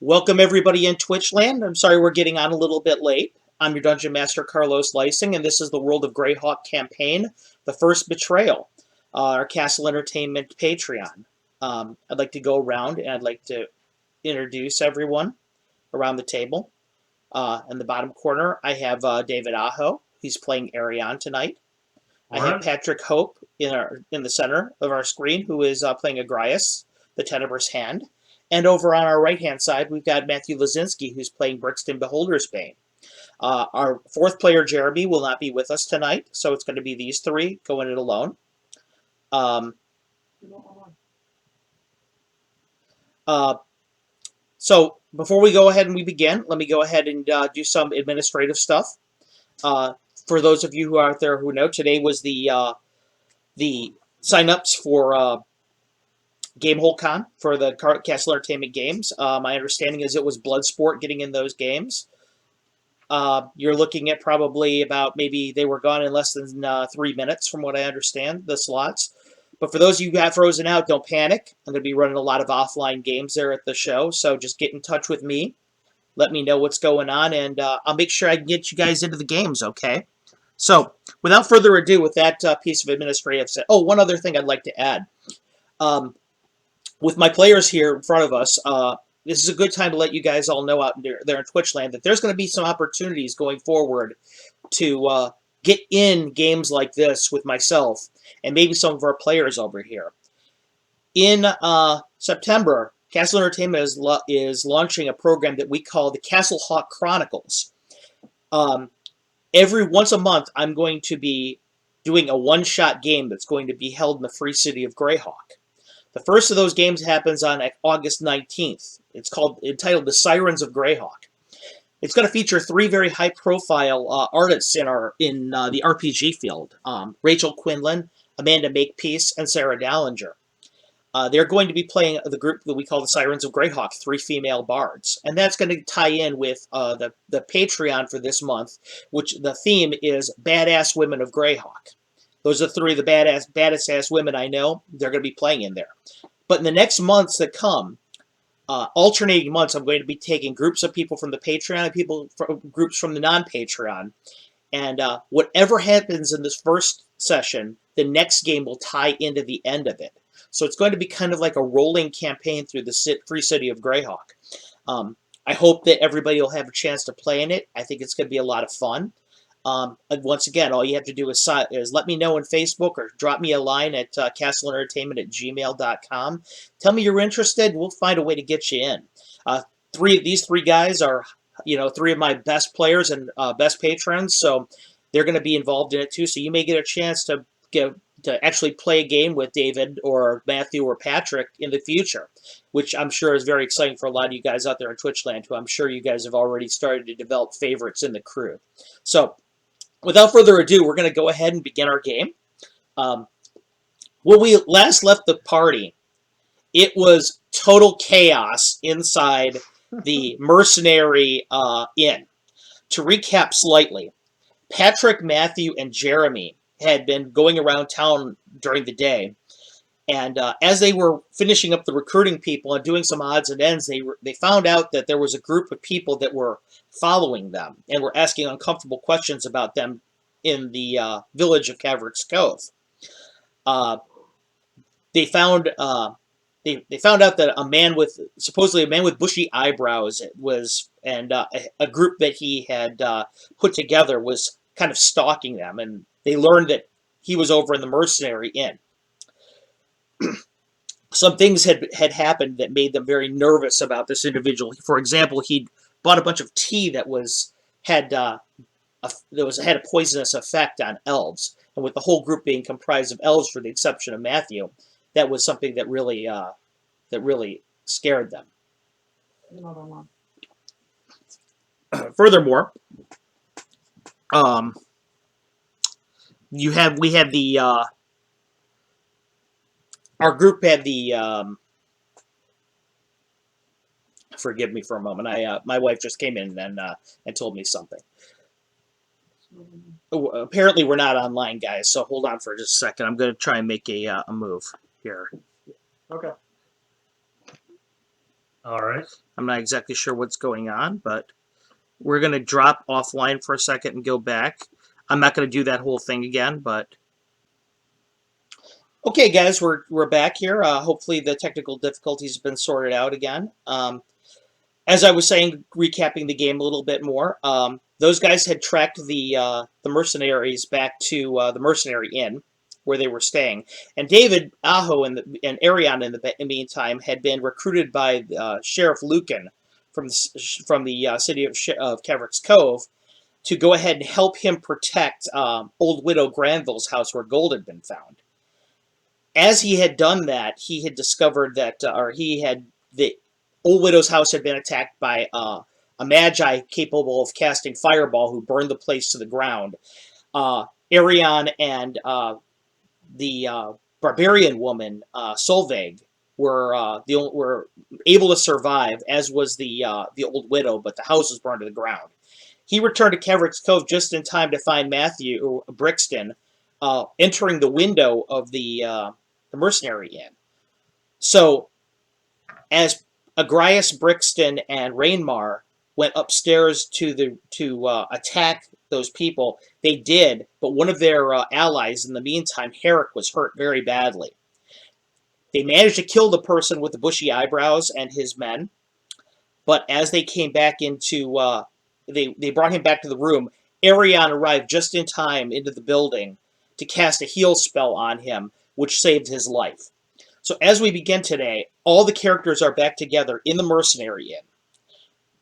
Welcome everybody in Twitch land. I'm sorry we're getting on a little bit late. I'm your Dungeon Master Carlos Lysing, and this is the World of Greyhawk campaign, the first Betrayal, our Castle Entertainment Patreon. I'd like to go around and I'd like to introduce everyone around the table. In the bottom corner, I have David Aho. He's playing Arion tonight. I have Patrick Hope in the center of our screen, who is playing Agrias, the Tenebrous Hand. And over on our right-hand side, we've got Matthew Lazinski, who's playing Brixton Beholder's Bane. Our fourth player, Jeremy, will not be with us tonight, so it's going to be these three going it alone. So before we go ahead and we begin, let me go ahead and do some administrative stuff. For those of you who are out there who know, today was the sign-ups for GameholeCon for the Castle Entertainment games. My understanding is it was Bloodsport getting in those games. You're looking at probably about, maybe they were gone in less than 3 minutes from what I understand, the slots. But for those of you who got frozen out, don't panic. I'm going to be running a lot of offline games there at the show, so just get in touch with me. Let me know what's going on, and I'll make sure I can get you guys into the games, okay? So, without further ado, with that piece of administrative set. Oh, one other thing I'd like to add. With my players here in front of us, this is a good time to let you guys all know out there in Twitch land that there's going to be some opportunities going forward to get in games like this with myself and maybe some of our players over here. In September, Castle Entertainment is launching a program that we call the Castle Hawk Chronicles. Every once a month, I'm going to be doing a one-shot game that's going to be held in the free city of Greyhawk. The first of those games happens on August 19th. It's entitled The Sirens of Greyhawk. It's going to feature three very high-profile artists in the RPG field: Rachel Quinlan, Amanda Makepeace, and Sarah Dallinger. They're going to be playing the group that we call the Sirens of Greyhawk, three female bards. And that's going to tie in with the Patreon for this month, which the theme is Badass Women of Greyhawk. Those are three of the baddest women I know. They're going to be playing in there. But in the next months that come, alternating months, I'm going to be taking groups of people from the Patreon and groups from the non-Patreon. And whatever happens in this first session, the next game will tie into the end of it. So it's going to be kind of like a rolling campaign through the free city of Greyhawk. I hope that everybody will have a chance to play in it. I think it's going to be a lot of fun. Once again, all you have to do is let me know on Facebook or drop me a line at castlentertainment@gmail.com. Tell me you're interested. We'll find a way to get you in. These three guys are, three of my best players and best patrons, so they're going to be involved in it too. So you may get a chance to actually play a game with David or Matthew or Patrick in the future, which I'm sure is very exciting for a lot of you guys out there in Twitch land, who I'm sure you guys have already started to develop favorites in the crew. So, without further ado, we're going to go ahead and begin our game. When we last left the party, it was total chaos inside the mercenary inn. To recap slightly, Patrick, Matthew, and Jeremy had been going around town during the day, and as they were finishing up the recruiting people and doing some odds and ends, they found out that there was a group of people that were following them and were asking uncomfortable questions about them in the village of Caverick's Cove. They found out that supposedly a man with bushy eyebrows and a group that he had put together was kind of stalking them, and they learned that he was over in the mercenary inn. Some things had happened that made them very nervous about this individual. For example, he'd bought a bunch of tea that had a poisonous effect on elves, and with the whole group being comprised of elves, for the exception of Matthew, that was something that really scared them. Furthermore, our group had the forgive me for a moment. My wife just came in and told me something. Apparently we're not online, guys, so hold on for just a second. I'm going to try and make a move here. Okay. All right. I'm not exactly sure what's going on, but we're going to drop offline for a second and go back. I'm not going to do that whole thing again, but okay, guys, we're back here. Hopefully, the technical difficulties have been sorted out again. As I was saying, recapping the game a little bit more, those guys had tracked the mercenaries back to the mercenary inn where they were staying, and David Aho and Arion in the meantime had been recruited by Sheriff Lucan from the city of Caverick's Cove to go ahead and help him protect Old Widow Granville's house where gold had been found. As he had done that, he had discovered that, the Old Widow's house had been attacked by a magi capable of casting fireball who burned the place to the ground. Arion and the barbarian woman Solveig were able to survive, as was the old widow, but the house was burned to the ground. He returned to Caverick's Cove just in time to find Matthew Brixton entering the window of the mercenary inn. So, as Agrias Brixton and Rainmar went upstairs to attack those people, they did, but one of their allies in the meantime, Herrick, was hurt very badly. They managed to kill the person with the bushy eyebrows and his men, but as they came back they brought him back to the room. Arion arrived just in time into the building to cast a heal spell on him, which saved his life. So as we begin today, all the characters are back together in the Mercenary Inn.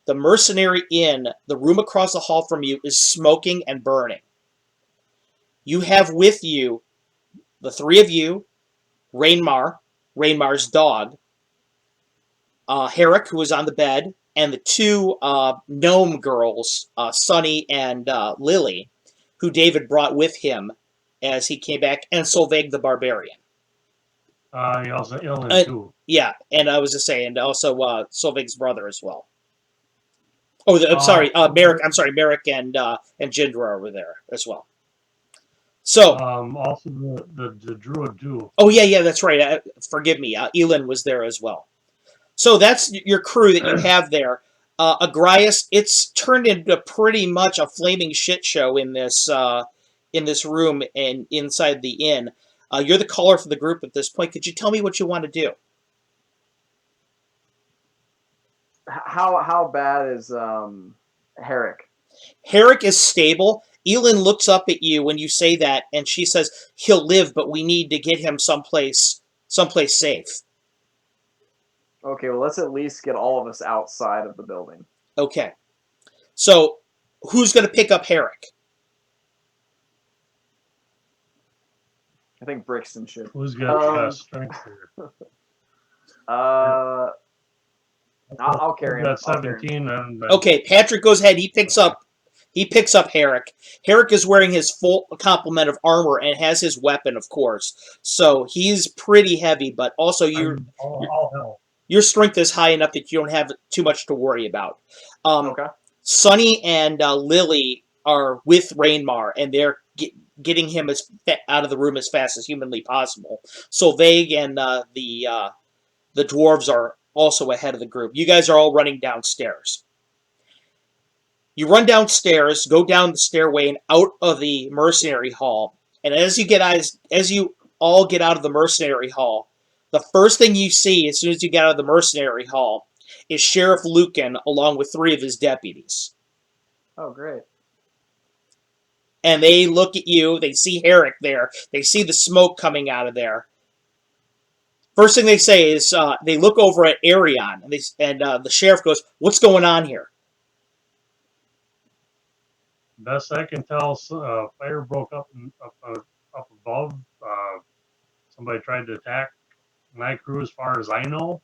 The Mercenary Inn, the room across the hall from you, is smoking and burning. You have with you the three of you, Rainmar's dog, Herrick, who is on the bed, and the two gnome girls, Sunny and Lily, who David brought with him as he came back, and Solveig the Barbarian. He also Ilan too. Yeah, and I was just saying, and also Solveig's brother as well. Oh, I'm sorry, Merrick. I'm sorry, Merrick and Jindra were there as well. So, also the druid too. oh yeah, that's right. Forgive me. Elin was there as well. So that's your crew that you have there. Agrias, it's turned into pretty much a flaming shit show in this room and inside the inn. You're the caller for the group at this point. Could you tell me what you want to do? How bad is Herrick? Herrick is stable. Elin looks up at you when you say that, and she says, "He'll live, but we need to get him someplace safe." Okay, well, let's at least get all of us outside of the building. Okay. So, who's going to pick up Herrick? I think Brixton should. Who's got strength here? I'll carry him. Got 17. And okay, Patrick goes ahead. He picks up Herrick. Herrick is wearing his full complement of armor and has his weapon, of course. So he's pretty heavy, but also your strength is high enough that you don't have too much to worry about. Okay. Sunny and Lily are with Rainmar, and they're getting him out of the room as fast as humanly possible. Solveig and the dwarves are also ahead of the group. You guys are all running downstairs. You run downstairs, go down the stairway and out of the mercenary hall. And as you all get out of the mercenary hall, the first thing you see as soon as you get out of the mercenary hall is Sheriff Lucan along with 3 of his deputies. Oh, great. And they look at you, they see Herrick there, they see the smoke coming out of there. First thing they say is they look over at Arion, and the sheriff goes, "What's going on here?" Best I can tell, fire broke up above. Somebody tried to attack my crew, as far as I know,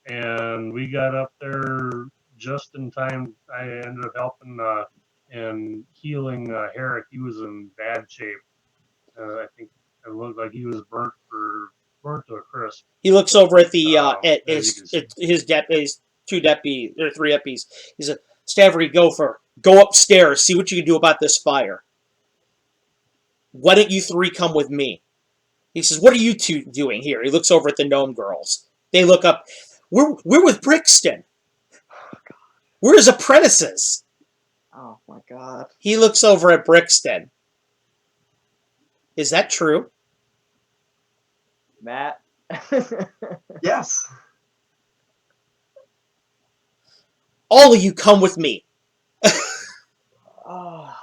and we got up there just in time. I ended up helping and healing Herrick. He was in bad shape. I think it looked like he was burnt to a crisp. He looks over at his 2 deputies or 3 deputies. He said, "Stavery, go upstairs. See what you can do about this fire. Why don't you 3 come with me?" He says, "What are you 2 doing here?" He looks over at the gnome girls. They look up. We're with Brixton. We're his apprentices. Oh my god. He looks over at Brixton. Is that true? Matt. Yes. All of you come with me. Oh.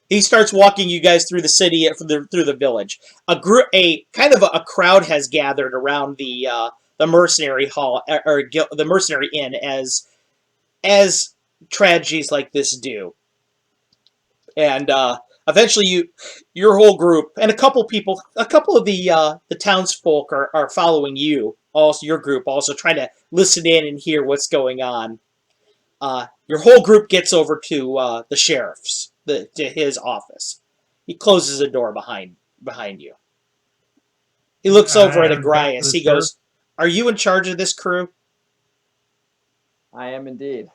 He starts walking you guys through the city, through the village. A kind of a crowd has gathered around the mercenary hall or the mercenary inn as tragedies like this do, and eventually your whole group and a couple of the townsfolk are following you. Also, your group also trying to listen in and hear what's going on. Your whole group gets over to the sheriff's, to his office. He closes the door behind you. He looks over at I'm back to Agrias. the He goes, "Are you in charge of this crew? I am indeed.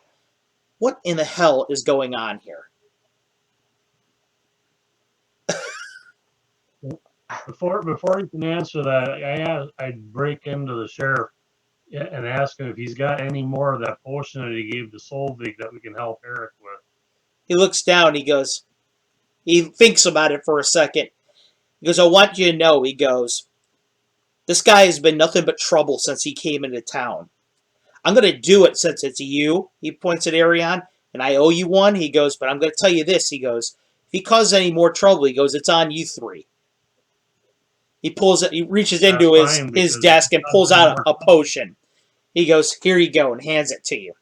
What in the hell is going on here?" Before you can answer that, I'd break into the sheriff and ask him if he's got any more of that potion that he gave to Solvig that we can help Eric with. He looks down. He thinks about it for a second. He goes, "I want you to know," he goes, "this guy has been nothing but trouble since he came into town. I'm going to do it since it's you," he points at Arion, "and I owe you one." He goes, "but I'm going to tell you this," he goes, "if he causes any more trouble," he goes, "it's on you three." He reaches into his desk and pulls out a potion. He goes, "Here you go," and hands it to you.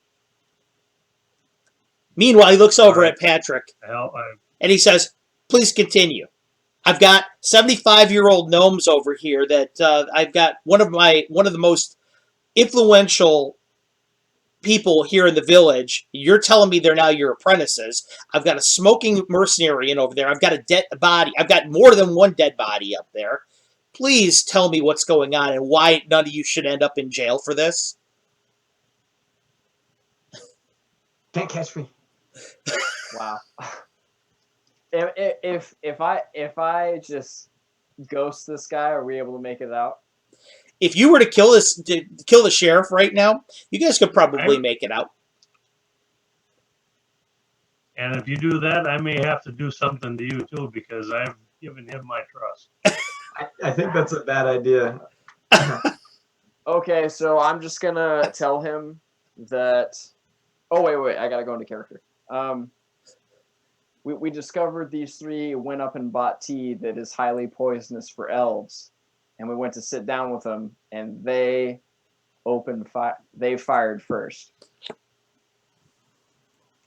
Meanwhile, he looks over at Patrick and he says, "Please continue. I've got 75-year-old gnomes over here that I've got one of the most influential people here in the village. You're telling me they're now your apprentices. I've got a smoking mercenary in over there. I've got a dead body. I've got more than one dead body up there. Please tell me what's going on and why none of you should end up in jail for this." Can't catch me. Wow. If I just ghost this guy, are we able to make it out? If you were to kill the sheriff right now, you guys could probably make it out. And if you do that, I may have to do something to you too, because I've given him my trust. I think that's a bad idea. Okay, so I'm just gonna tell him that. Oh wait, I gotta go into character. We discovered these three went up and bought tea that is highly poisonous for elves, and we went to sit down with them, and they opened fire. They fired first.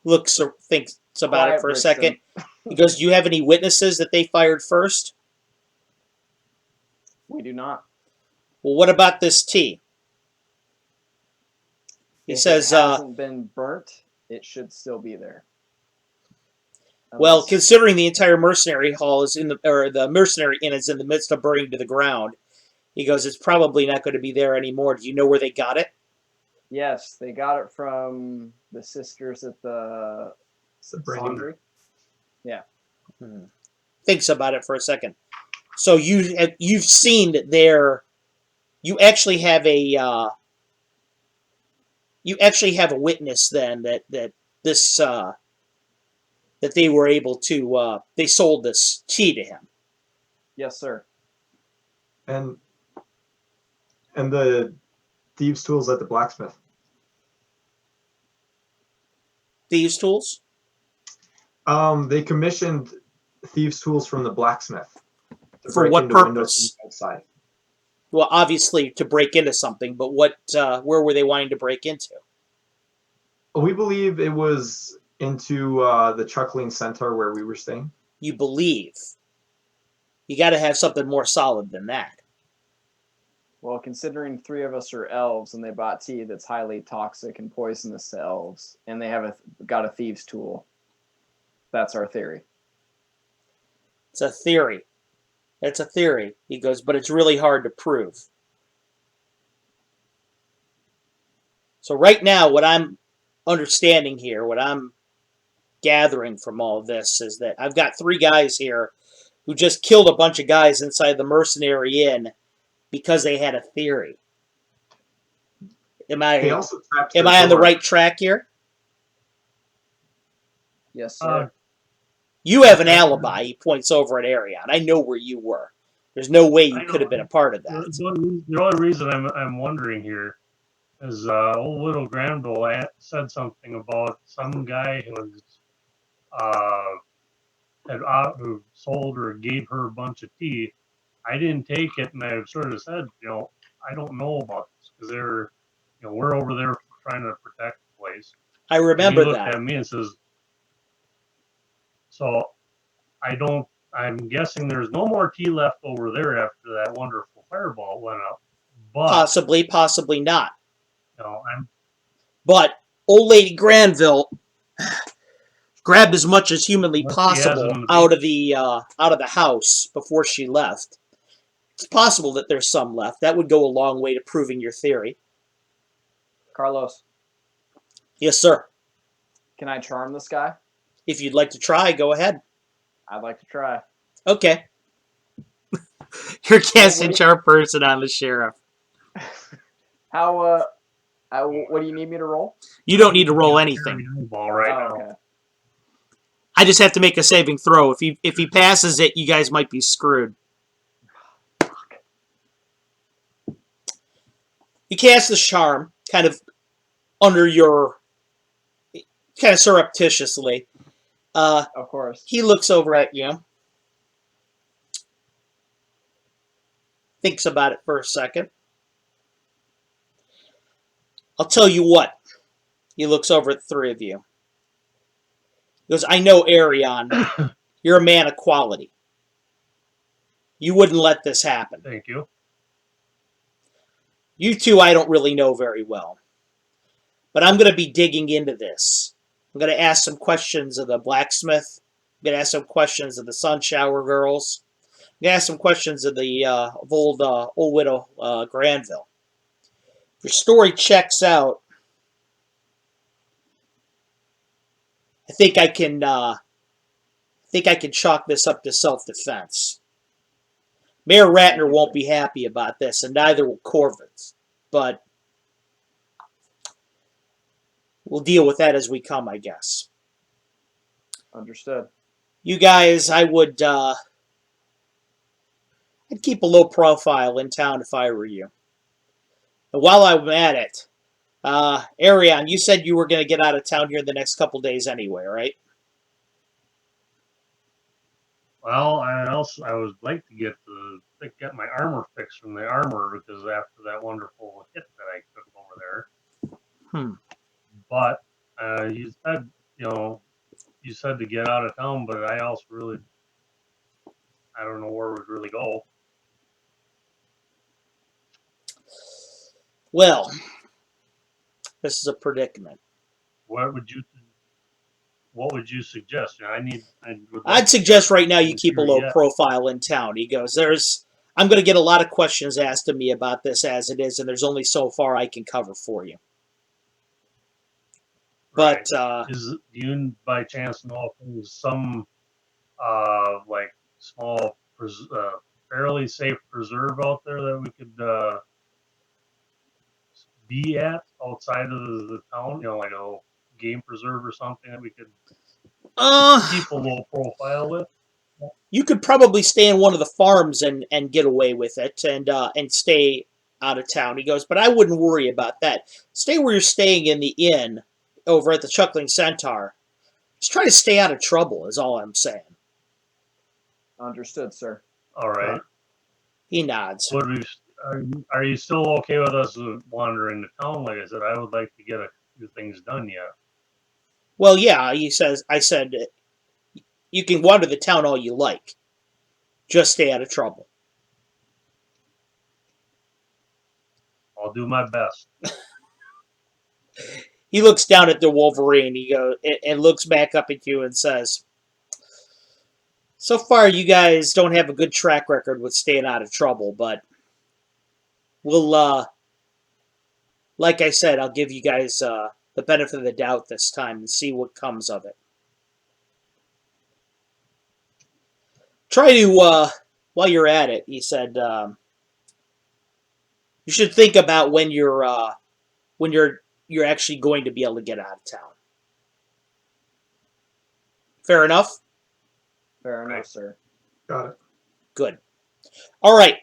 Thinks about it for a second. He goes, "Do you have any witnesses that they fired first?" We do not. "Well, what about this tea?" He says, "It hasn't been burnt. It should still be there." "Well, considering the entire mercenary hall the mercenary inn is in the midst of burning to the ground," he goes, "it's probably not going to be there anymore. Do you know where they got it?" Yes, they got it from the sisters at the laundry. Yeah. Thinks about it for a second. So you've seen that you actually have a witness then that this that they were able to they sold this tea to him. Yes, sir. And the thieves' tools at the blacksmith. Thieves' tools? They commissioned thieves' tools from the blacksmith. For what purpose? Outside. Well, obviously to break into something, but where were they wanting to break into? We believe it was into the Chuckling Centaur where we were staying. You believe? You got to have something more solid than that. Well, considering three of us are elves and they bought tea that's highly toxic and poisonous to elves, and they have got a thieves' tool, that's our theory. It's a theory. It's a theory. He goes, but it's really hard to prove. So right now, what I'm understanding here, what I'm gathering from all of this is that I've got three guys here who just killed a bunch of guys inside the mercenary inn because they had a theory. Am They I also trapped am the I on the door. right track here? Yes, sir. You have an alibi. He points over at Arion. I know where you were. There's no way you I could have been a know. part of The, that. the only reason I'm wondering here is old little Granville said something about some guy who was who sold or gave her a bunch of tea. I didn't take it, and I sort of said, I don't know about this because we're over there trying to protect the place. I And he remember looked that. at me and says, so I'm guessing there's no more tea left over there after that wonderful fireball went up. But, Possibly not. I'm But old lady Granville grabbed as much as humanly unless he has it possible in the out basement. of the house before she left. It's possible that there's some left. That would go a long way to proving your theory. Carlos, Yes, sir. can I charm this guy? If you'd like to try, go ahead. I'd like to try. Okay. You're casting what do charm person on the sheriff. How what do you need me to roll? You don't need to roll anything. Ball right Oh, now. okay. I just have to make a saving throw. If he passes it, you guys might be screwed. You cast the charm, kind of surreptitiously. Of course. He looks over at you, thinks about it for a second. I'll tell you what. He looks over at the three of you. He goes, I know, Arion, you're a man of quality. You wouldn't let this happen. Thank you. You two I don't really know very well. But I'm going to be digging into this. I'm going to ask some questions of the blacksmith. I'm going to ask some questions of the Sunshower girls. I'm going to ask some questions of the old widow Granville. If your story checks out, I think I can chalk this up to self-defense. Mayor Ratner won't be happy about this, and neither will Corvins. But we'll deal with that as we come, I guess. Understood. You guys, I'd keep a low profile in town if I were you. And while I'm at it, Arion, you said you were going to get out of town here in the next couple days anyway, right? Well, I would like to get my armor fixed from the armor because after that wonderful hit that I took over there. But you said to get out of town, but I also really I don't know where we'd really go. Well, this is a predicament. What would you suggest? I'd suggest right now you keep a low profile in town. He goes, I'm going to get a lot of questions asked of me about this as it is, and there's only so far I can cover for you. Right. But do you by chance know if there's some like small fairly safe preserve out there that we could be at outside of the town? Like a game preserve or something that we could keep a low profile with. You could probably stay in one of the farms and get away with it and stay out of town. He goes, but I wouldn't worry about that. Stay where you're staying in the inn over at the Chuckling Centaur. Just try to stay out of trouble is all I'm saying. Understood, sir. All right. He nods. Are you still okay with us wandering the town? Like I said, I would like to get a few things done yet. Well, yeah, I said, you can wander the town all you like. Just stay out of trouble. I'll do my best. He looks down at the Wolverine. He goes and looks back up at you and says, so far you guys don't have a good track record with staying out of trouble, but we'll, like I said, I'll give you guys the benefit of the doubt this time and see what comes of it. Try to, while you're at it, he said, you should think about when you're when you're actually going to be able to get out of town. Fair enough? Fair enough, Right. sir. Got it. Good. All right,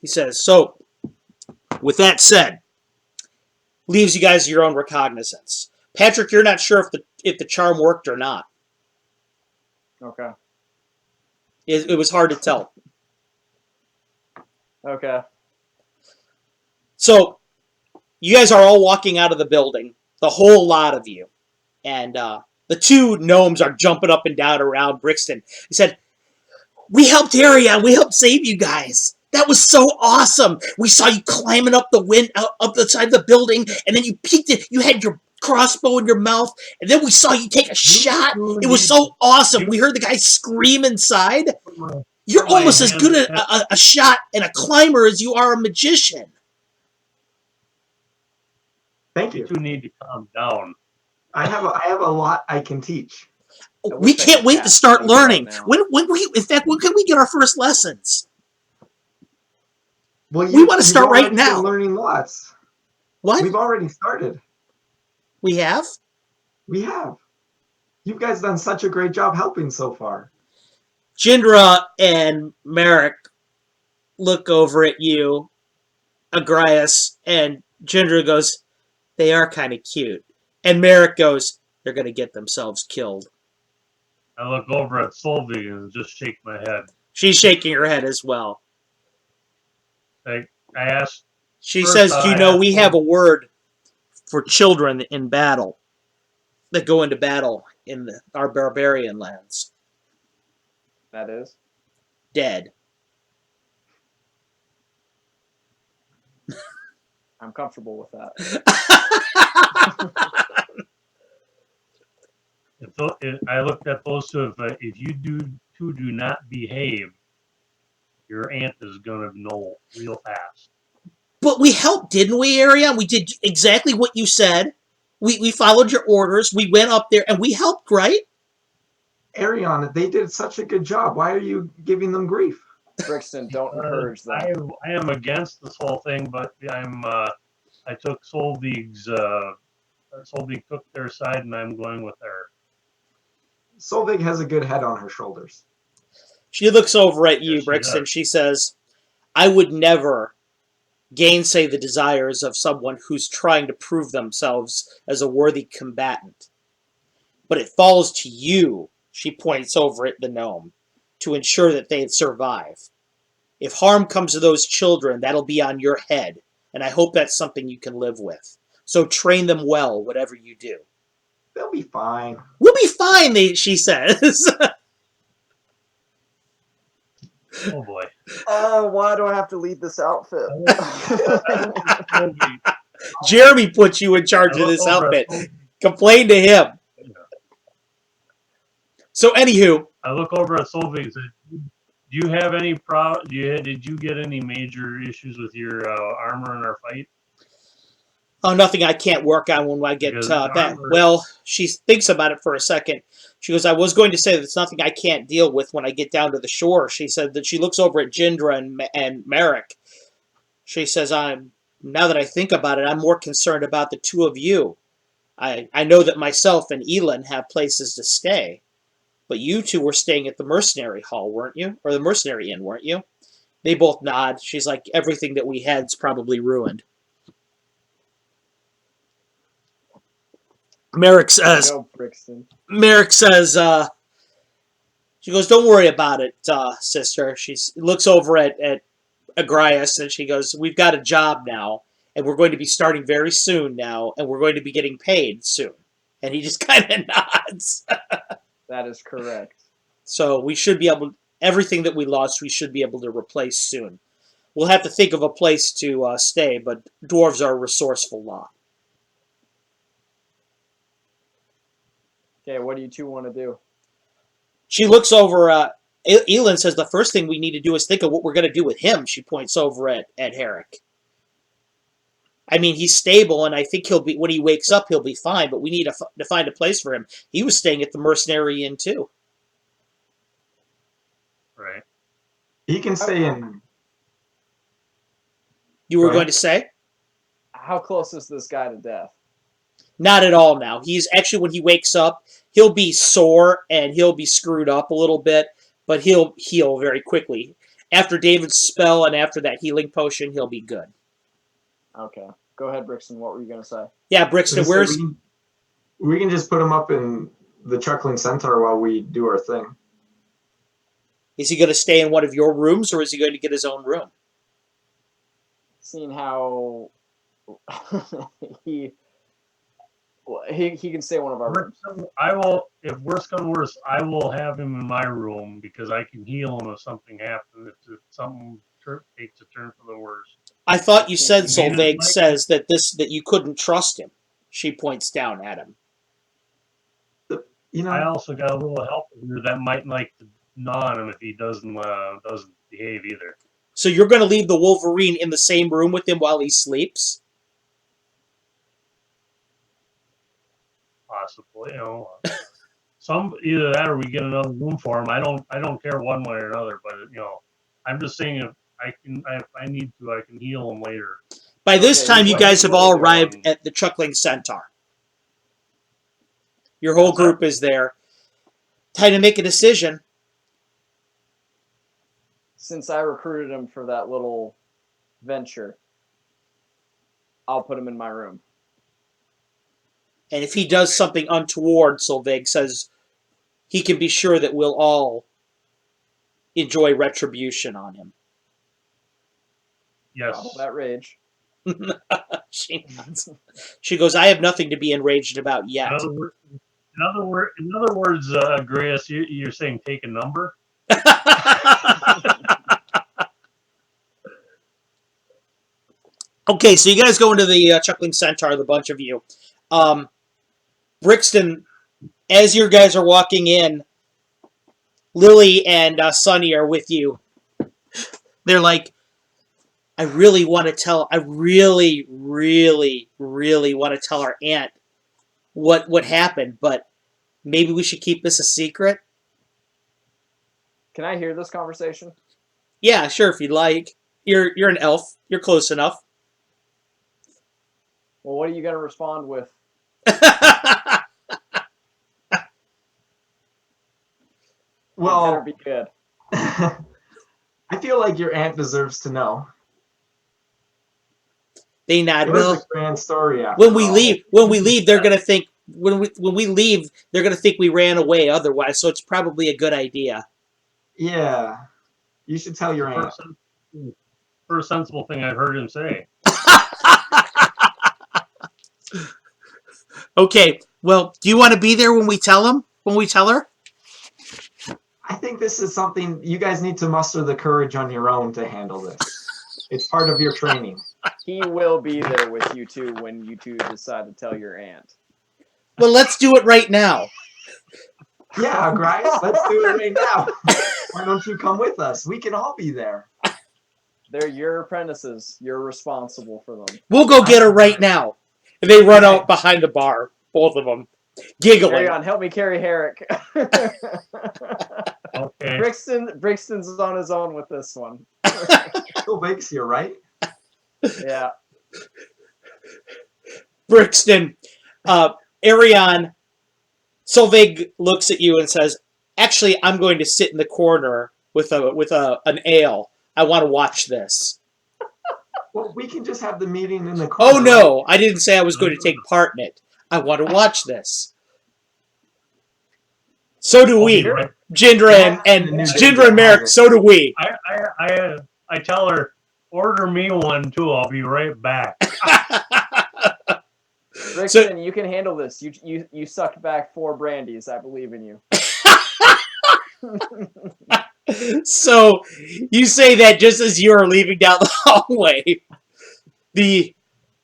he says. So, with that said, leaves you guys your own recognizance. Patrick, you're not sure if the charm worked or not. Okay. It was hard to tell. Okay. So, you guys are all walking out of the building, the whole lot of you. And the two gnomes are jumping up and down around Brixton. He said, "We helped Arion. We helped save you guys. That was so awesome. We saw you climbing up up the side of the building, and then you peeked it. You had your crossbow in your mouth, and then we saw you take a shot. It was so awesome. We heard the guy scream inside. You're almost as good at a shot and a climber as you are a magician." Thank You you. two need to calm down. I have a lot I can teach. I We wish I can't could wait to cast start spells right learning. now. In fact, when can we get our first lessons? Well, We wanna you've start right already now. been learning lots. What? We've already started. We have? We have. You guys done such a great job helping so far. Jindra and Merrick look over at you, Agrias, and Jindra goes, "They are kind of cute." And Merrick goes, "They're going to get themselves killed." I look over at Solvig and just shake my head. She's shaking her head as well. I asked. She First, says, "Do you I know asked we them- have a word for children in battle, that go into battle in our barbarian lands? That is. Dead." I'm comfortable with that. I looked at those two. If you two do not behave, your aunt is gonna know real fast. But we helped, didn't we, Arion? We did exactly what you said. We followed your orders. We went up there and we helped, right? Arion, they did such a good job. Why are you giving them grief? Brixton, don't encourage them. I am against this whole thing, but I took Solvig's. Solvig took their side, and I'm going with her. Solvig has a good head on her shoulders. She looks over at you, Yes, she Brixton. does. She says, "I would never gainsay the desires of someone who's trying to prove themselves as a worthy combatant. But it falls to you," she points over at the gnome, "to ensure that they survive. If harm comes to those children, that'll be on your head, and I hope that's something you can live with. So train them well, whatever you do." They'll be fine. "We'll be fine," she says. Oh boy. Oh, why do I have to lead this outfit? Jeremy put you in charge of this outfit. Complain to him. So, anywho, I look over at Solvig and say, "Do you have any did you get any major issues with your armor in our fight?" oh, nothing I can't work on when I get Because back. armor- Well, she thinks about it for a second. She goes, "I was going to say that it's nothing I can't deal with when I get down to the shore." She said that she looks over at Jindra and Merrick. She says, now that I think about it, I'm more concerned about the two of you. I know that myself and Elin have places to stay, but you two were staying at the mercenary hall, weren't you? Or the mercenary inn, weren't you?" They both nod. She's like, "Everything that we had's probably ruined." Merrick says, No, Brixton. she goes, "Don't worry about it, sister." She looks over at Agrias and she goes, "We've got a job now, and we're going to be starting very soon now, and we're going to be getting paid soon." And he just kind of nods. That is correct. So we should be able, everything that we lost, we should be able to replace soon. We'll have to think of a place to stay, but dwarves are a resourceful lot. Okay, what do you two want to do? She looks over, Elin says the first thing we need to do is think of what we're going to do with him. She points over at Herrick. I mean, he's stable, and I think he'll be, when he wakes up, he'll be fine, but we need to find a place for him. He was staying at the mercenary inn, too. Right. He can stay in. You were Go going ahead. to say? How close is this guy to death? Not at all now. He's actually, when he wakes up, he'll be sore and he'll be screwed up a little bit, but he'll heal very quickly. After David's spell and after that healing potion, he'll be good. Okay. Go ahead, Brixton. What were you going to say? Yeah, Brixton, So where's... we can just put him up in the Chuckling Centaur while we do our thing. Is he going to stay in one of your rooms, or is he going to get his own room? Seeing how he can stay in one of our rooms. I will, if worse comes worse, I will have him in my room because I can heal him if something happens. If something takes a turn for the worse. I thought you said Yeah, Solveig Mike. says that you couldn't trust him. She points down at him. You know, I also got a little help here that might like to gnaw on him if he doesn't behave either. So you're going to leave the Wolverine in the same room with him while he sleeps? Possibly, some either that or we get another room for him. I don't care one way or another, but I'm just saying if I need to, I can heal him later. By this Okay, time, you what guys do have you all do? arrived at the Chuckling Centaur. Your whole What's that? group is there. Time to make a decision. Since I recruited him for that little venture, I'll put him in my room. And if he does something untoward, Solveig says, he can be sure that we'll all enjoy retribution on him. Yes. All that rage. She goes, I have nothing to be enraged about yet. In other words, Grace, you're saying take a number. Okay, so you guys go into the Chuckling Centaur, the bunch of you. Brixton, as your guys are walking in, Lily and Sunny are with you. They're like, I really, really, really want to tell our aunt what happened, but maybe we should keep this a secret. Can I hear this conversation? Yeah, sure, if you'd like. You're an elf. You're close enough. Well, what are you going to respond with? well, Better be good. I feel like your aunt deserves to know. They nod. It was Well, a grand story. when we leave, they're gonna think when we leave, they're gonna think we ran away otherwise. So it's probably a good idea. Yeah, you should tell your aunt. First sensible thing I've heard him say. Okay. Well, do you want to be there when we tell him? When we tell her? I think this is something you guys need to muster the courage on your own to handle this. It's part of your training. He will be there with you two when you two decide to tell your aunt. Well, let's do it right now. Yeah, Grice, let's do it right now. Why don't you come with us? We can all be there. They're your apprentices. You're responsible for them. We'll go get her right now. And they run out behind the bar, both of them, giggling. Carry on. Help me carry Herrick. Okay. Brixton's on his own with this one. Still makes you, right? Yeah. Brixton, Arion, Solveig looks at you and says, "Actually, I'm going to sit in the corner with an ale. I want to watch this." Well, we can just have the meeting in the corner. Oh no, I didn't say I was going to take part in it. I want to watch this. So do we, Right. Jindra and Jindra and Merrick. So do we. I tell her, order me one too. I'll be right back. Brixton, you can handle this. You sucked back 4 brandies. I believe in you. So you say that just as you are leaving down the hallway. The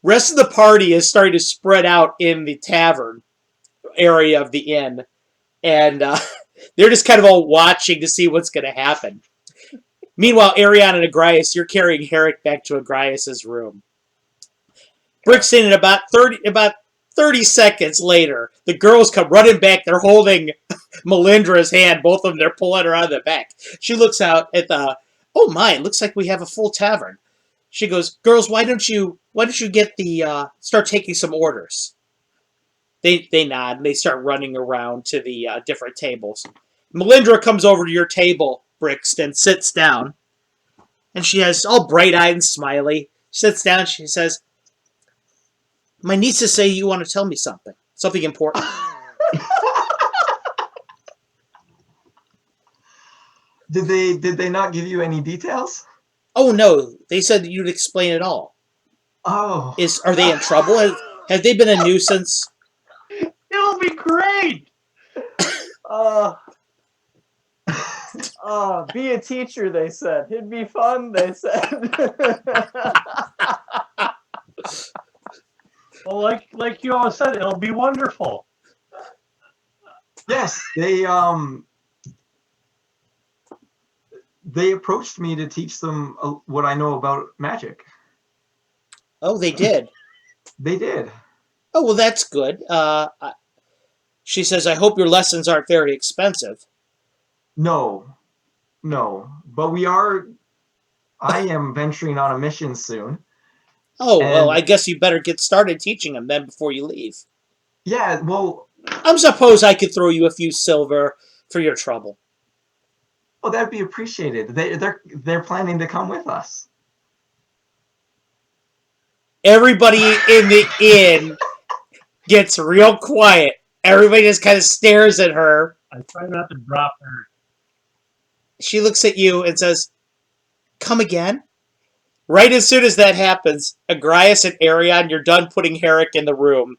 rest of the party is starting to spread out in the tavern area of the inn. And they're just kind of all watching to see what's going to happen. Meanwhile, Arion and Agrias, you're carrying Herrick back to Agrias' room. Brixton, in about 30 seconds later, the girls come running back. They're holding Melindra's hand. Both of them, they're pulling her out of the back. She looks out at oh my, it looks like we have a full tavern. She goes, girls, why don't you why don't you get the start taking some orders? They nod and they start running around to the different tables. Melindra comes over to your table, Brixton, sits down, and she has all bright-eyed and smiley. She sits down and she says, my nieces say you want to tell me something. Something important. Did they not give you any details? Oh no, they said that you'd explain it all. Oh. Are they in trouble? Have they been a nuisance? It'll be great. Be a teacher, they said. It'd be fun, they said. Well, like you all said, it'll be wonderful. Yes, they approached me to teach them what I know about magic. Oh, they did. They did. Oh, well, that's good. She says, I hope your lessons aren't very expensive. No, but I am venturing on a mission soon. Oh, well, I guess you better get started teaching them then before you leave. Yeah, well, I suppose I could throw you a few silver for your trouble. well, that'd be appreciated. They're planning to come with us. Everybody in the inn gets real quiet. Everybody just kind of stares at her. I try not to drop her. She looks at you and says, come again? Right as soon as that happens, Agrias and Arion, you're done putting Herrick in the room,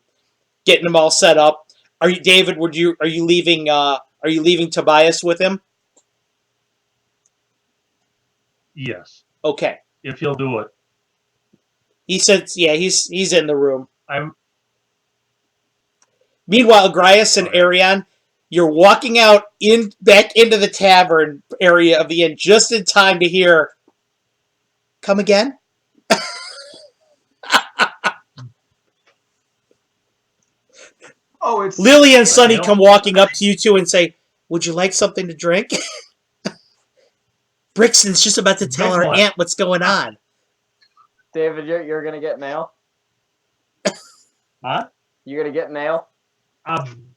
getting them all set up. Are you, David? Are you leaving? Are you leaving Tobias with him? Yes, Okay. if you'll do it. He says, yeah, he's in the room. Meanwhile, Agrias and Okay. Arion, you're walking out back into the tavern area of the inn just in time to hear, come again? Oh, it's Lily and Sunny Well- come walking up to you two and say, would you like something to drink? Brixton's just about to tell Big our one. aunt what's going on. David, you're gonna get mail? Huh? You gonna get mail?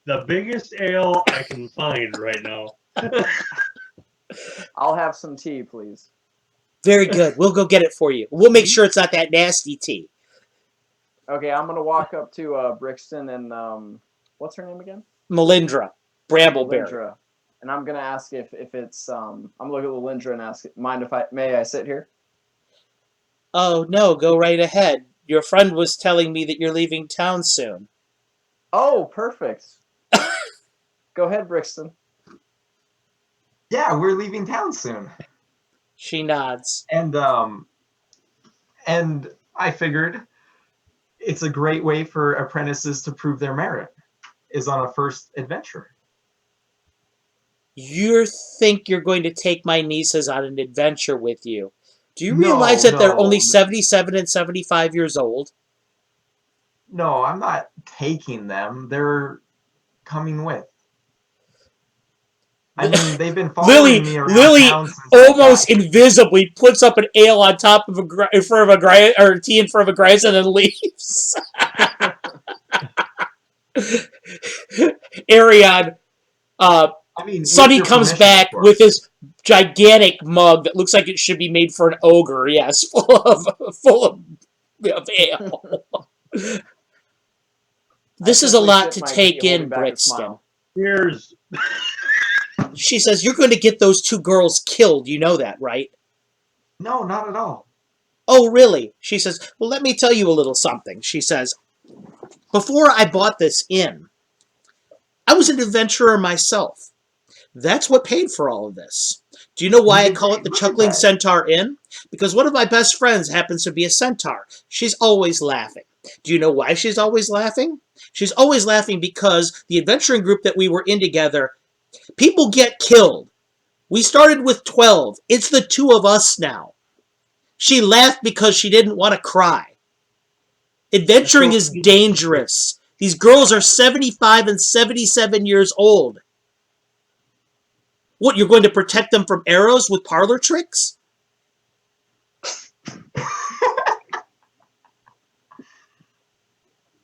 The biggest ale I can find right now. I'll have some tea, please. Very good. We'll go get it for you. We'll make sure it's not that nasty tea. Okay, I'm gonna walk up to Brixton and what's her name again? Melindra. Brambleberry. Lindra. And I'm gonna ask if it's I'm gonna look at Lindra and ask, may I sit here? Oh, no, go right ahead. Your friend was telling me that you're leaving town soon. Oh, perfect. Go ahead, Brixton. Yeah, we're leaving town soon. She nods. And I figured it's a great way for apprentices to prove their merit is on a first adventure. You think you're going to take my nieces on an adventure with you. Do you No, realize that they're no. only 77 and 75 years old? No, I'm not taking them. They're coming with. I mean, they've been following me around town since I almost got- invisibly puts up an ale on top of in front of or tea in front of a grass and then leaves. Arion, I mean, with Sonny your comes permission, back of course. with his gigantic mug that looks like it should be made for an ogre. Yes, full of ale. This is a simply lot sip to my take tea, holding in, back a Brixton. smile. Here's She says, you're going to get those two girls killed. You know that, right? No, not at all. Oh, really? She says, well, let me tell you a little something. She says, before I bought this inn, I was an adventurer myself. That's what paid for all of this. Do you know why I call it the Look at Chuckling that. Centaur Inn? Because one of my best friends happens to be a centaur. She's always laughing. Do you know why she's always laughing? She's always laughing because the adventuring group that we were in together, people get killed. We started with 12. It's the two of us now. She laughed because she didn't want to cry. Adventuring is dangerous. These girls are 75 and 77 years old. What, you're going to protect them from arrows with parlor tricks?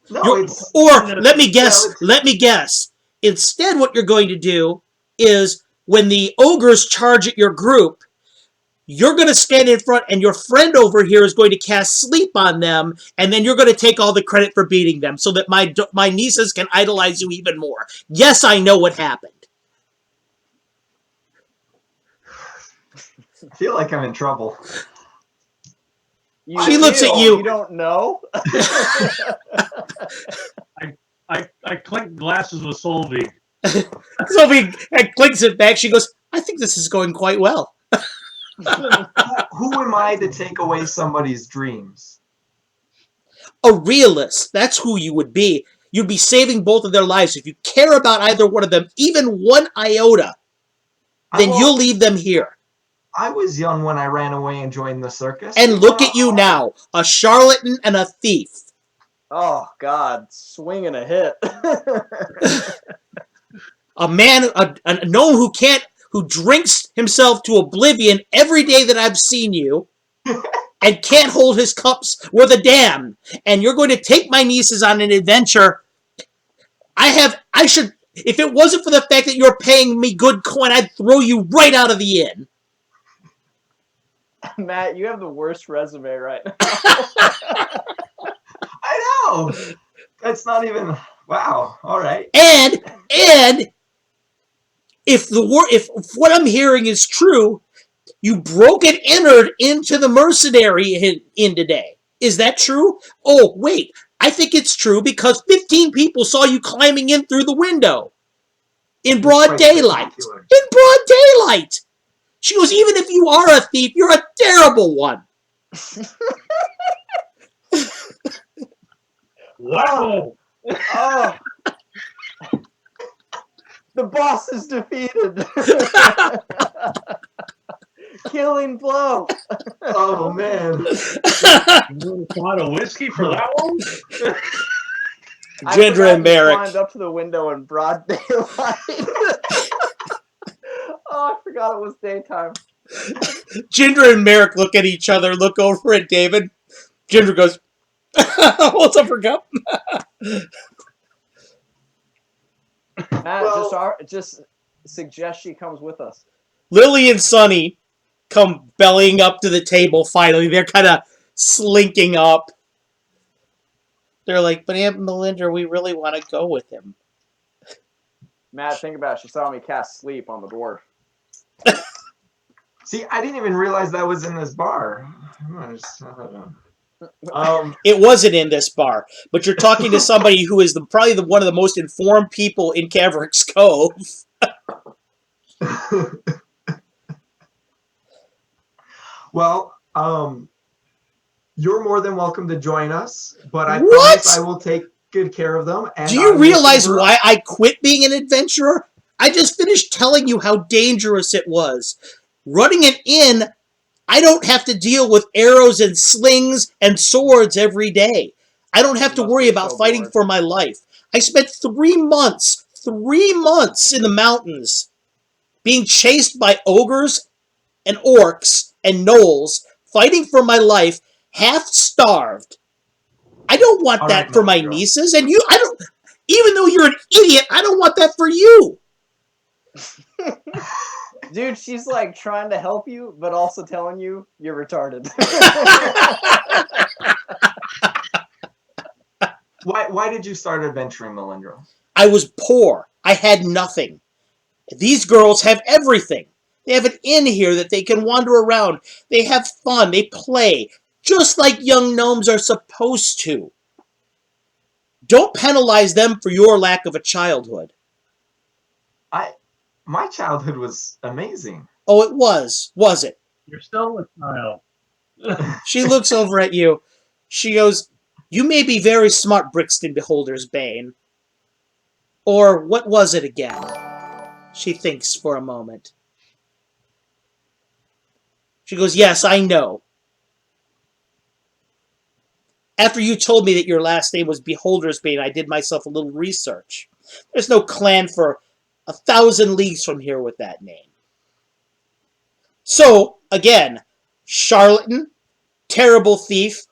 No, it's Or let me well, guess. it's Let me guess. Instead, what you're going to do is when the ogres charge at your group, you're going to stand in front, and your friend over here is going to cast sleep on them, and then you're going to take all the credit for beating them, so that my nieces can idolize you even more. Yes, I know what happened. I feel like I'm in trouble. You She looks at feel, you. You don't know. I clink glasses with Solvig. Sophie clicks it back. She goes, I think this is going quite well. Who am I to take away somebody's dreams? A realist. That's who you would be. You'd be saving both of their lives. If you care about either one of them, even one iota, then you'll leave them here. I was young when I ran away and joined the circus. And look at you now, a charlatan and a thief. Oh God, swinging a hit. A man, a gnome who drinks himself to oblivion every day that I've seen you, and can't hold his cups worth a damn. And you're going to take my nieces on an adventure. I should, if it wasn't for the fact that you're paying me good coin, I'd throw you right out of the inn. Matt, you have the worst resume right now. I know. That's not even. Wow. All right. And if what I'm hearing is true, you broke and entered into the mercenary inn today. Is that true? Oh, wait. I think it's true because 15 people saw you climbing in through the window. In broad quite daylight. spectacular. In broad daylight. She goes, even if you are a thief, you're a terrible one. Wow! Oh, the boss is defeated. Killing blow. Oh man. You want a whiskey for that one? Gendra and Merrick. Climbed up to the window in broad daylight. Oh, I forgot it was daytime. Gendra and Merrick look at each other, look over at David. Gendra goes, what's up for cup? Matt, Well- just suggest she comes with us. Lily and Sunny come bellying up to the table finally. They're kind of slinking up. They're like, but Aunt Melinda, we really want to go with him. Matt, think about it. She saw me cast sleep on the dwarf. See, I didn't even realize that was in this bar. I don't know. It wasn't in this bar, but you're talking to somebody who is probably one of the most informed people in Caverick's Cove. Well, you're more than welcome to join us, but I What? promise I will take good care of them. And Do I you will realize cover up. why I quit being an adventurer? I just finished telling you how dangerous it was. Running an inn, I don't have to deal with arrows and slings and swords every day. I don't have to Must worry be about so fighting bored. for my life. I spent 3 months in the mountains being chased by ogres and orcs and gnolls, fighting for my life, half starved. I don't want All that right, for my Melinda. nieces, and I don't, even though you're an idiot, I don't want that for you. Dude, she's like trying to help you, but also telling you you're retarded. Why did you start adventuring, Melindra? I was poor. I had nothing. These girls have everything. They have an inn here that they can wander around. They have fun. They play. Just like young gnomes are supposed to. Don't penalize them for your lack of a childhood. My childhood was amazing. Oh, it was it? You're still a child. She looks over at you. She goes, you may be very smart, Brixton Beholder's Bane. Or what was it again? She thinks for a moment. She goes, yes, I know. After you told me that your last name was Beholder's Bane, I did myself a little research. There's no clan for 1,000 leagues from here with that name. So, again, charlatan, terrible thief,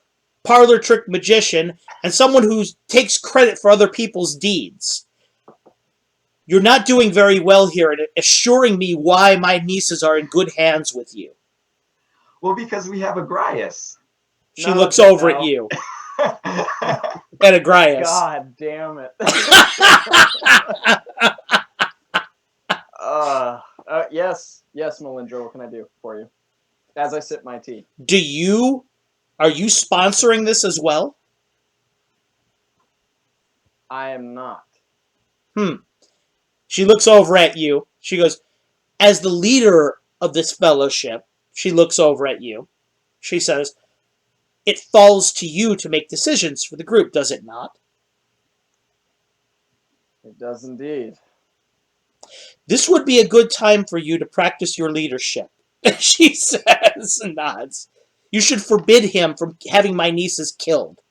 parlor trick magician, and someone who takes credit for other people's deeds. You're not doing very well here at assuring me why my nieces are in good hands with you. Well, because we have Agrias. She looks over at you. At Agrias. God damn it. Yes, Melindra, what can I do for you? As I sip my tea. Are you sponsoring this as well? I am not. She looks over at you. She goes, as the leader of this fellowship, she looks over at you. She says, it falls to you to make decisions for the group, does it not? It does indeed. This would be a good time for you to practice your leadership, she says and nods. You should forbid him from having my nieces killed.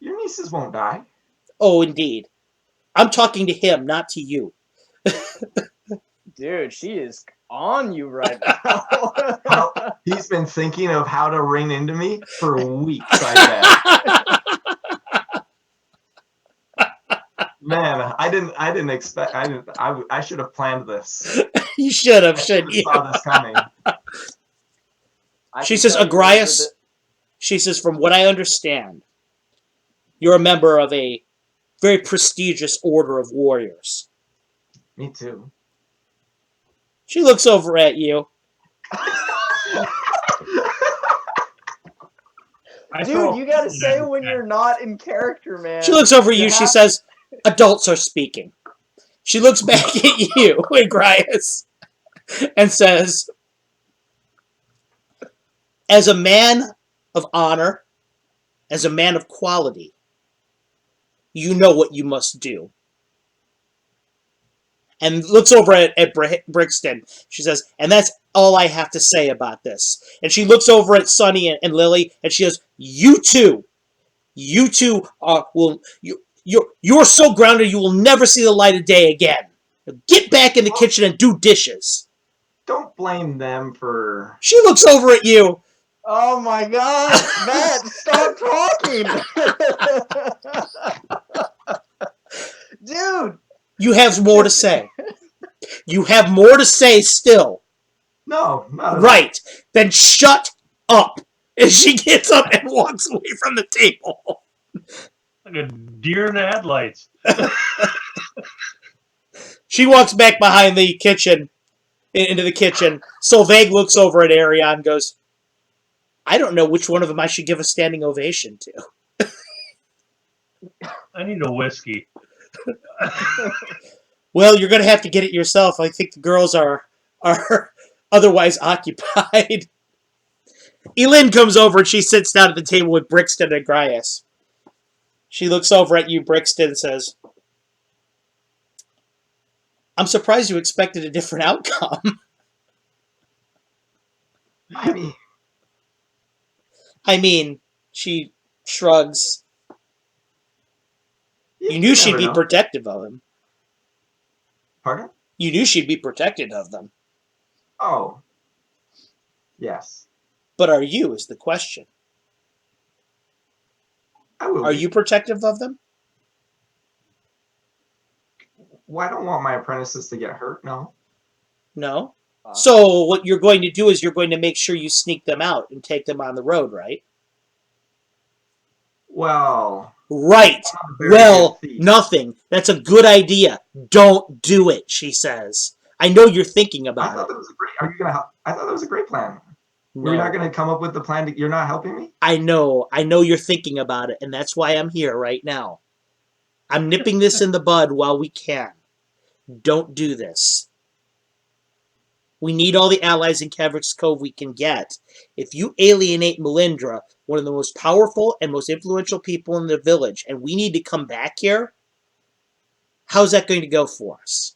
Your nieces won't die. Oh, indeed. I'm talking to him, not to you. Dude, she is on you right now. Well, he's been thinking of how to rein into me for weeks, I bet. Man, I didn't expect. I should have planned this. You should have, shouldn't you? Saw this coming. She says, Agrias, she says, from what I understand, you're a member of a very prestigious order of warriors. Me too. She looks over at you. Dude, you gotta say when you're not in character, man. She looks over at you. She says, adults are speaking. She looks back at you, Agrias, and says, as a man of honor, as a man of quality, you know what you must do. And looks over at Brixton. She says, and that's all I have to say about this. And she looks over at Sunny and Lily, and she goes, you two you're so grounded you will never see the light of day again. Get back in the kitchen and do dishes. Don't blame them for... She looks over at you. Oh my God, Matt, stop talking. Dude. You have more to say. You have more to say still. No, not right. Then shut up. And she gets up and walks away from the table. Like a deer in the headlights. She walks back behind the kitchen, into the kitchen. Sylvain looks over at Arion and goes, I don't know which one of them I should give a standing ovation to. I need a whiskey. Well, you're going to have to get it yourself. I think the girls are otherwise occupied. Elin comes over and she sits down at the table with Brixton and Agrias. She looks over at you, Brixton, and says, I'm surprised you expected a different outcome. I mean, she shrugs. You knew she'd be protective of him. Pardon? You knew she'd be protective of them. Oh. Yes. But are you, is the question. Are you protective of them? Well, I don't want my apprentices to get hurt, no. No? So what you're going to do is you're going to make sure you sneak them out and take them on the road, right? Well... Right. Well, nothing. That's a good idea. Don't do it, she says. I know you're thinking about it. I thought that was a great plan. No. You're not going to come up with the plan. You're not helping me? I know you're thinking about it, and that's why I'm here right now. I'm nipping this in the bud while we can. Don't do this. We need all the allies in Caveric's Cove we can get. If you alienate Melindra, one of the most powerful and most influential people in the village, and we need to come back here, how's that going to go for us?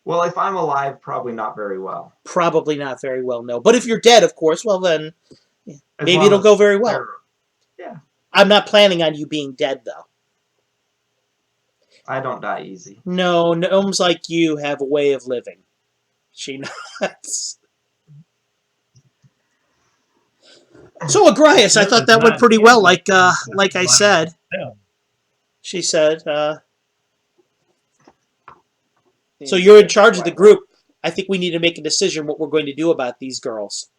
Well, if I'm alive, probably not very well. Probably not very well, no. But if you're dead, of course, well then, maybe it'll go very well. Yeah. I'm not planning on you being dead, though. I don't die easy. No, gnomes like you have a way of living. She nods. So Agrias, I thought that went pretty well. Like I said, Yeah. she said. So Seems you're in that charge of the went well. group. I think we need to make a decision what we're going to do about these girls.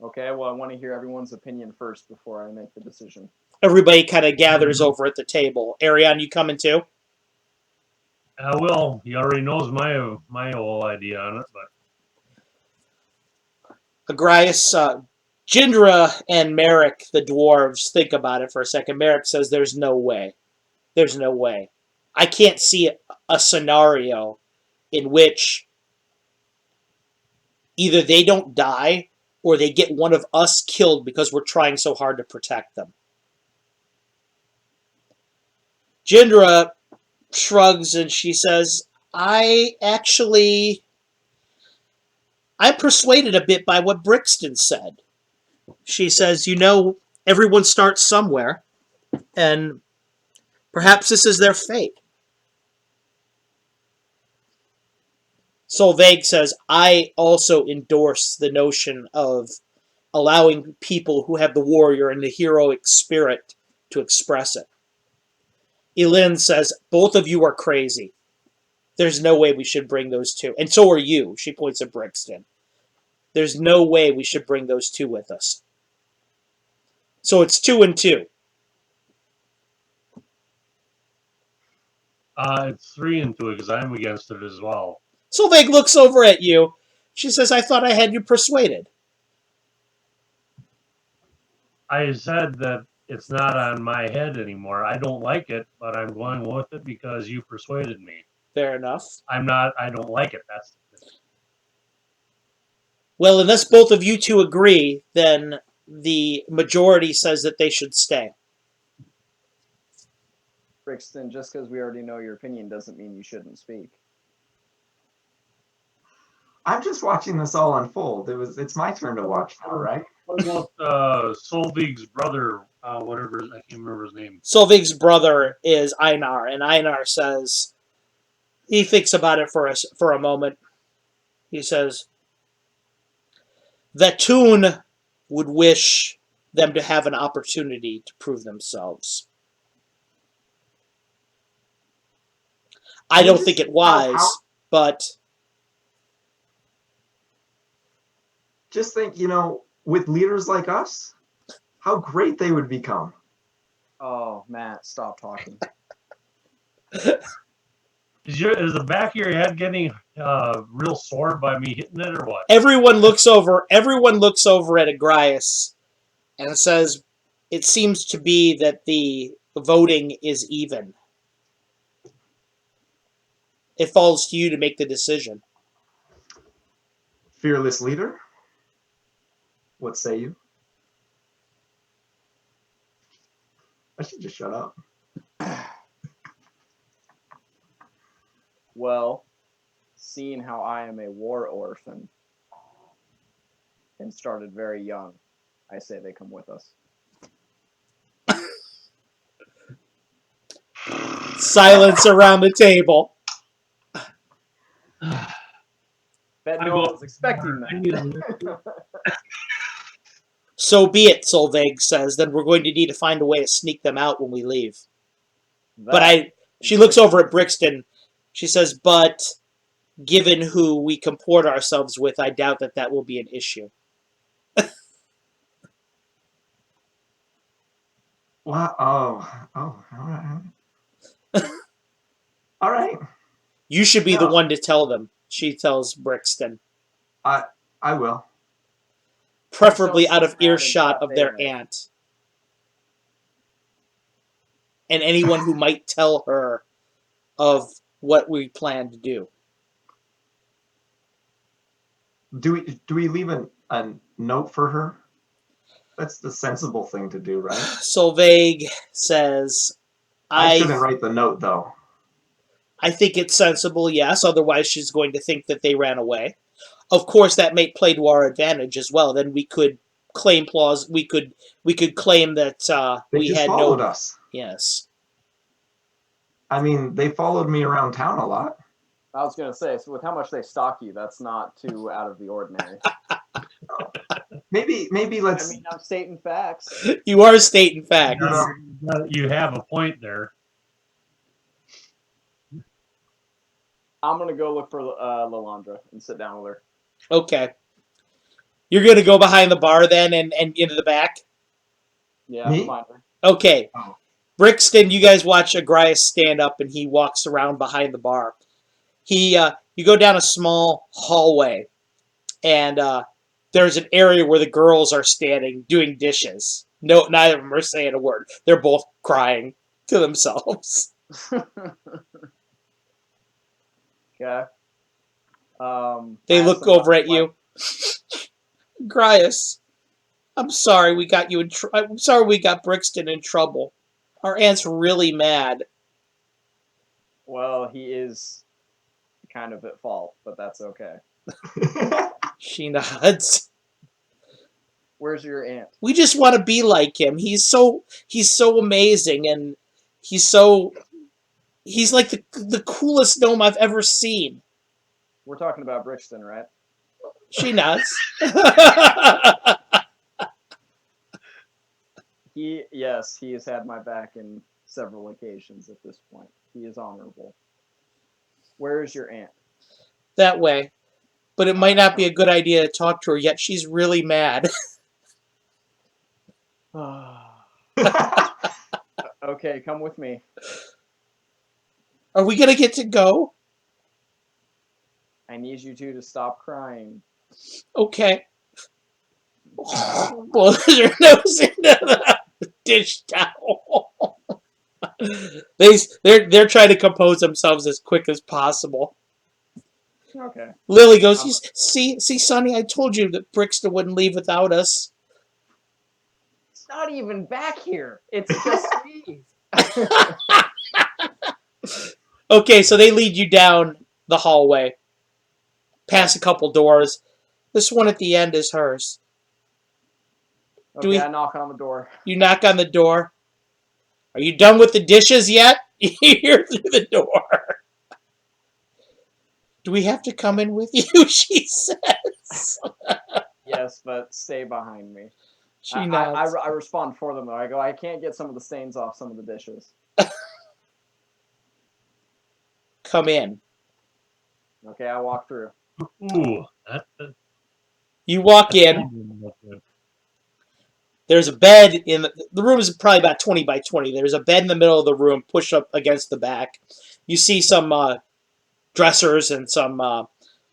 Okay, well, I want to hear everyone's opinion first before I make the decision. Everybody kind of gathers over at the table. Ariane, you coming too? I will. He already knows my whole idea on it, but Agrias, Jindra and Merrick, the dwarves, think about it for a second. Merrick says, "There's no way. There's no way. I can't see a scenario in which either they don't die or they get one of us killed because we're trying so hard to protect them." Jindra shrugs and she says, I'm persuaded a bit by what Brixton said. She says, everyone starts somewhere, and perhaps this is their fate. Solveig says, I also endorse the notion of allowing people who have the warrior and the heroic spirit to express it. Elin says, both of you are crazy. There's no way we should bring those two. And so are you. She points at Brixton. There's no way we should bring those two with us. So it's 2 and 2. it's 3 and 2 because I'm against it as well. Solveig looks over at you. She says, I thought I had you persuaded. I said that it's not on my head anymore. I don't like it, but I'm going with it because you persuaded me. Fair enough. I don't like it. That's Well, unless both of you two agree, then the majority says that they should stay. Brixton, just because we already know your opinion doesn't mean you shouldn't speak. I'm just watching this all unfold. It's my turn to watch now, right? What about Solveig's brother? Whatever, I can't remember his name. Solveig's brother is Einar, and Einar says, he thinks about it for a moment. He says, Vatun would wish them to have an opportunity to prove themselves. I don't think it wise, but just think, with leaders like us, how great they would become. Oh, Matt, stop talking. Is the back of your head getting real sore by me hitting it or what? everyone looks over at Agrias and says, it seems to be that the voting is even. It falls to you to make the decision. Fearless leader, what say you? I should just shut up. Well, seeing how I am a war orphan and started very young, I say they come with us. Silence around the table. Bet no one was expecting that. So be it, Solveig says. Then we're going to need to find a way to sneak them out when we leave. She looks over at Brixton. She says, but given who we comport ourselves with, I doubt that will be an issue. Wow. Oh, all right. All right. You should be the one to tell them, she tells Brixton. I will. Preferably out of earshot of their aunt. And anyone who might tell her of what we plan to do. Do we leave a note for her? That's the sensible thing to do, right? Solveig says, I shouldn't write the note, though. I think it's sensible, yes. Otherwise, she's going to think that they ran away. Of course, that may play to our advantage as well. Then we could claim we could claim that they we just had followed us. Yes. I mean, they followed me around town a lot. I was going to say, so with how much they stalk you, that's not too out of the ordinary. Maybe I let's. mean, I'm stating facts. You are stating facts. You have a point there. I'm gonna go look for Lalandra and sit down with her. Okay. You're going to go behind the bar then and into the back? Yeah, Me? find her. Okay. Oh. Brixton, you guys watch Agrias stand up and he walks around behind the bar. You go down a small hallway and there's an area where the girls are standing doing dishes. No, neither of them are saying a word. They're both crying to themselves. Okay. They I asked look them over what- at you. Agrias, I'm sorry we got you in. I'm sorry we got Brixton in trouble. Our aunt's really mad. Well, he is kind of at fault, but that's okay. She nods. Where's your aunt? We just want to be like him. He's so amazing, and he's like the coolest gnome I've ever seen. We're talking about Brixton, right? She nods. Yes, he has had my back in several occasions at this point. He is honorable. Where is your aunt? That way. But it might not be a good idea to talk to her yet. She's really mad. Okay, come with me. Are we going to get to go? I need you two to stop crying. Okay. Blows her nose into the dish towel. They're trying to compose themselves as quick as possible. Okay. Lily goes, see, Sonny, I told you that Brixton wouldn't leave without us. It's not even back here. It's just me. Okay, so they lead you down the hallway, past a couple doors. This one at the end is hers. Okay, I knock on the door. You knock on the door. Are you done with the dishes yet? You hear through the door. Do we have to come in with you? She says. Yes, but stay behind me. She nods. I respond for them though. I go, I can't get some of the stains off some of the dishes. Come in. Okay, I walk through. Ooh, You walk in. There's a bed in the room is probably about 20 by 20. There's a bed in the middle of the room, pushed up against the back. You see some dressers and some.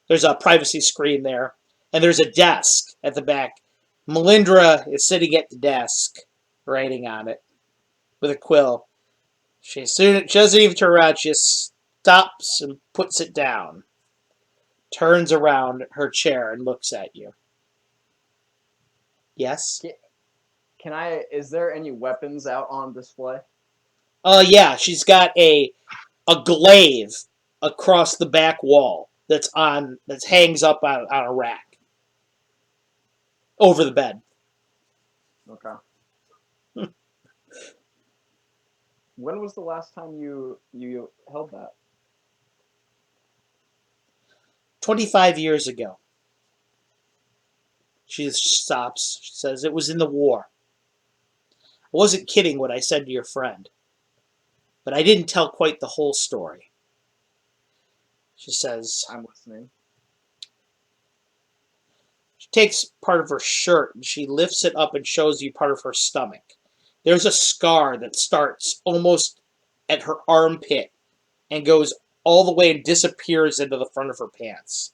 There's a privacy screen there, and there's a desk at the back. Melindra is sitting at the desk, writing on it with a quill. She doesn't even turn around. She just stops and puts it down. Turns around her chair and looks at you. Yes? Is there any weapons out on display? Yeah, she's got a glaive across the back wall that hangs up on a rack over the bed. Okay. When was the last time you held that? 25 years ago. She stops. She says, it was in the war. I wasn't kidding what I said to your friend. But I didn't tell quite the whole story. She says, I'm listening. She takes part of her shirt and she lifts it up and shows you part of her stomach. There's a scar that starts almost at her armpit and goes all the way and disappears into the front of her pants.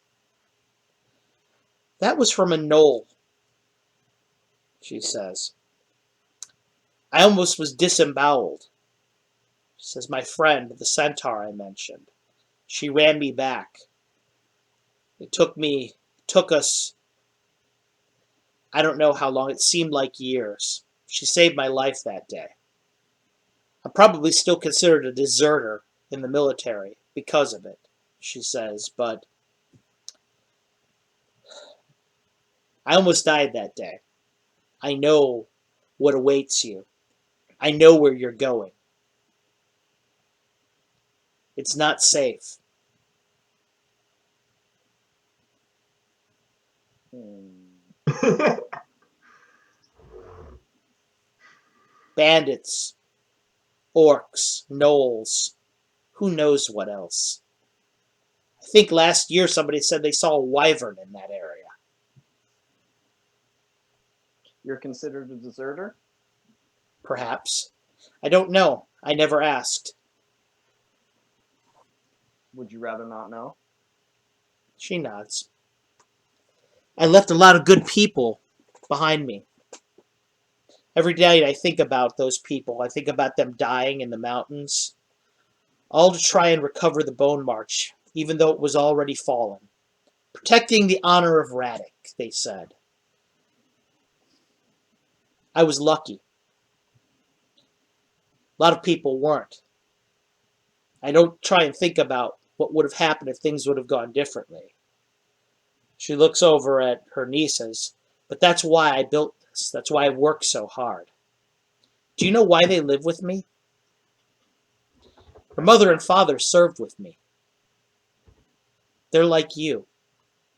That was from a knoll, she says. I almost was disemboweled. She says, my friend, the centaur I mentioned. She ran me back. It took us, I don't know how long, it seemed like years. She saved my life that day. I'm probably still considered a deserter in the military because of it, she says, but I almost died that day. I know what awaits you. I know where you're going. It's not safe. Bandits, orcs, gnolls, who knows what else. I think last year somebody said they saw a wyvern in that area. You're considered a deserter? Perhaps. I don't know. I never asked. Would you rather not know? She nods. I left a lot of good people behind me. Every day I think about those people. I think about them dying in the mountains. All to try and recover the Bone March, even though it was already fallen. Protecting the honor of Radek, they said. I was lucky. A lot of people weren't. I don't try and think about what would have happened if things would have gone differently. She looks over at her nieces. But that's why I built this. That's why I worked so hard. Do you know why they live with me? Her mother and father served with me. They're like you.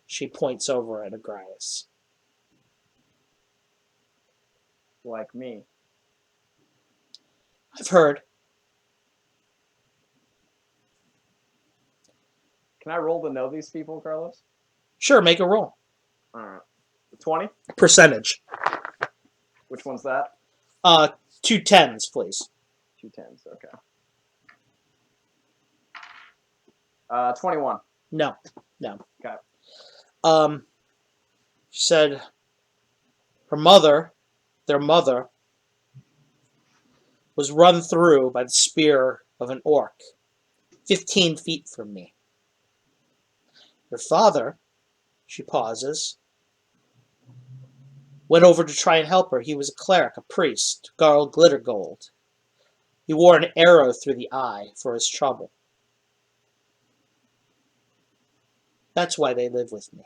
She points over at Agrias. Like me. I've heard. Can I roll to know these people, Carlos? Sure, make a roll. Alright. 20? Percentage. Which one's that? 2 10s, please. 2 10s, okay. 21. No. Okay. She said her mother, their mother, was run through by the spear of an orc, 15 feet from me. Her father, she pauses, went over to try and help her. He was a cleric, a priest, Garl Glittergold. He wore an arrow through the eye for his trouble. That's why they live with me.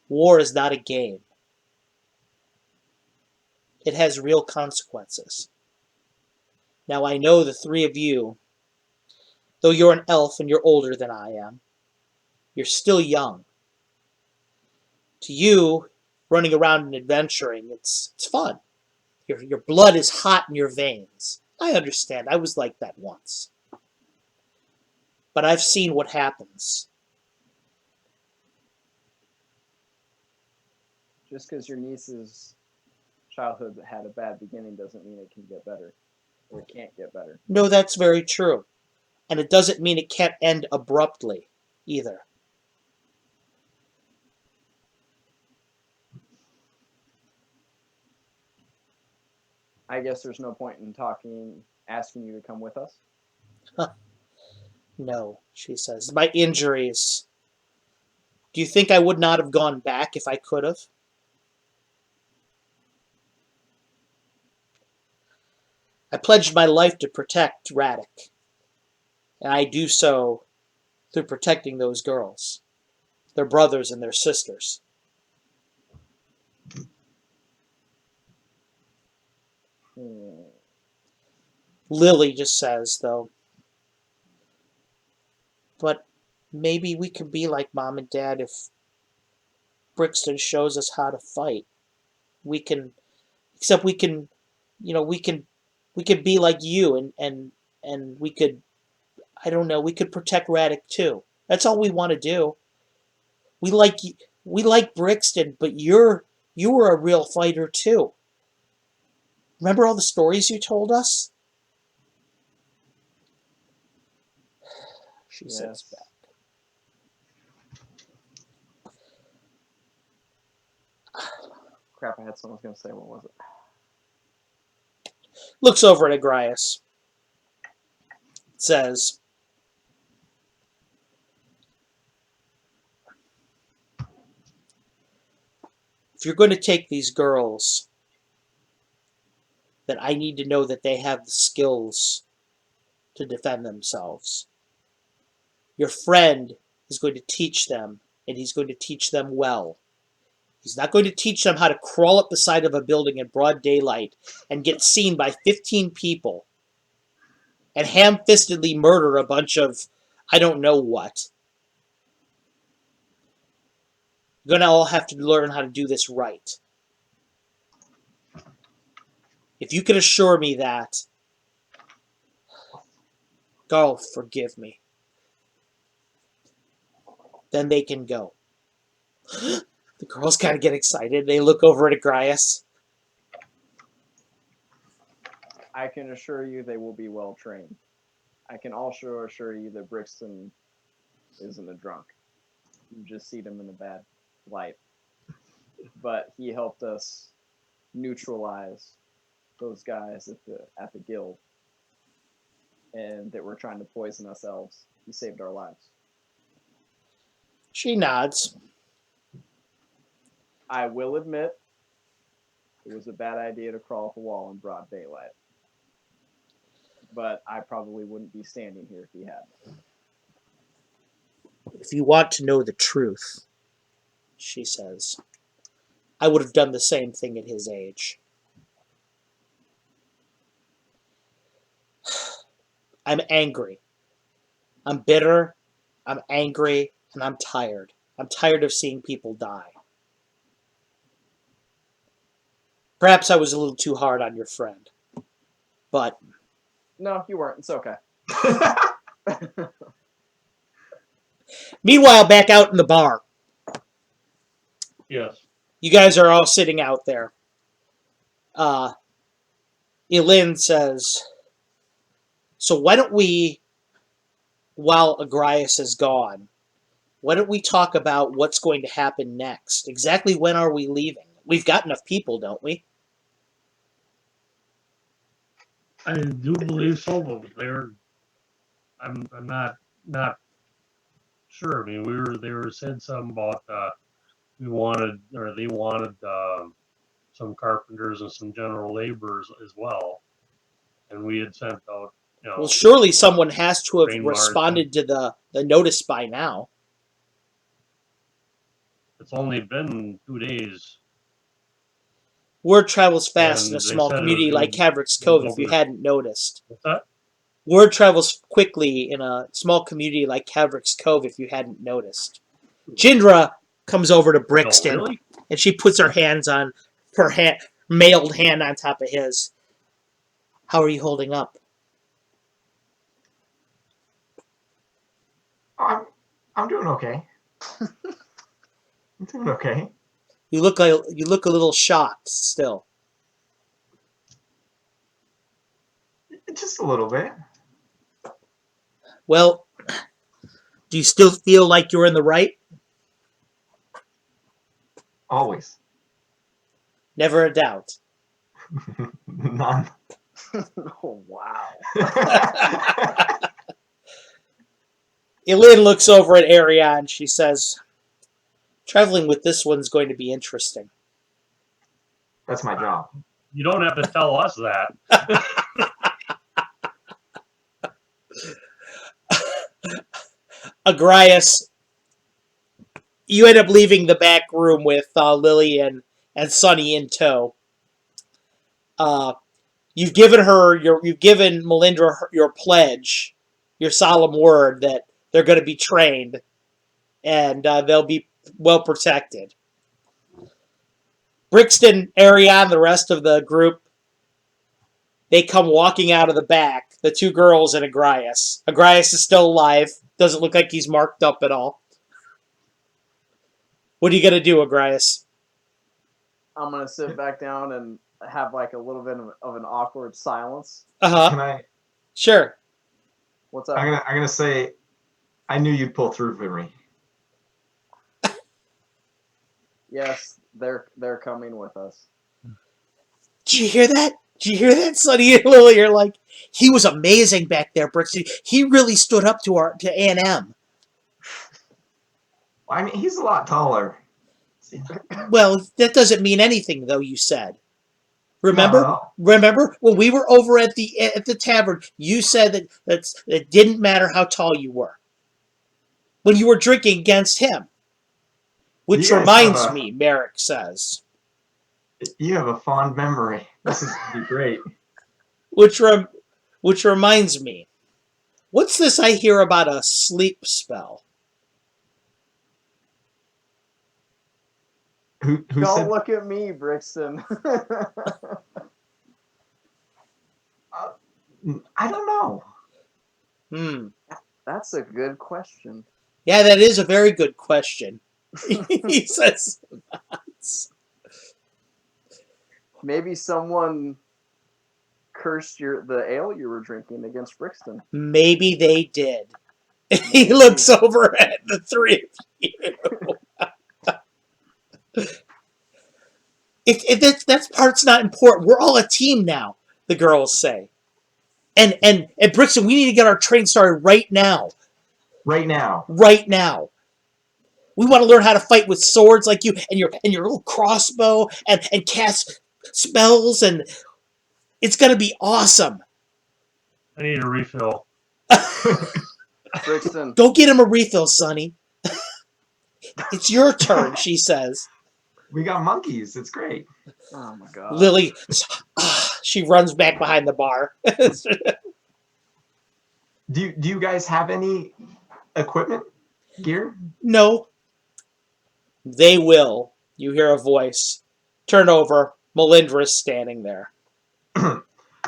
War is not a game. It has real consequences. Now I know the three of you, though you're an elf and you're older than I am, you're still young. To you, running around and adventuring, it's fun. Your blood is hot in your veins. I understand. I was like that once. But I've seen what happens. Just because your niece's childhood had a bad beginning doesn't mean it can get better. Or it can't get better. No, that's very true. And it doesn't mean it can't end abruptly, either. I guess there's no point in asking you to come with us. No, she says. My injuries. Do you think I would not have gone back if I could have? I pledged my life to protect Radek. And I do so through protecting those girls. Their brothers and their sisters. Lily just says, though, but maybe we can be like Mom and Dad if Brixton shows us how to fight. We can, except we can, we could be like you and we could, I don't know, we could protect Radek too. That's all we want to do. We like Brixton, but you were a real fighter too. Remember all the stories you told us? She sits back. Crap, I had something I was going to say. What was it? Looks over at Agrias. Says, if you're going to take these girls, then I need to know that they have the skills to defend themselves. Your friend is going to teach them, and he's going to teach them well. He's not going to teach them how to crawl up the side of a building in broad daylight and get seen by 15 people and ham-fistedly murder a bunch of I don't know what. You're going to all have to learn how to do this right. If you can assure me that, God will forgive me. Then they can go. The girls kind of get excited. They look over at Agrias. I can assure you they will be well trained. I can also assure you that Brixton isn't a drunk. You just see him in a bad light. But he helped us neutralize those guys at the guild, and that were trying to poison us elves. He saved our lives. She nods. I will admit, it was a bad idea to crawl up a wall in broad daylight. But I probably wouldn't be standing here if he hadn't. If you want to know the truth, she says, I would have done the same thing at his age. I'm angry. I'm bitter. I'm angry. And I'm tired. I'm tired of seeing people die. Perhaps I was a little too hard on your friend. But No, you weren't. It's okay. meanwhile, back out in the bar, Yes. you guys are all sitting out there. Elin says, so why don't we, while Agrias is gone, why don't we talk about what's going to happen next? Exactly when are we leaving? We've got enough people, don't we? I do believe so, but I'm not sure. I mean, they were said something about they wanted some carpenters and some general laborers as well, and we had sent out. Well, surely someone has to have train responded to the notice by now. It's only been 2 days. Word travels fast And in a they small said it community was like gonna Havrick's be Cove, if over. you hadn't noticed. What's that? Word travels quickly in a small community like Havrick's Cove, if you hadn't noticed. Jindra comes over to Brixton, No, really? and she puts her hands on her mailed hand on top of his. How are you holding up? I'm doing okay. I'm doing okay. You look a little shocked still. Just a little bit. Well, do you still feel like you're in the right? Always. Never a doubt. None. Oh, wow. Elin looks over at Ariane. She says, traveling with this one's going to be interesting. That's my job. You don't have to tell us that. Agrias, you end up leaving the back room with Lily and Sunny in tow. You've given Melindra your pledge, your solemn word that they're going to be trained and they'll be well protected. Brixton, Ariane, the rest of the group, they come walking out of the back. The two girls and Agrias. Agrias is still alive. Doesn't look like he's marked up at all. What are you going to do, Agrias? I'm going to sit back down and have like a little bit of an awkward silence. Uh-huh. Can I? Sure. What's up? I'm gonna say, I knew you'd pull through for me. Yes, they're coming with us. Did you hear that? Did you hear that, Sonny and Lily? You're like, he was amazing back there, Brixton. He really stood up to A&M. I mean, he's a lot taller. Well, that doesn't mean anything, though, you said. Not at all. Remember when we were over at the tavern, you said that it didn't matter how tall you were. When you were drinking against him. Which You guys reminds have me, Merrick says. You have a fond memory. This is gonna be great. Which reminds me. What's this I hear about a sleep spell? Who Don't said? look at me, Brixton. I don't know. Hmm. That's a good question. Yeah, that is a very good question. He says, Maybe someone cursed the ale you were drinking against Brixton. maybe they did. He Maybe. looks over at the three of you. If that part's not important. We're all a team now, the girls say. And Brixton, we need to get our train started right now. Right now. Right now. We want to learn how to fight with swords like you and your little crossbow and cast spells, and it's gonna be awesome. I need a refill. Brixton. Go get him a refill, Sonny. It's your turn, she says. We got monkeys. It's great. Oh my god. Lily, she runs back behind the bar. Do you guys have any equipment, gear? No. They will. You hear a voice. Turn over. Melindra's standing there.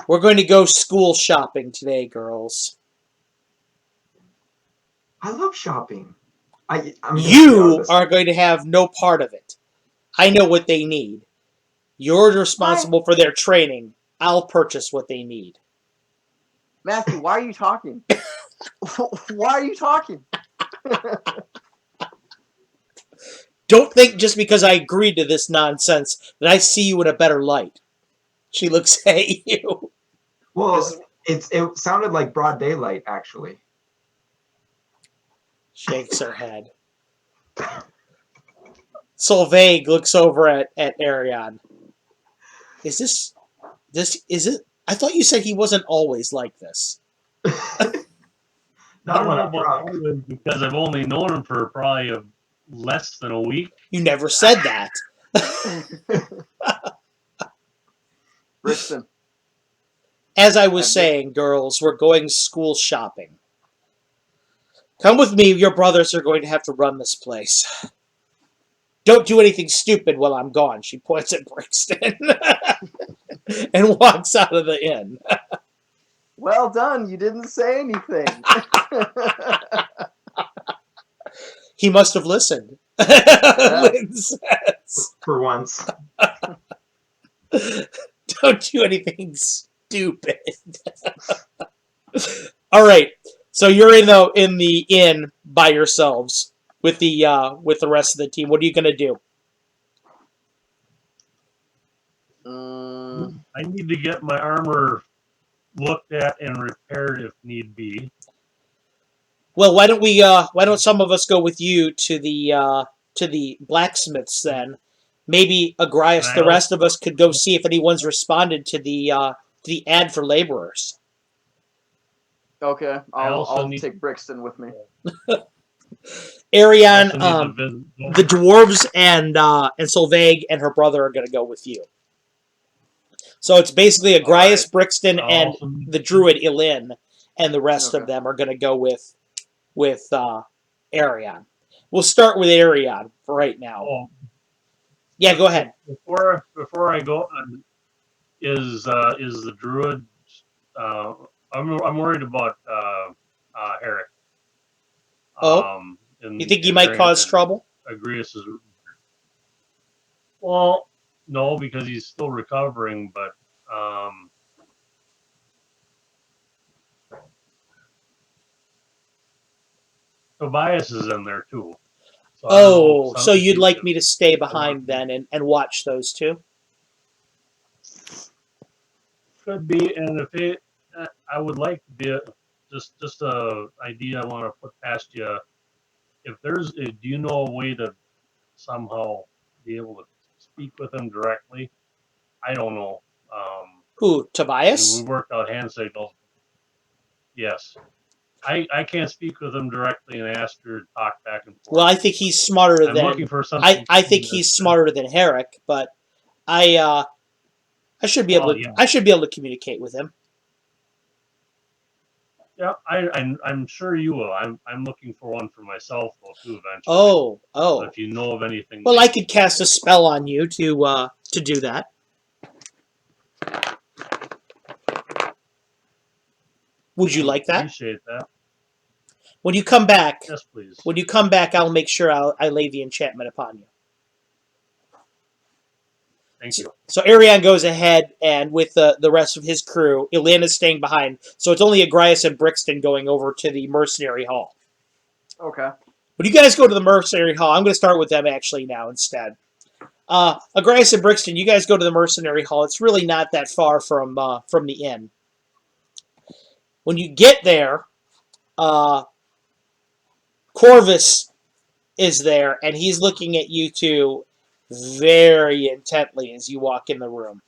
We're going to go school shopping today, girls. I love shopping. I'm You are going to have no part of it. I know what they need. You're responsible for their training. I'll purchase what they need. Matthew, why are you talking? Why are you talking? Don't think just because I agreed to this nonsense that I see you in a better light. She looks at you. Well, it sounded like broad daylight, actually. Shakes her head. Solveig looks over at Arion. Is it? I thought you said he wasn't always like this. I Not don't when know I'm about drunk. always, because I've only known him for probably less than a week. You never said that. Brixton. As I was saying, girls, we're going school shopping. Come with me. Your brothers are going to have to run this place. Don't do anything stupid while I'm gone. She points at Brixton and walks out of the inn. Well done. You didn't say anything. He must have listened. Lynn says. For once. Don't do anything stupid. All right. So you're in the inn by yourselves with the rest of the team. What are you gonna do? I need to get my armor looked at and repaired if need be. Well, why don't some of us go with you to the blacksmiths then? Maybe Agrias, the rest of us could go see if anyone's responded to the ad for laborers. Okay, I'll need- take Brixton with me. Arion, the the dwarves and Solveig and her brother are going to go with you. So it's basically Agrias, Alright. Brixton, and the druid Ilin, and the rest of them are going to go with Arion. We'll start with Arion for right now. Oh, Yeah, go ahead. before I go, is the druid? I'm worried about Herrick. Oh? You think he might cause trouble? Agrias is. Well, no, because he's still recovering, but Tobias is in there too. So So you'd like me to stay behind then and watch those two? Could be, and if it, I would like to be just a idea I want to put past you. If do you know a way to somehow be able to speak with him directly? I don't know. Who, Tobias? We worked out hand signals. Yes. I can't speak with him directly and ask her to talk back and forth. Well, I think he's smarter I'm than looking for something. I think he's smarter than Herrick, but I should be able to I should be able to communicate with him. Yeah, I'm sure you will. I'm looking for one for myself though too eventually. Oh. So if you know of anything. Well, I could cast a spell on you to do that. Would you like that? Appreciate that. When you come back, Yes, please. I'll make sure I lay the enchantment upon you. Thank you. So Arion goes ahead, and with the rest of his crew, Ileana's staying behind. So it's only Agrias and Brixton going over to the Mercenary Hall. Okay. When you guys go to the Mercenary Hall, I'm going to start with them actually now instead. Agrias and Brixton, you guys go to the Mercenary Hall. It's really not that far from the inn. When you get there, Corvus is there, and he's looking at you two very intently as you walk in the room.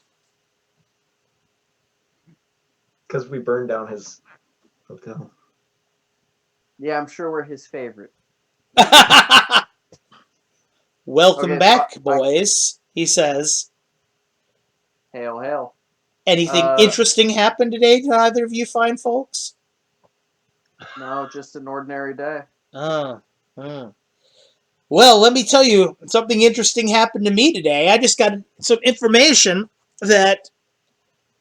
Because we burned down his hotel. Yeah, I'm sure we're his favorite. Welcome Okay, back, so boys, he says. Hail, hail. Anything interesting happened today to either of you fine folks? No, just an ordinary day. Oh. Well, let me tell you, something interesting happened to me today. I just got some information that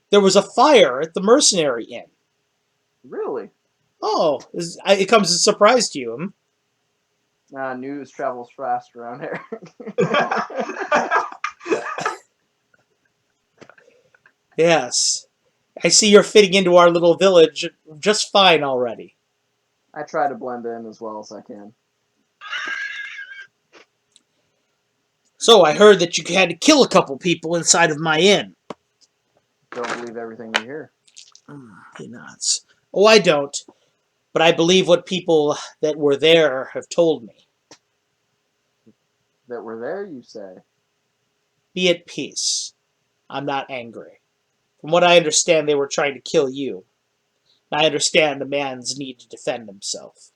there was a fire at the Mercenary Inn. Really? Oh, it comes as a surprise to you, hmm? News travels fast around here. Yes. I see you're fitting into our little village just fine already. I try to blend in as well as I can. So I heard that you had to kill a couple people inside of my inn. Don't believe everything you hear. He nods. Oh, I don't. But I believe what people that were there have told me. That were there, you say? Be at peace. I'm not angry. From what I understand, they were trying to kill you. I understand a man's need to defend himself.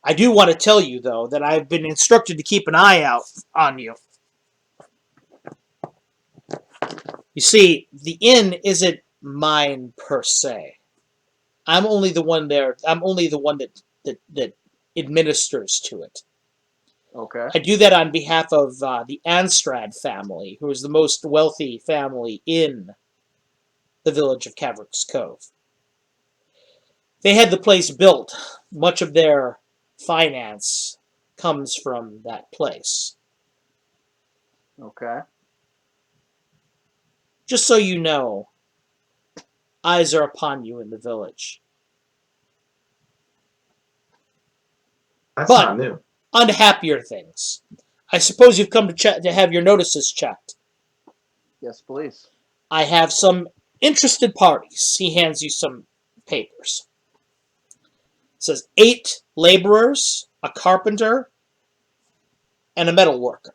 I do want to tell you, though, that I've been instructed to keep an eye out on you. You see, the inn isn't mine per se. I'm only the one there. I'm only the one that administers to it. Okay. I do that on behalf of the Anstrad family, who is the most wealthy family in the village of Caverick's Cove. They had the place built. Much of their finance comes from that place. Okay. Just so you know, eyes are upon you in the village. That's But not new. on to happier things. I suppose you've come to have your notices checked. Yes, please. I have some interested parties. He hands you some papers. It says 8 laborers, a carpenter, and a metal worker.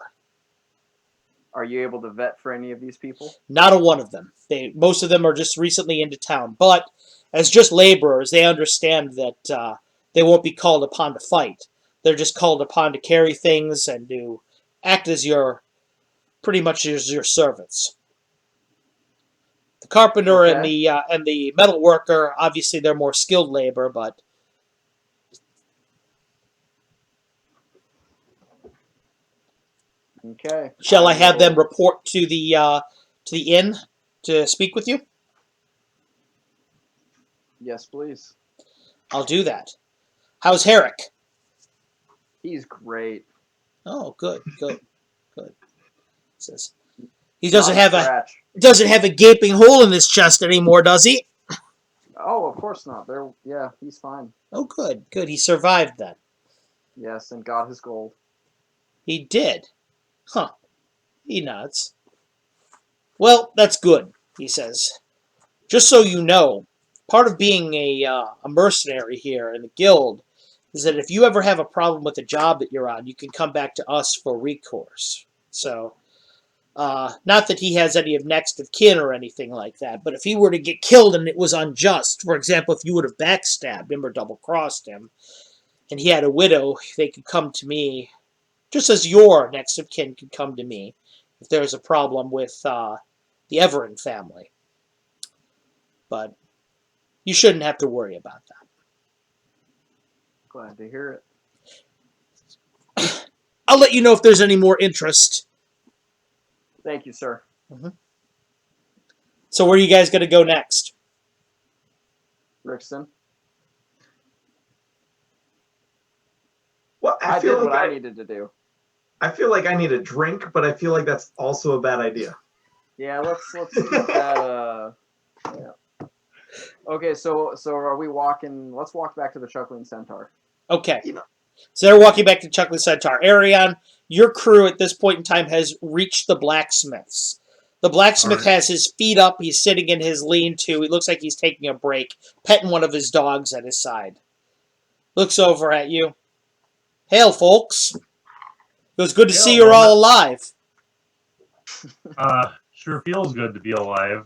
Are you able to vet for any of these people? Not a one of them. Most of them are just recently into town. But as just laborers, they understand that they won't be called upon to fight. They're just called upon to carry things and to act as pretty much as your servants. The carpenter and the metal worker, obviously they're more skilled labor, but Okay. shall I have them report to the inn to speak with you? Yes, please. I'll do that. How's Herrick? He's great. Oh, good. Says he doesn't Not have scratch. a gaping hole in his chest anymore, does he? Oh, of course not. Yeah, he's fine. Oh, good. He survived then. Yes, and got his gold. He did. Huh. He nods. Well, that's good, he says. Just so you know, part of being a mercenary here in the guild is that if you ever have a problem with the job that you're on, you can come back to us for recourse. So, not that he has any of next of kin or anything like that, but if he were to get killed and it was unjust, for example, if you would have backstabbed him or double-crossed him, and he had a widow, they could come to me, just as your next of kin could come to me if there's a problem with the Everin family. But you shouldn't have to worry about that. Glad to hear it. I'll let you know if there's any more interest. Thank you, sir. So where are you guys going to go next? Brixton. Well, I did what I needed to do. I feel like I need a drink, but I feel like that's also a bad idea. Yeah, let's keep that. Yeah. Okay, so are we walking? Let's walk back to the Chuckling Centaur. Okay. You know, So they're walking back to Chuckling Centaur. Arion, your crew at this point in time has reached the blacksmith's. The blacksmith Alright. has his feet up. He's sitting in his lean-to. He looks like he's taking a break, petting one of his dogs at his side. Looks over at you. Hail, folks. It was good to see you're all alive. Sure feels good to be alive.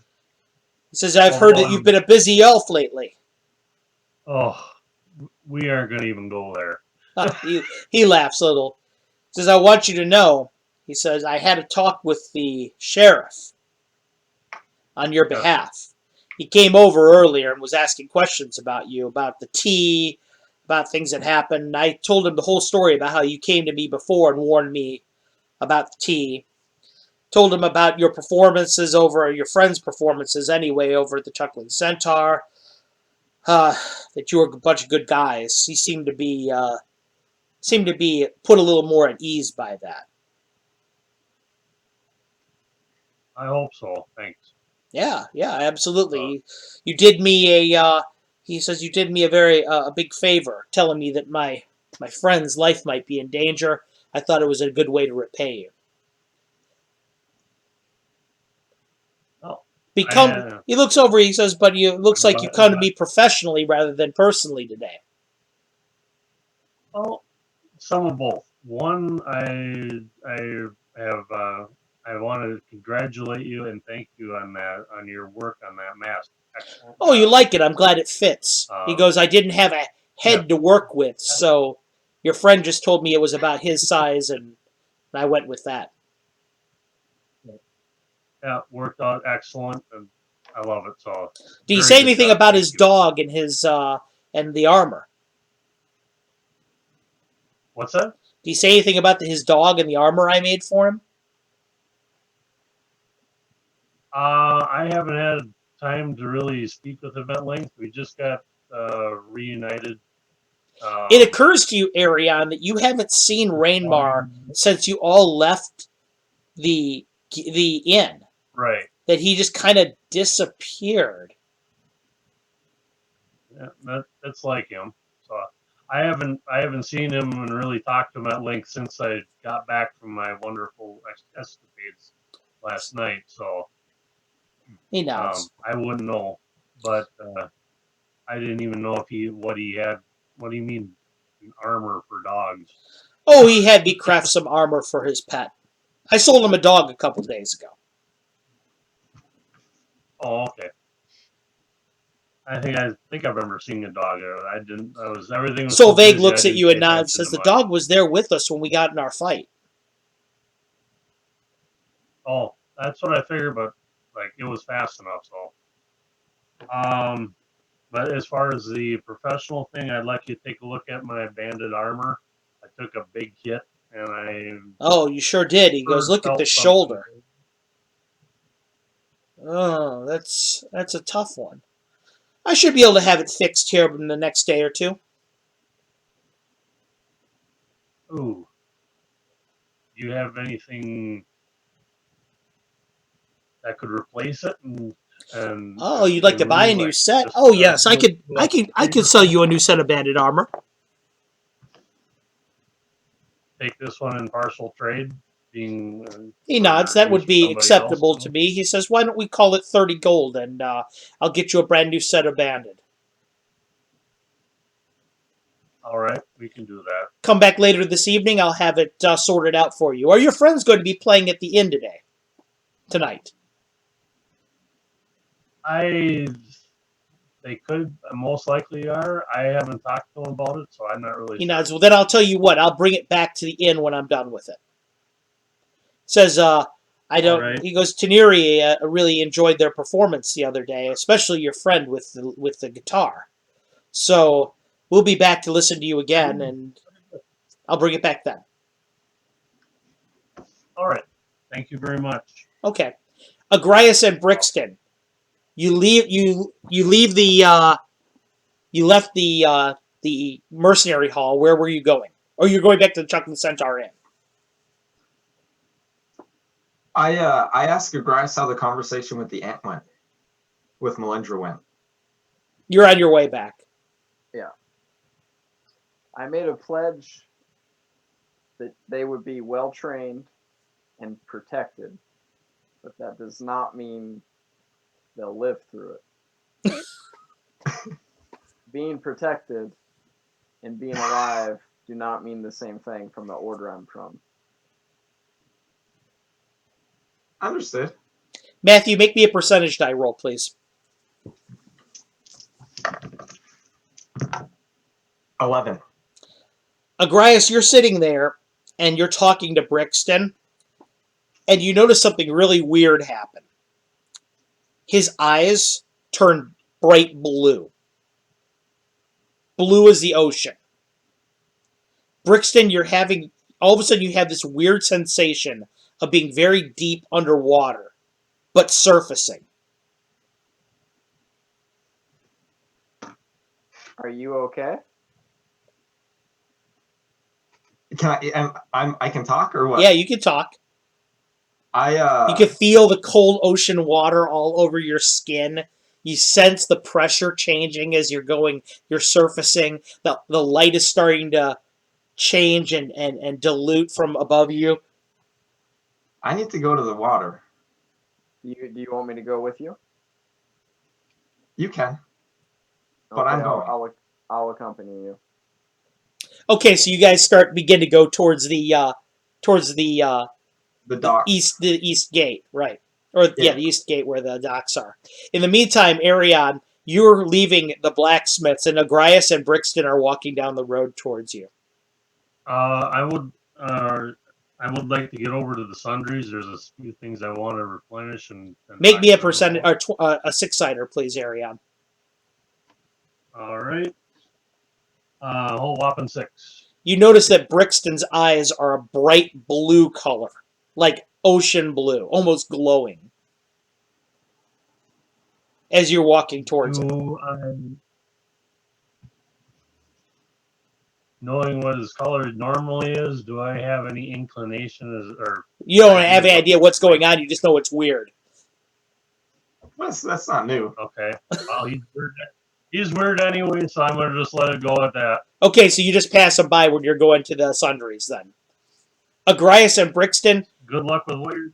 He says, I've heard that you've been a busy elf lately. Oh, we aren't going to even go there. He laughs a little. He says, I want you to know, he says, I had a talk with the sheriff on your behalf. He came over earlier and was asking questions about you, about the tea, about things that happened. I told him the whole story about how you came to me before and warned me about the tea. Told him about your performances over, your friends' performances anyway, over at the Chuckling Centaur. That you were a bunch of good guys. He seemed to be put a little more at ease by that. I hope so. Thanks. Yeah, absolutely. You did me a. He says you did me a very a big favor, telling me that my friend's life might be in danger. I thought it was a good way to repay you. He looks over. He says, "But it looks like you come to me professionally rather than personally today." Well, some of both. One, I want to congratulate you and thank you on your work on that mask. Excellent. Oh, you like it? I'm glad it fits. He goes, "I didn't have a head to work with, so your friend just told me it was about his size, and I went with that." Yeah, worked out excellent, and I love it. So, do you say anything about his dog and his and the armor? What's that? Do you say anything about his dog and the armor I made for him? I haven't had time to really speak with him at length. We just got reunited. It occurs to you, Arion, that you haven't seen Rainmar since you all left the inn. Right. That he just kind of disappeared. Yeah, that's like him. So I haven't seen him and really talked to him at length since I got back from my wonderful escapades last night. So he nods. I wouldn't know, but I didn't even know what he had. What do you mean, armor for dogs? Oh, he had me craft some armor for his pet. I sold him a dog a couple days ago. Oh, okay. I think I remember seeing a dog. I didn't. I was everything was so Vague looks at you and nods. Says the dog was there with us when we got in our fight. Oh, that's what I figured, but like it was fast enough. So, but as far as the professional thing, I'd like you to take a look at my banded armor. I took a big hit, and I. Oh, you sure did. He goes, look at the shoulder. Oh, that's a tough one. I should be able to have it fixed here in the next day or two. Ooh. Do you have anything that could replace it? Oh, you'd like to buy a new set? Oh, yes, I could sell you a new set of banded armor. Take this one in partial trade. He nods. That would be acceptable to me. He says, why don't we call it 30 gold, and I'll get you a brand new set of banded. All right, we can do that. Come back later this evening. I'll have it sorted out for you. Are your friends going to be playing at the inn tonight? They could, most likely are. I haven't talked to them about it, so I'm not really sure. He nods. Well, then I'll tell you what. I'll bring it back to the inn when I'm done with it. Says, I don't. Right. He goes, Taniri really enjoyed their performance the other day, especially your friend with the guitar. So we'll be back to listen to you again, and I'll bring it back then. All right. Thank you very much. Okay. Agrias and Brixton. You leave the You left the mercenary hall. Where were you going? Oh, you're going back to the Chuck and the Centaur Inn. I asked Agrias how the conversation with the ant went, with Melindra went. You're on your way back. I made a pledge that they would be well trained and protected, but that does not mean they'll live through it. Being protected and being alive do not mean the same thing from the order I'm from. Understood. Matthew, make me a percentage die roll, please. 11. Agrias, you're sitting there, and you're talking to Brixton, and you notice something really weird happen. His eyes turn bright blue. Blue as the ocean. Brixton, you're having, all of a sudden you have this weird sensation of being very deep underwater, but surfacing. Are you okay? Can I can talk or what? Yeah, you can talk. I You can feel the cold ocean water all over your skin. You sense the pressure changing as you're surfacing. The light is starting to change and dilute from above you. I need to go to the water. Do you want me to go with you? You can. But I'm going. I'll accompany you. Okay, so you guys begin to go towards the The east gate, right? Or Yeah. the east gate where the docks are. In the meantime, Arion, you're leaving the blacksmiths, and Agrias and Brixton are walking down the road towards you. I would like to get over to the sundries. There's a few things I want to replenish and Make me a buy some percentage more. or a six-sider, please, Arion. All right. Whole whopping 6. You notice that Brixton's eyes are a bright blue color, like ocean blue, almost glowing, as you're walking towards him. Knowing what his color normally is, do I have any inclination or You don't have any idea what's going on. You just know it's weird. That's not new. Okay. Well, he's weird. He's weird anyway, so I'm gonna just let it go at that. Okay, so you just pass him by when you're going to the sundries then. Agrias and Brixton, Good luck with what you're.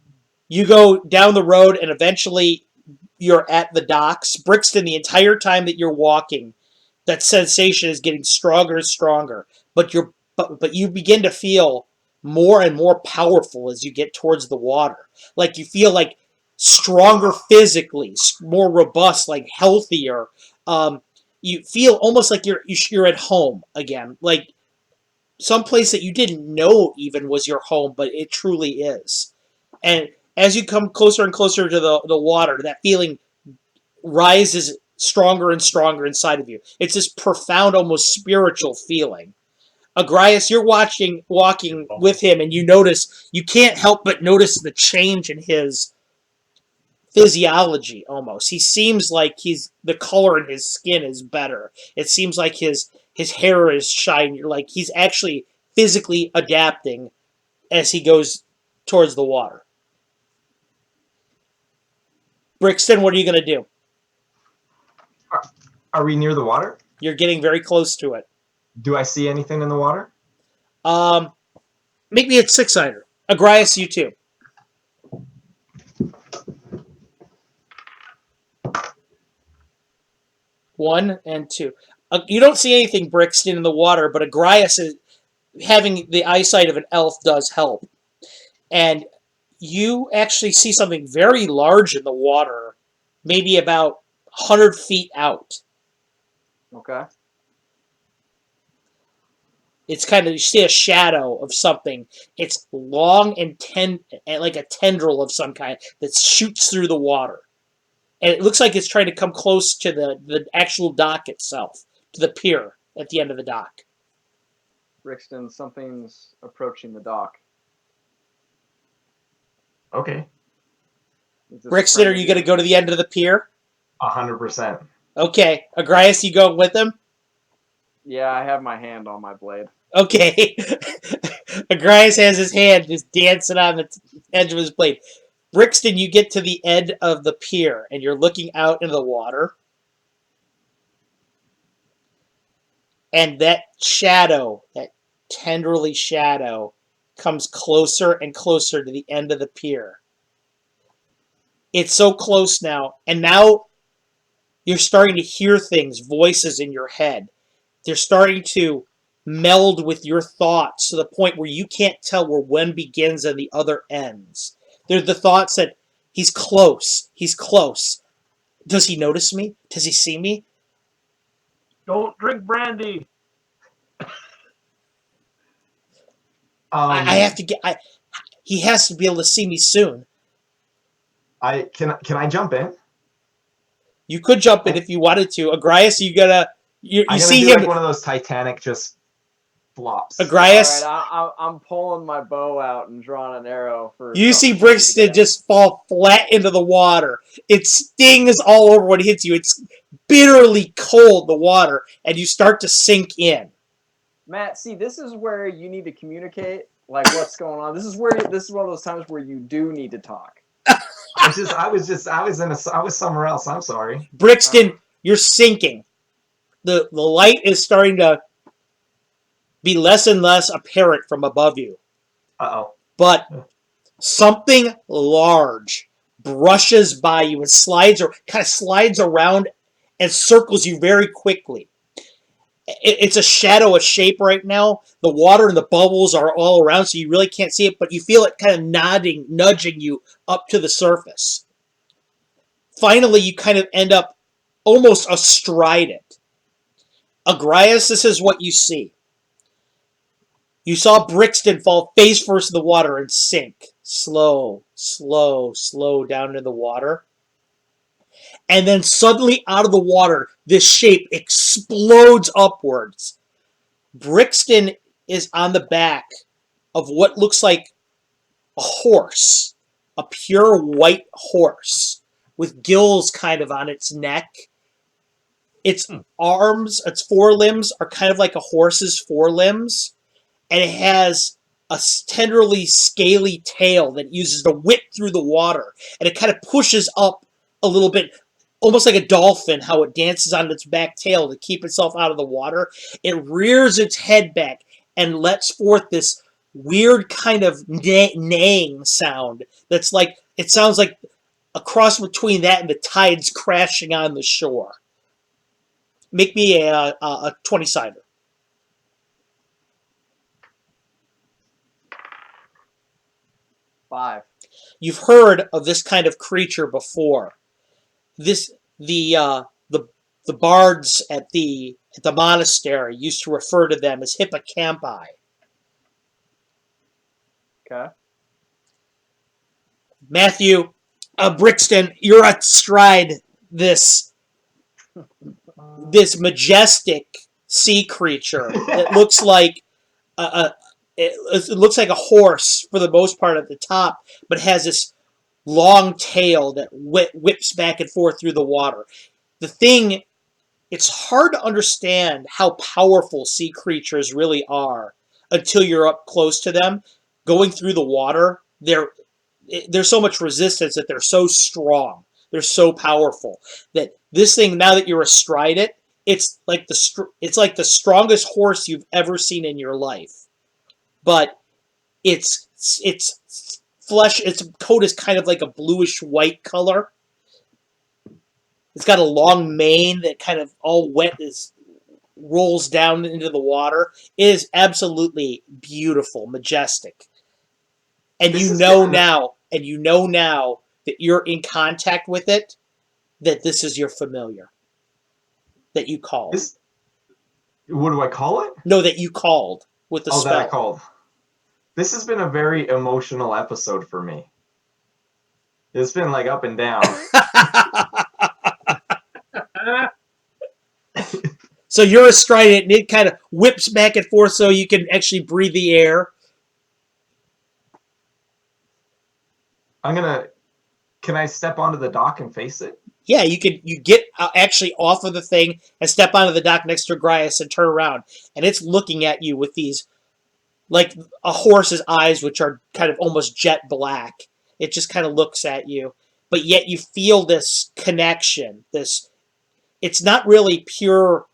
you go down the road and eventually you're at the docks. Brixton, the entire time that you're walking, that sensation is getting stronger and stronger. But you begin to feel more and more powerful as you get towards the water. Like you feel like stronger physically, more robust, like healthier. You feel almost like you're at home again, like someplace that you didn't know even was your home, but it truly is. And as you come closer and closer to the water, that feeling rises stronger and stronger inside of you. It's this profound, almost spiritual feeling. Agrias, you're walking with him, and you can't help but notice the change in his physiology almost. He seems like the color in his skin is better. It seems like his hair is shinier, like he's actually physically adapting as he goes towards the water. Brixton, what are you going to do? Are we near the water? You're getting very close to it. Do I see anything in the water? Make me a six-sider. Agrias, you too. One and two. You don't see anything, Brixton, in the water, but Agrias having the eyesight of an elf does help. And you actually see something very large in the water, maybe about 100 feet out. Okay. It's kind of, you see a shadow of something. It's long and like a tendril of some kind that shoots through the water. And it looks like it's trying to come close to the actual dock itself, to the pier at the end of the dock. Brixton, something's approaching the dock. Okay. Brixton, are you going to go to the end of the pier? 100%. Okay. Agrias, you going with him? Yeah, I have my hand on my blade. Okay. Agrias has his hand just dancing on the edge of his blade. Brixton, you get to the end of the pier and you're looking out into the water. And that shadow, that tenderly shadow, comes closer and closer to the end of the pier. It's so close now, and now you're starting to hear things, voices in your head. They're starting to meld with your thoughts to the point where you can't tell where one begins and the other ends. They're the thoughts that he's close, he's close. Does he notice me? Does he see me? Don't drink brandy. I have to get. He has to be able to see me soon. Can I jump in? You could jump in if you wanted to. Agrias, you gotta. You I'm gonna see do him. like one of those Titanic just flops. Agrias, All right, I'm pulling my bow out and drawing an arrow for. you see something to Brixton get just fall flat into the water. It stings all over when it hits you. It's bitterly cold, the water, and you start to sink in. Matt, see, this is where you need to communicate, like what's going on. This is one of those times where you do need to talk. I was somewhere else. I'm sorry. Brixton, you're sinking. The light is starting to be less and less apparent from above you. Uh-oh. But something large brushes by you and kind of slides around and circles you very quickly. It's a shadow, a shape right now. The water and the bubbles are all around, so you really can't see it, but you feel it kind of nudging you up to the surface. Finally, you kind of end up almost astride it. Agrias, this is what you see. You saw Brixton fall face first in the water and sink. Slow down into the water. And then suddenly out of the water, this shape explodes upwards. Brixton is on the back of what looks like a horse. A pure white horse with gills kind of on its neck. Its arms, its forelimbs are kind of like a horse's forelimbs. And it has a tenderly scaly tail that it uses to whip through the water. And it kind of pushes up a little bit, almost like a dolphin, how it dances on its back tail to keep itself out of the water. It rears its head back and lets forth this weird kind of neighing sound that's like, it sounds like a cross between that and the tides crashing on the shore. Make me a 20-sider. Five. You've heard of this kind of creature before. The bards at the monastery used to refer to them as hippocampi. Okay. Matthew, Brixton, you're astride this majestic sea creature. It looks like it looks like a horse for the most part at the top, but has this long tail that whips back and forth through the water. The thing, it's hard to understand how powerful sea creatures really are until you're up close to them. Going through the water, there's so much resistance that they're so strong. They're so powerful that this thing, now that you're astride it, it's like the strongest horse you've ever seen in your life. But its flesh, its coat is kind of like a bluish white color. It's got a long mane that kind of all wet rolls down into the water. It is absolutely beautiful, majestic. And you know now that you're in contact with it, that this is your familiar. That you called. What do I call it? No, that you called with the spell. That I called. This has been a very emotional episode for me. It's been like up and down. So you're astride it, and it kind of whips back and forth so you can actually breathe the air. Can I step onto the dock and face it? Yeah, you get actually off of the thing and step onto the dock next to Grias and turn around, and it's looking at you with these like a horse's eyes, which are kind of almost jet black. It just kind of looks at you, but yet you feel this connection. This it's not really pure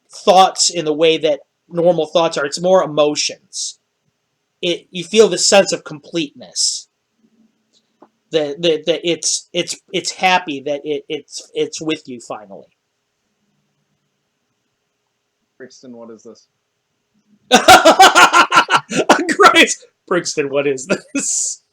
thoughts in the way that normal thoughts are. It's more emotions. You feel the sense of completeness. That it's happy that it's with you finally. Brixton, what is this? Christ, Brixton, what is this?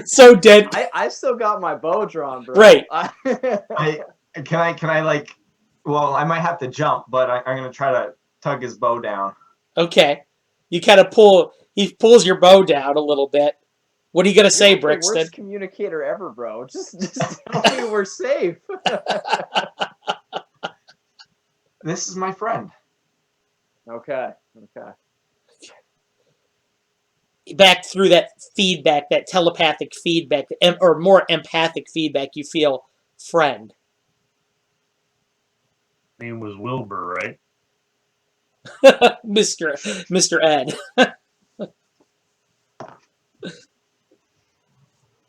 So dead. I still got my bow drawn, bro. Right. Can I like? Well, I might have to jump, but I'm gonna try to tug his bow down. Okay. You kind of pull. He pulls your bow down a little bit. What are you gonna say, You're like the Brixton? worst communicator ever, bro. Just tell me we're safe. This is my friend. Okay. Back through that feedback, that telepathic feedback, or more empathic feedback, you feel friend. Name was Wilbur, right? Mr. Ed.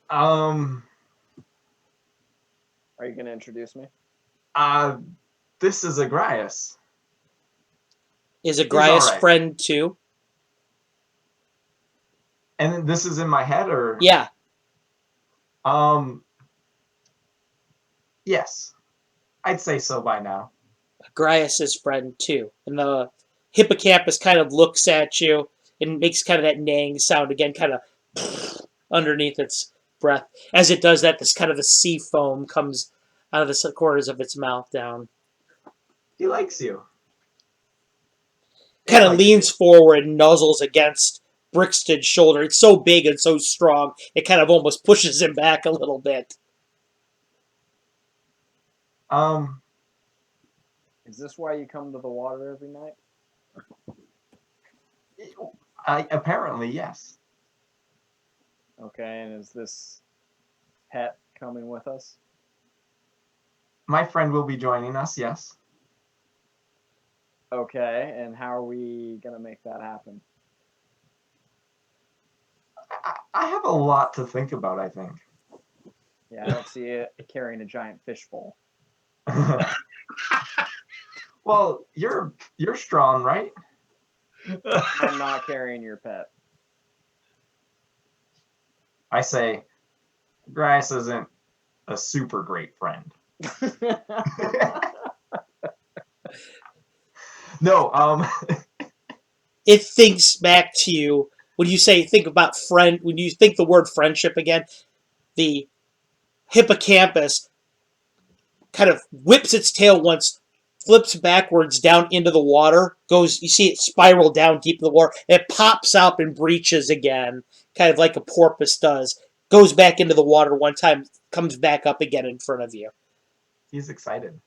Are you gonna introduce me? This is Agrias. Is Agrias alright. friend too? And this is in my head, or Yeah. Yes, I'd say so by now. Agrias is friend too. And the hippocampus kind of looks at you and makes kind of that neighing sound again, kind of underneath its breath. As it does that, this kind of a sea foam comes out of the corners of its mouth down. He likes you. Kind of likes leans you. forward and nuzzles against Brixton's shoulder. It's so big and so strong, it kind of almost pushes him back a little bit. Is this why you come to the water every night? Apparently, yes. Okay, and is this pet coming with us? My friend will be joining us, yes. Okay, and how are we gonna make that happen? I have a lot to think about, I think. Yeah, I don't see it carrying a giant fishbowl. Well, you're strong, right? I'm not carrying your pet. I say, Grass isn't a super great friend. No, It thinks back to you when you say think about friend. When you think the word friendship again, the hippocampus kind of whips its tail once, flips backwards down into the water, goes. You see it spiral down deep in the water. And it pops up and breaches again, kind of like a porpoise does. Goes back into the water one time, comes back up again in front of you. he's excited.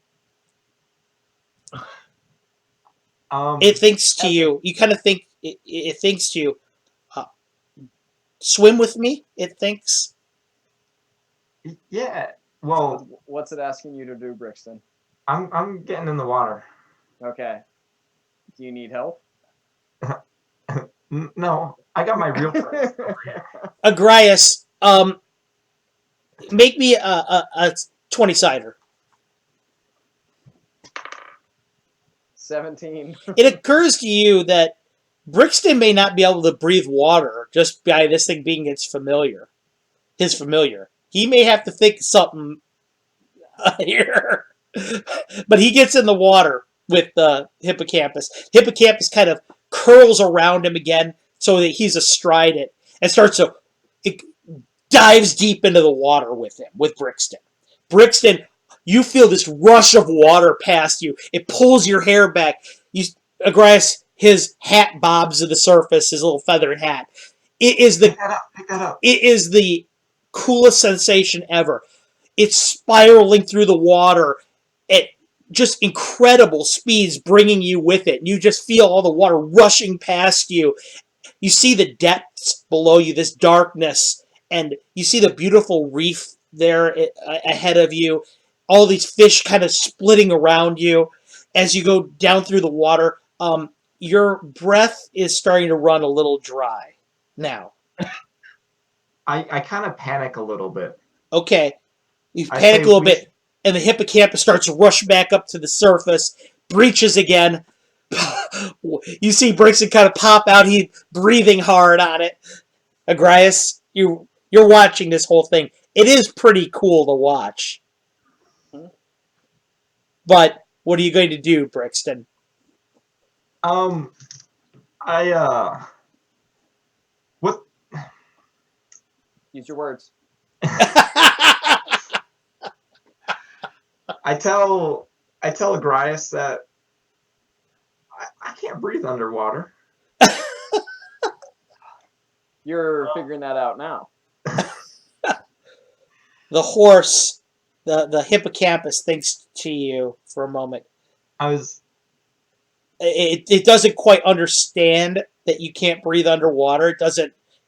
It thinks to you. You kind of think it thinks to you. Swim with me. It thinks. Yeah. Well, What's it asking you to do, Brixton? I'm getting in the water. Okay. Do you need help? No, I got my real friends over here. Agrias, make me a 20-sider. 17. It occurs to you that Brixton may not be able to breathe water just by this thing being his familiar. He may have to think something here. But he gets in the water with the hippocampus. Hippocampus kind of curls around him again so that he's astride it and it dives deep into the water with him, with Brixton. Brixton, you feel this rush of water past you. It pulls your hair back. Agrias, his hat bobs to the surface, his little feathered hat. Pick that up. It is the coolest sensation ever. It's spiraling through the water at just incredible speeds, bringing you with it. You just feel all the water rushing past you. You see the depths below you, this darkness, and you see the beautiful reef there ahead of you. All these fish kind of splitting around you as you go down through the water. Your breath is starting to run a little dry now. I kind of panic a little bit. Okay, you I panic say a little we bit, and the hippocampus starts to rush back up to the surface, breaches again. You see Brixton kind of pop out. He's breathing hard on it. Agrias, you're watching this whole thing. It is pretty cool to watch. But what are you going to do, Brixton? I what Use your words. I tell Agrias that I can't breathe underwater. You're figuring that out now. The horse, the hippocampus thinks to you for a moment. I was It doesn't quite understand that you can't breathe underwater.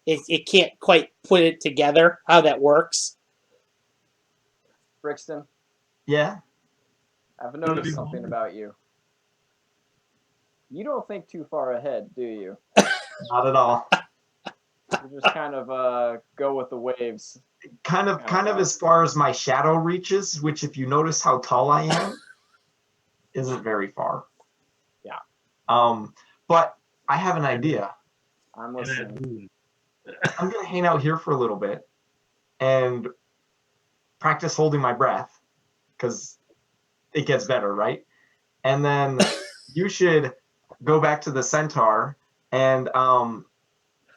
It can't quite put it together how that works. Brixton, yeah. I've noticed something about you. You don't think too far ahead, do you? Not at all. You just kind of go with the waves. Kind of as far as my shadow reaches, which if you notice how tall I am, isn't very far. Yeah. But I have an idea. I'm listening. I'm gonna hang out here for a little bit and practice holding my breath because it gets better, right? And then you should go back to the centaur and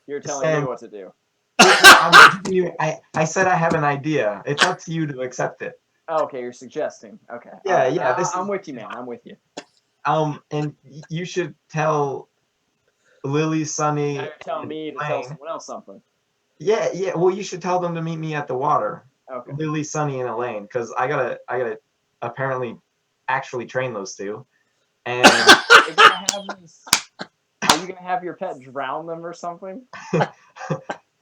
You're telling me what to do. I'm giving you, I said I have an idea. It's up to you to accept it. Oh, okay, you're suggesting. Okay. Yeah, yeah. I'm with you, man. I'm with you. And you should tell Lily, Sunny. Now you're telling me to tell someone else something. Yeah, yeah. Well, you should tell them to meet me at the water. Okay. Lily, Sunny, and Elaine, because I gotta apparently actually train those two. And Are you gonna have your pet drown them or something?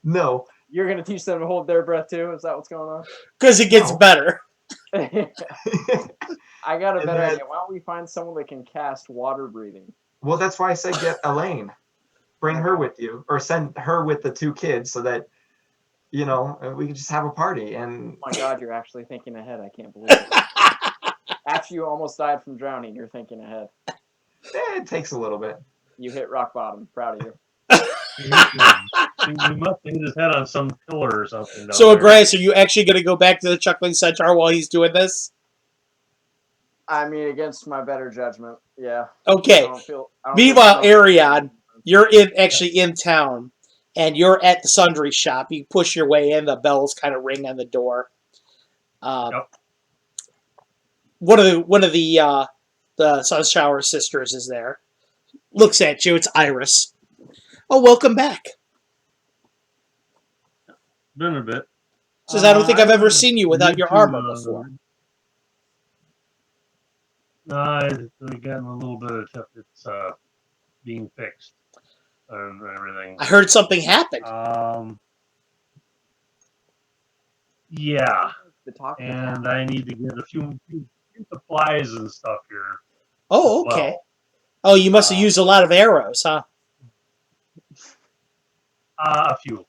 no, You're gonna teach them to hold their breath too? Is that what's going on? Because it gets No. better. I got a And better then- idea. Why don't we find someone that can cast water breathing? well, that's why I said get Elaine. Bring her with you, or send her with the two kids, so that we can just have a party. And Oh my God, you're actually thinking ahead. I can't believe it. After you almost died from drowning, you're thinking ahead. it takes a little bit. You hit rock bottom. Proud of you. He must have hit his head on some pillar or something. down So, there. Grace, are you actually going to go back to the Chuckling Centaur while he's doing this? I mean, against my better judgment, yeah. Okay. I don't feel Meanwhile, comfortable. Arion, you're actually in town, and you're at the sundry shop. You push your way in. The bells kind of ring on the door. Yep. One of the Sunshower sisters is there. Looks at you. It's Iris. Oh, welcome back. Been a bit. Says, I don't think I've ever I seen you without need your to, armor before. No, it's getting a little bit of tip. It's being fixed and everything. I heard something happened. Yeah, The talk. and I need to get a few supplies and stuff here. Oh, as okay. well. Oh, you must have used a lot of arrows, huh? A few.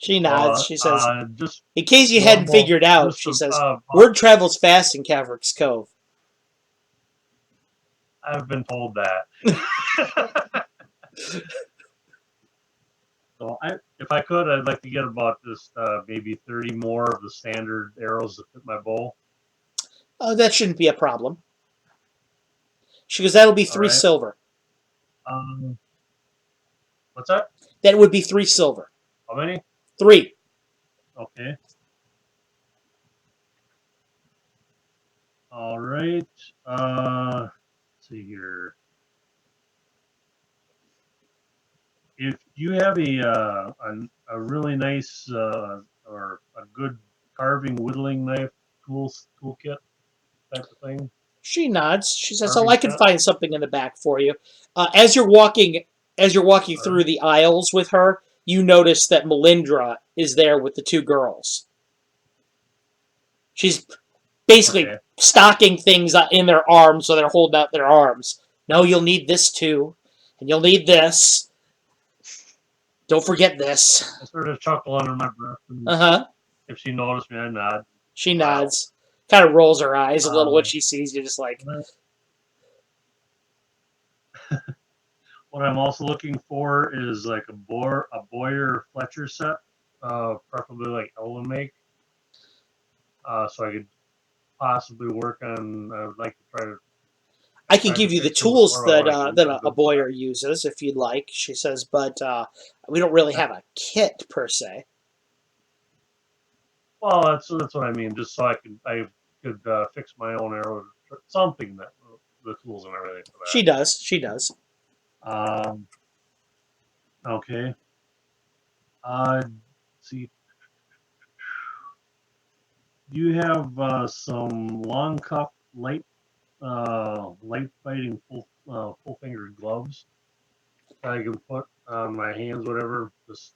She nods. She says, just in case you hadn't normal- figured out, just she a- says, word travels fast in Caverick's Cove. I've been told that. So if I could, I'd like to get about just maybe 30 more of the standard arrows that fit my bow. Oh, that shouldn't be a problem. She goes, that'll be 3 right. silver. What's that? That would be 3 silver. How many? 3. Okay. All right. Let's see here. If you have a really nice or a good carving whittling knife toolkit type of thing. She nods. She says, Carving "Oh, I can set? find something in the back for you." As you're walking through the aisles with her, you notice that Melindra is there with the 2 girls. She's basically Okay. stocking things in their arms so they're holding out their arms. No, you'll need this too, and you'll need this. Don't forget this. I sort of chuckle under my breath, and Uh-huh. if she noticed me, I nod. She Wow. nods. Kind of rolls her eyes a little when Um, she sees you, just like, What I'm also looking for is like a Boyer Fletcher set, preferably like Ellen make, so I could possibly work on. I would like to try to. I can Tried to give you the fix them tools before. I that want to get that some a good Boyer uses if you'd like, she says, but we don't really have a kit per se. Well, that's what I mean. Just so I could fix my own arrow, something that the tools and everything for She does. She does. that. Okay. Let's see. Do you have some long cuff light fighting full fingered gloves that I can put on my hands, whatever? Just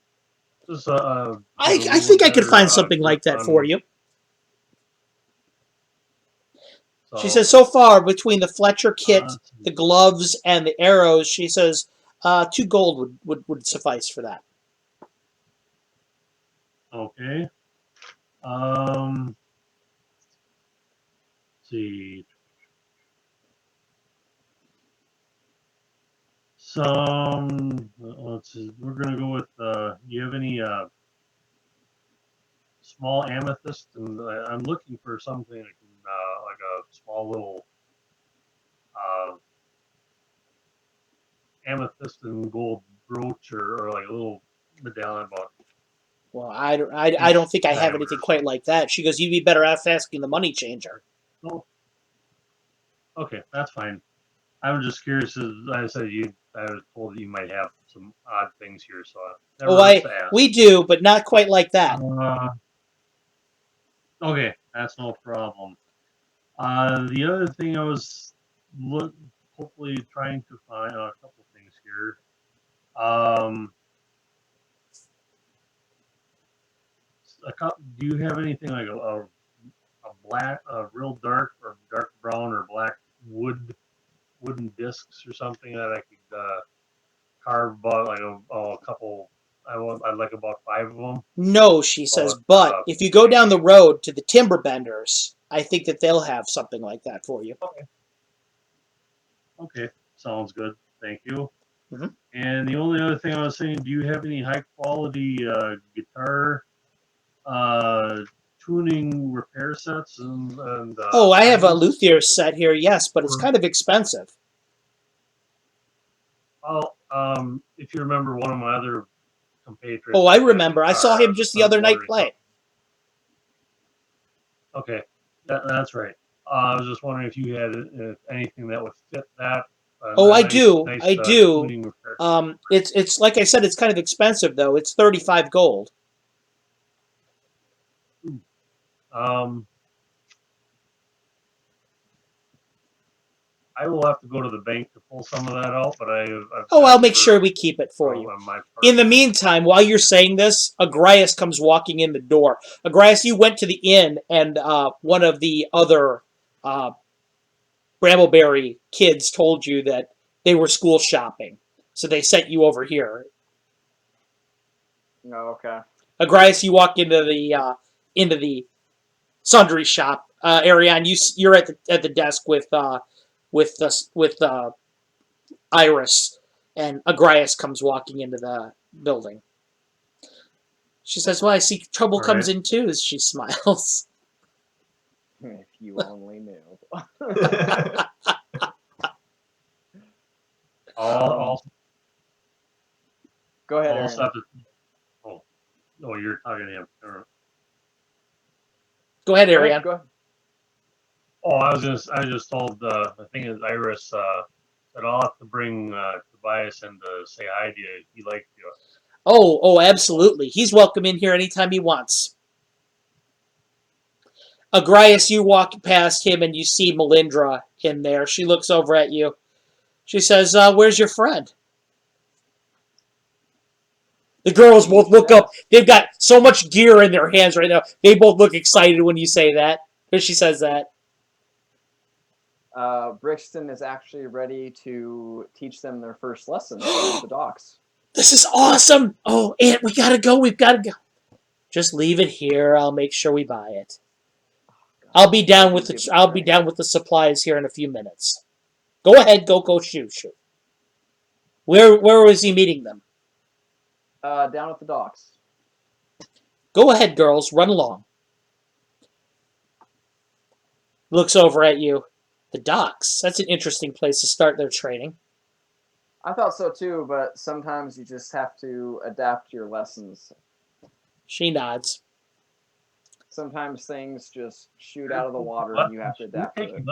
I, get a I little think I could better find something grip like that for on. you. She So says, so far, between the Fletcher kit, let's the see. gloves, and the arrows, she says 2 gold would suffice for that. Okay. Let's see. Let's see. We're gonna go with. Do you have any small amethyst? And I'm looking for something that can, like a small little uh, amethyst and gold brooch, or like a little medallion about Well, I don't inch think I have diameter anything or quite something. like that. She goes, you'd be better off asking the money changer. Oh, okay, that's fine. I'm just curious. As I said, I was told that you might have some odd things here, so it never Oh, hurts to ask. we do, but not quite like that. Okay, that's no problem. The other thing I was hopefully trying to find a couple things here. Do you have anything like a black, a real dark or dark brown or black wooden discs or something that I could carve about like a couple? I'd like about 5 of them. No, she says, But but if you go down the road to the timber benders, I think that they'll have something like that for you. okay, sounds good. Thank you. Mhm. And the only other thing I was saying, do you have any high quality guitar tuning repair sets and Oh, I have a items? luthier set here, yes, but it's kind of expensive. Well, if you remember one of my other compatriots Oh, I had that remember. I saw guitar, I him was just the other night wondering play. okay, that's right. I was just wondering if you had anything that would fit that. Oh, A I nice, do. nice I do. tuning repair. It's like I said, it's kind of expensive though. It's 35 gold. Um, I will have to go to the bank to pull some of that out, but I've Oh, got I'll make for sure we keep it for you. on my part. In the meantime, while you're saying this, Agrias comes walking in the door. Agrias, you went to the inn, and one of the other Brambleberry kids told you that they were school shopping, so they sent you over here. Oh, okay. Agrias, you walk into the sundry shop area, and you're at the desk with Iris, and Agrias comes walking into the building. She says, "Well, I see trouble All comes right. in too," as she smiles. If you only knew. I'll Go ahead, I'll also Aaron. have to. Oh, no, you're talking to him. Go ahead, Go Ariane. ahead. Go ahead. Oh, I just told I think it's Iris that I'll have to bring Tobias in to say hi to you. He liked you. Oh, absolutely. He's welcome in here anytime he wants. Agrias, you walk past him and you see Melindra in there. She looks over at you. She says, "Where's your friend?" The girls both look up. They've got so much gear in their hands right now. They both look excited when you say that. when she says that. Brixton is actually ready to teach them their first lesson down at the docks. This is awesome! Oh, Aunt, we gotta go. We've gotta go. Just leave it here. I'll make sure we buy it. I'll be down with the supplies here in a few minutes. Go ahead. Go. Shoot. Where was he meeting them? Down at the docks. Go ahead, girls. Run along. Looks over at you. The docks. That's an interesting place to start their training. I thought so too, but sometimes you just have to adapt your lessons. She nods. Sometimes things just shoot out of the water and you have to adapt to it.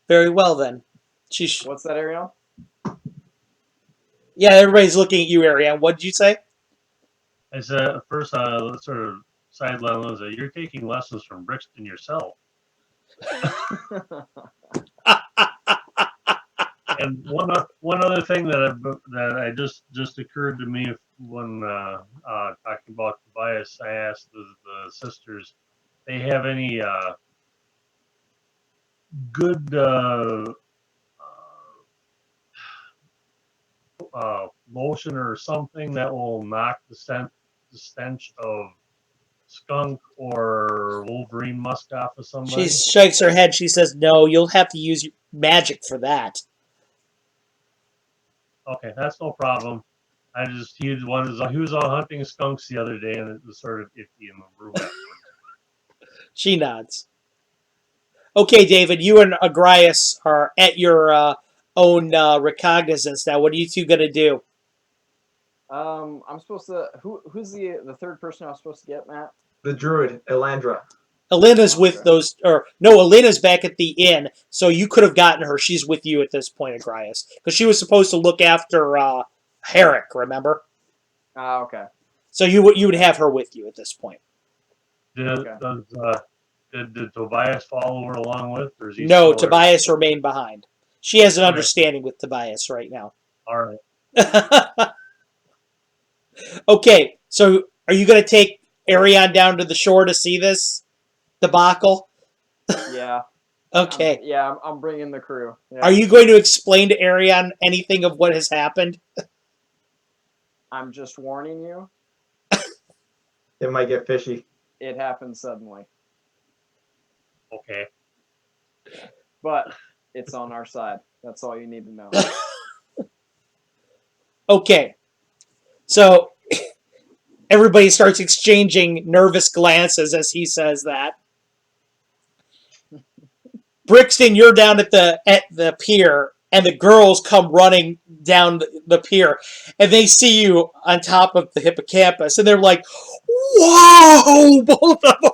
Very well then. What's that, Ariel? Yeah, everybody's looking at you, Ariane. What did you say? I said, first, sort of sideline was that you're taking lessons from Brixton yourself. And one other thing that I just occurred to me when talking about Tobias, I asked the sisters, they have any good lotion or something that will knock the stench of skunk or Wolverine musk off of somebody? She shakes her head. She says, "No, you'll have to use magic for that." Okay, that's no problem. He was out hunting skunks the other day, and it was sort of iffy in the room afterwards. She nods. Okay, David, you and Agrias are at your own recognizance now. What are you two gonna do? I'm supposed to. Who's the third person I was supposed to get, Matt? The druid, Elandra. Elena's with those, or no, Elena's back at the inn, so you could have gotten her. She's with you at this point, Agrias, because she was supposed to look after Herrick. Remember? Okay. So you would have her with you at this point. Did Tobias follow her along with, or is he No, still Tobias remained behind. She has an understanding with Tobias right now. All right. Okay, so are you going to take Ariane down to the shore to see this debacle? Yeah. Okay. I'm bringing the crew. Yeah. Are you going to explain to Ariane anything of what has happened? I'm just warning you. It might get fishy. It happened suddenly. Okay. But it's on our side. That's all you need to know. Okay. So everybody starts exchanging nervous glances as he says that. Brixton, you're down at the pier, and the girls come running down the pier, and they see you on top of the hippocampus, and they're like, "Whoa!" Both of them.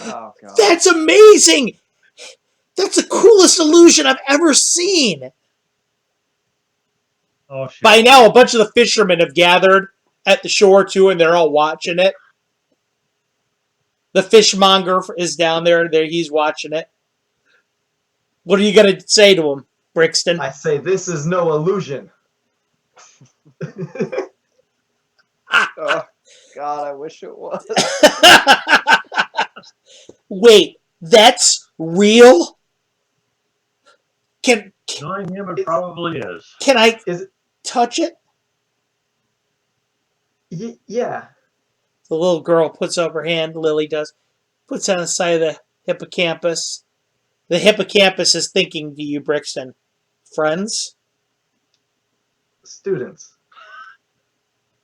Oh, God. That's amazing. That's the coolest illusion I've ever seen. Oh, shit. By now, a bunch of the fishermen have gathered at the shore too, and they're all watching it. The fishmonger is down there. He's watching it. What are you going to say to him, Brixton? I say, this is no illusion. Oh, God, I wish it was. Wait, that's real? Knowing him, it probably is. Can I Is it? touch it? Yeah. The little girl puts up her hand, Lily does, puts on the side of the hippocampus. The hippocampus is thinking to you, Brixton. Friends? Students.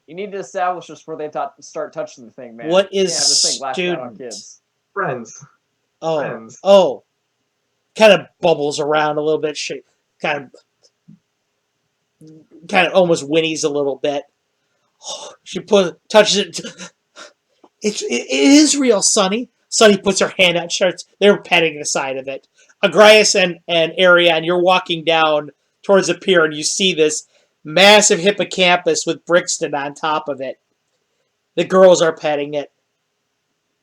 You need to establish this before they start touching the thing, man. What is you can't have this thing lashing out on student? kids. Friends. Oh, Friends. oh. Kind of bubbles around a little bit. She kind of almost whinnies a little bit. She touches it. It is real, Sonny. Sonny puts her hand out. They're petting the side of it. Agrias and Ariane, you're walking down towards the pier, and you see this massive hippocampus with Brixton on top of it. The girls are petting it.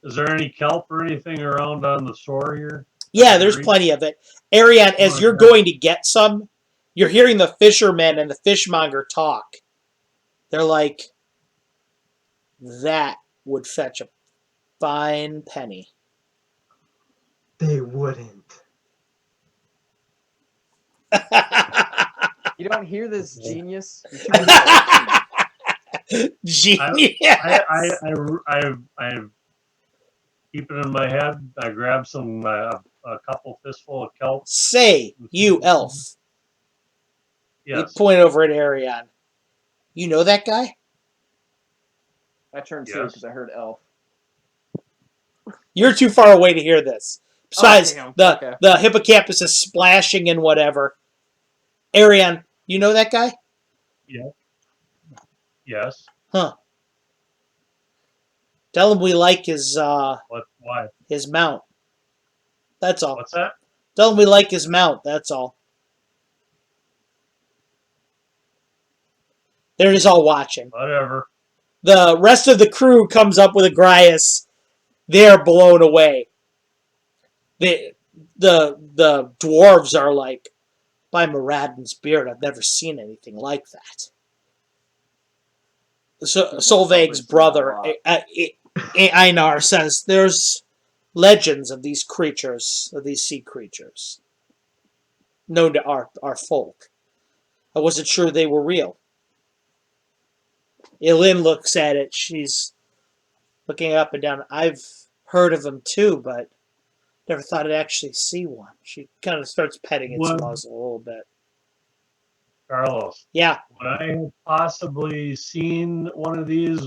Is there any kelp or anything around on the shore here? Yeah, there's plenty of it. Ariane, as you're going to get some, you're hearing the fishermen and the fishmonger talk. They're like, that would fetch a fine penny. They wouldn't. You don't hear this, genius. You're too I busy listening. Genius. I keep it in my head. I grab some a couple fistful of kelp. Say, you elf. You Yes. point over at Arion. You know that guy? I turned two Yes. because I heard elf. You're too far away to hear this. Besides, damn. the Okay. the hippocampus is splashing and whatever. Arion, you know that guy? Yeah. Yes. Huh. Tell him we like his What? Why? his mount. That's all. What's that? Tell him we like his mount. That's all. They're just all watching. Whatever. The rest of the crew comes up with Agrias. They're blown away. The dwarves are like, by Moradin's beard, I've never seen anything like that. So Solveig's brother, Einar, says there's legends of these creatures, of these sea creatures, known to our folk. I wasn't sure they were real. Elin looks at it. She's looking up and down. I've heard of them too, but never thought I'd actually see one. She kind of starts petting its muzzle a little bit. Carlos. Yeah. Would I have possibly seen one of these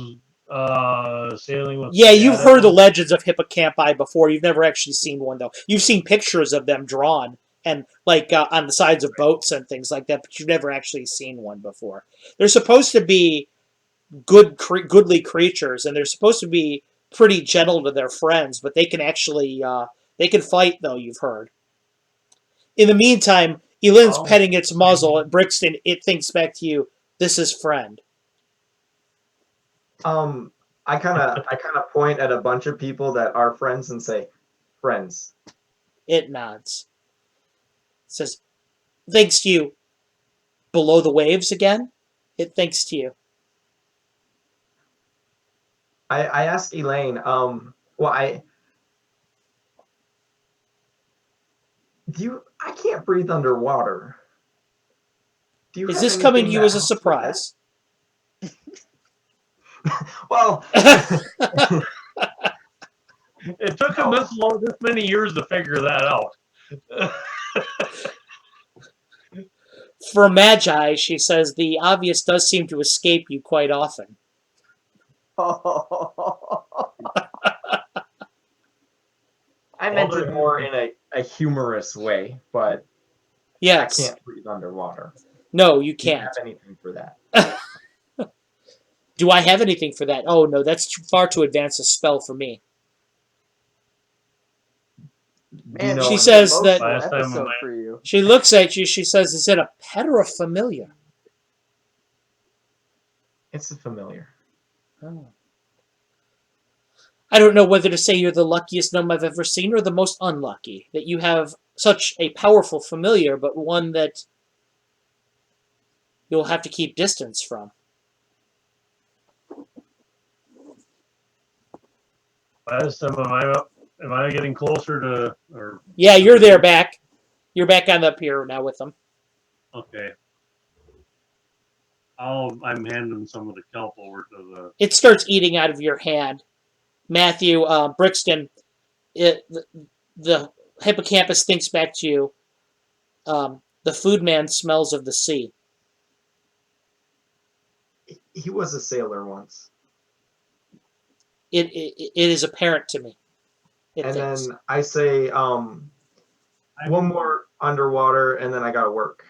sailing with? Yeah, you've heard the legends of hippocampi before. You've never actually seen one though. You've seen pictures of them drawn and like on the sides of boats and things like that, but you've never actually seen one before. They're supposed to be goodly creatures, and they're supposed to be pretty gentle to their friends, but they can actually they can fight though. You've heard. In the meantime, Elin's petting its muzzle, and Brixton, it thinks back to you. This is friend. I kind of point at a bunch of people that are friends and say, friends. It nods. It says, thanks to you. Below the waves again? It thanks to you. I asked Elaine, I can't breathe underwater. Is this coming to you as a surprise? Well, it took him this many years to figure that out. For Magi, she says, the obvious does seem to escape you quite often. I meant it more in a humorous way, but yes. I can't breathe underwater. No, you can't. Do you have anything for that? Do I have anything for that? Oh, no, that's far too advanced a spell for me. Man, she says that for you. She looks at you. She says, "Is it a pet or a familiar?" It's a familiar. Oh. I don't know whether to say you're the luckiest gnome I've ever seen or the most unlucky that you have such a powerful familiar, but one that you'll have to keep distance from. Am I getting closer to? Or yeah, you're there back. You're back on the pier now with them. Okay. I'm handing some of the kelp over to the. It starts eating out of your hand. Matthew, Brixton, the hippocampus thinks back to you. The food man smells of the sea. He was a sailor once. It is apparent to me. Then I say, one more underwater, and then I gotta work.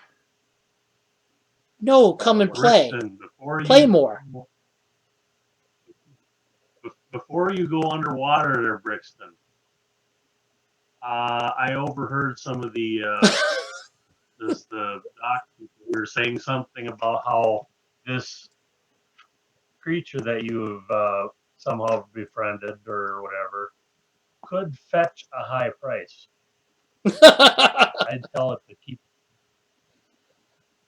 No, come and play. Brixton, play more. Before you go underwater there, Brixton, I overheard some of the doc were saying something about how this creature that you have somehow befriended or whatever could fetch a high price. I'd tell it to keep.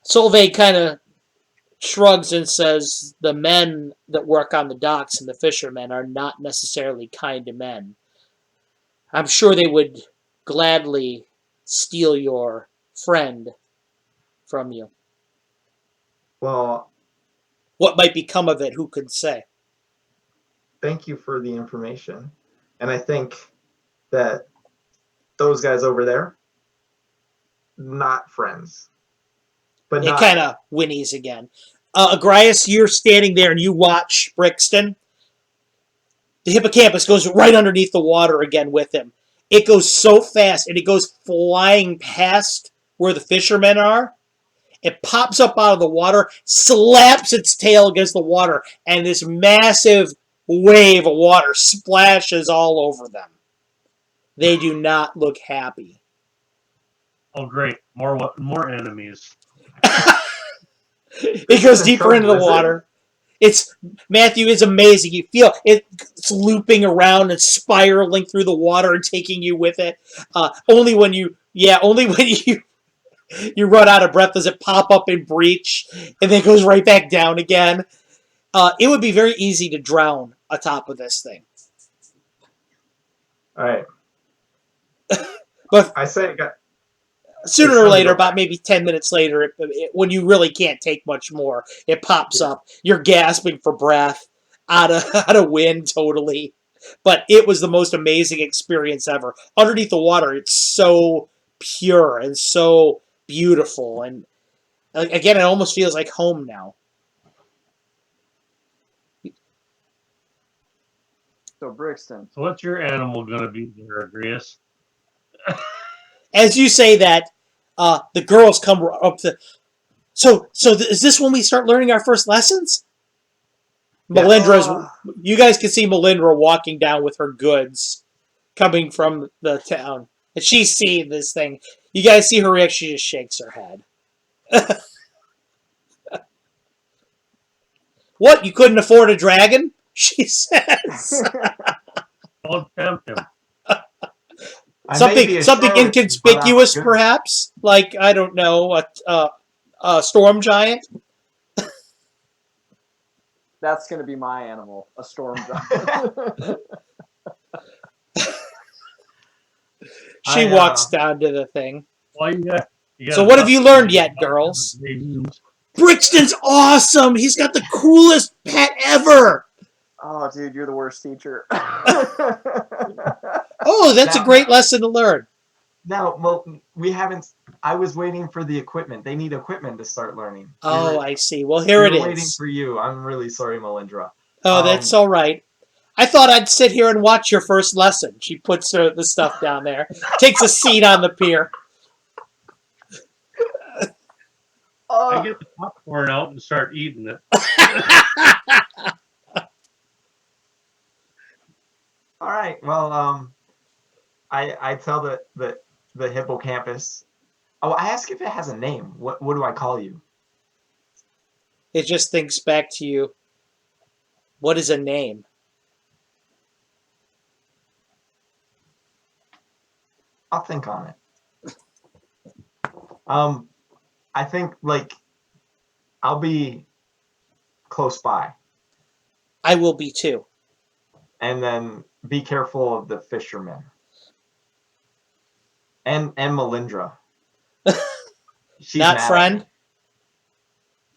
Solveig kind of shrugs and says, "The men that work on the docks and the fishermen are not necessarily kind men. I'm sure they would gladly steal your friend from you. Well, What might become of it, who can say?" thank you for the information. And I think that those guys over there, not friends. But It not kind of whinnies again. Agrias, you're standing there and you watch Brixton. The hippocampus goes right underneath the water again with him. It goes so fast and it goes flying past where the fishermen are. It pops up out of the water, slaps its tail against the water, and this massive wave of water splashes all over them. They do not look happy. Oh, great! More enemies. It goes deeper into the water. It's Matthew is amazing. You feel it's looping around and spiraling through the water and taking you with it. Only when you you run out of breath does it pop up and breach, and then goes right back down again. It would be very easy to drown atop of this thing. All right. But I say it got sooner it's or time to later, go about back. maybe 10 minutes later, when you really can't take much more, it pops up. You're gasping for breath, out of wind totally. But it was the most amazing experience ever. Underneath the water, it's so pure and so beautiful. And again, it almost feels like home now. So Brixton, So what's your animal gonna be there, Agrias? As you say that, the girls come up to. So is this when we start learning our first lessons? Yes. Melindra's. You guys can see Melindra walking down with her goods, coming from the town, and she's seeing this thing. You guys see her reaction? She just shakes her head. What? You couldn't afford a dragon? She says. Don't tempt him. I may be Something a sheriff, but I'm a inconspicuous, good- perhaps, like I don't know, a storm giant. that's gonna be my animal, a storm giant. She walks down to the thing. Well, you got So what have you learned yet, girls? Brixton's awesome. He's got the coolest pet ever. Oh, dude, you're the worst teacher. Oh, that's a great lesson to learn. No, well, we haven't. I was waiting for the equipment. They need equipment to start learning. Oh, I see. Well, here it Waiting is. for you. I'm really sorry, Melindra. Oh, that's all right. I thought I'd sit here and watch your first lesson. She puts the stuff down there, takes a seat on the pier. I get the popcorn out and start eating it. All right. Well, I tell the hippocampus. Oh, I ask if it has a name. What do I call you? It just thinks back to you. What is a name? I'll think on it. I think I'll be close by, I will be too. and then be careful of the fishermen and Melindra. She's Not mad at friend? me.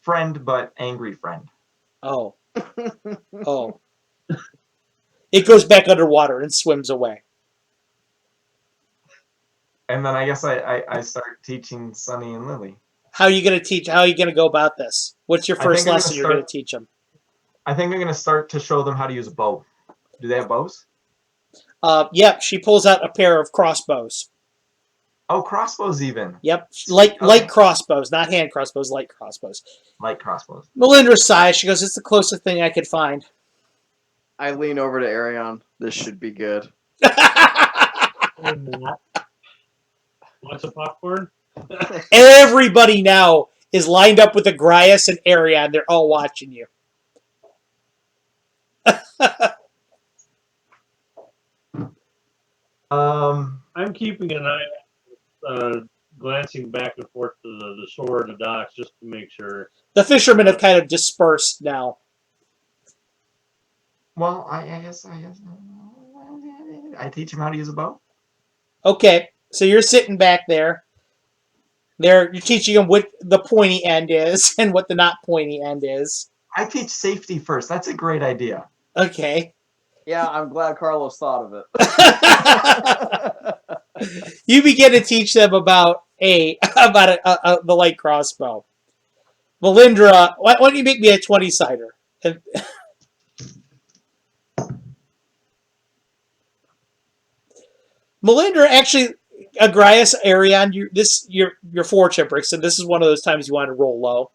Friend, but angry friend. Oh. Oh. It goes back underwater and swims away. And then I guess I start teaching Sunny and Lily. How are you going to teach? How are you going to go about this? What's your I first think I'm lesson gonna you're going to start- teach them? I think I'm going to start to show them how to use a bow. Do they have bows? Yep, she pulls out a pair of crossbows. Oh, crossbows even. Yep, light Okay. crossbows, not hand crossbows, light crossbows. Light crossbows. Melindra sighs. She goes, "It's the closest thing I could find." I lean over to Arion. This should be good. What's a popcorn? Everybody now is lined up with Agrias and Arion. They're all watching you. I'm keeping an eye on glancing back and forth to the shore and the docks just to make sure. The fishermen have kind of dispersed now. Well, I guess I teach him how to use a bow. Okay, so you're sitting back there. You're teaching them what the pointy end is and what the not pointy end is. I teach safety first. That's a great idea. Okay. Yeah, I'm glad Carlos thought of it. You begin to teach them about the light crossbow. Melindra, why don't you make me a 20-sider? Melindra, actually, Agrias, Arion, you're fortunate, Brixton. This is one of those times you want to roll low.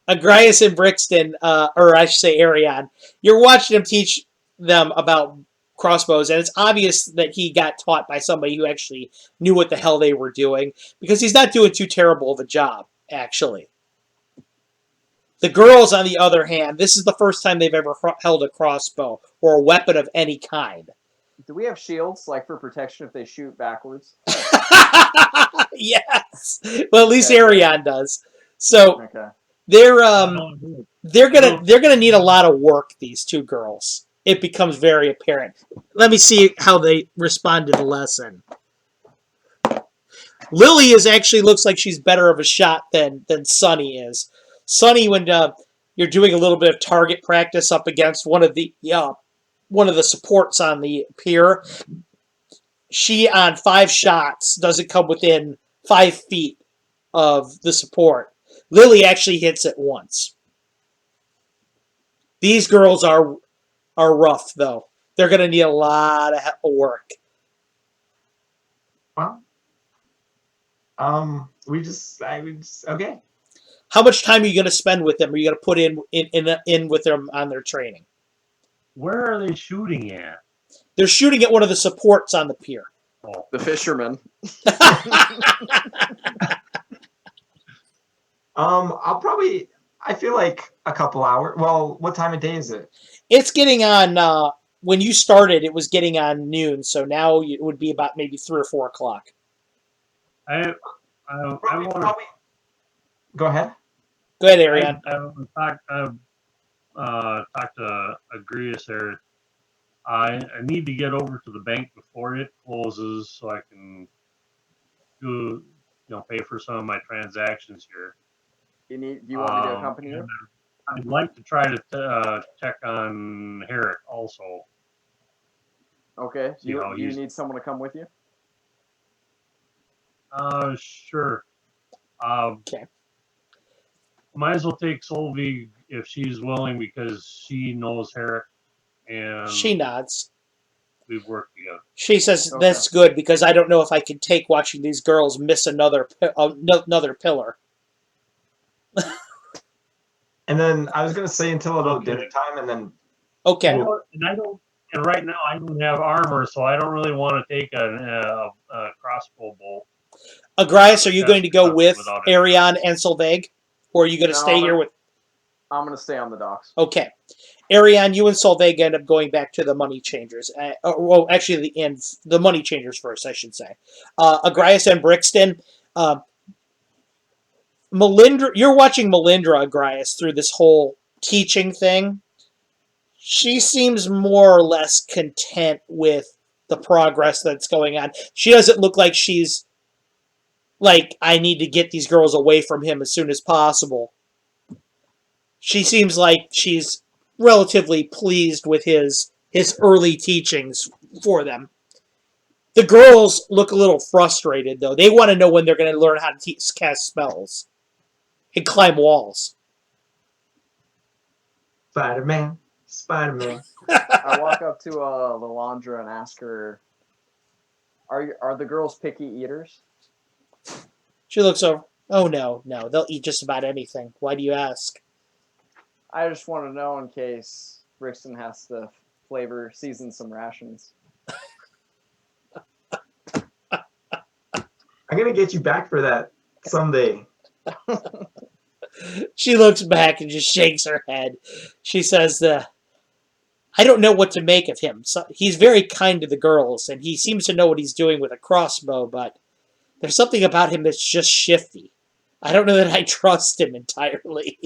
Agrias and Brixton, or I should say Arion, you're watching him teach them about crossbows, and it's obvious that he got taught by somebody who actually knew what the hell they were doing, because he's not doing too terrible of a job, actually. The girls, on the other hand, this is the first time they've ever held a crossbow or a weapon of any kind. Do we have shields, like for protection if they shoot backwards? Yes. Well, at least Okay. Arion does. So Okay. they're gonna need a lot of work, these two girls. It becomes very apparent. Let me see how they respond to the lesson. Lily looks like she's better of a shot than Sunny is. Sunny, when you're doing a little bit of target practice up against one of the supports on the pier, she on 5 shots doesn't come within 5 feet of the support. Lily actually hits it once. These girls are rough, though. They're going to need a lot of work. Well, okay. How much time are you going to spend with them? Are you going to put in with them on their training? Where are they shooting at? They're shooting at one of the supports on the pier. Oh, The fisherman. I feel like a couple hours. Well, what time of day is it? It's getting on, when you started, it was getting on noon, so now it would be about maybe 3 or 4 o'clock. I want to. Go ahead. Go ahead, Arion. I talked to Agrias there. I need to get over to the bank before it closes so I can pay for some of my transactions here. Do you want me to accompany you? I'd like to try to check on Herrick also. Okay. Do you he's- need someone to come with you? Sure. Okay. Might as well take Solveig if she's willing because she knows Herrick and She nods. we've worked together. She says, Okay. that's good, because I don't know if I can take watching these girls miss another pillar. And then I was gonna say until about dinner time, and then Okay. And right now I don't have armor, so I don't really want to take a crossbow bolt. Agrias, are you going to go with Without it. Arion and Solveig? Or are you going to No, stay here with... I'm going to stay on the docks. Okay. Arion, you and Solveig end up going back to the money changers. Well, actually, the money changers first, I should say. Agrias and Brixton. Melindra, you're watching Melindra, Agrias, through this whole teaching thing. She seems more or less content with the progress that's going on. She doesn't look like she's like, I need to get these girls away from him as soon as possible. She seems like she's relatively pleased with his early teachings for them. The girls look a little frustrated, though. They want to know when they're going to learn how to cast spells and climb walls. Spider-Man. I walk up to Lalandra and ask her, "Are the girls picky eaters?" She looks over. Oh, no. They'll eat just about anything. Why do you ask? I just want to know in case Brixton has to season some rations. I'm gonna get you back for that someday. She looks back and just shakes her head. She says, I don't know what to make of him. So, he's very kind to the girls, and he seems to know what he's doing with a crossbow, but there's something about him that's just shifty. I don't know that I trust him entirely.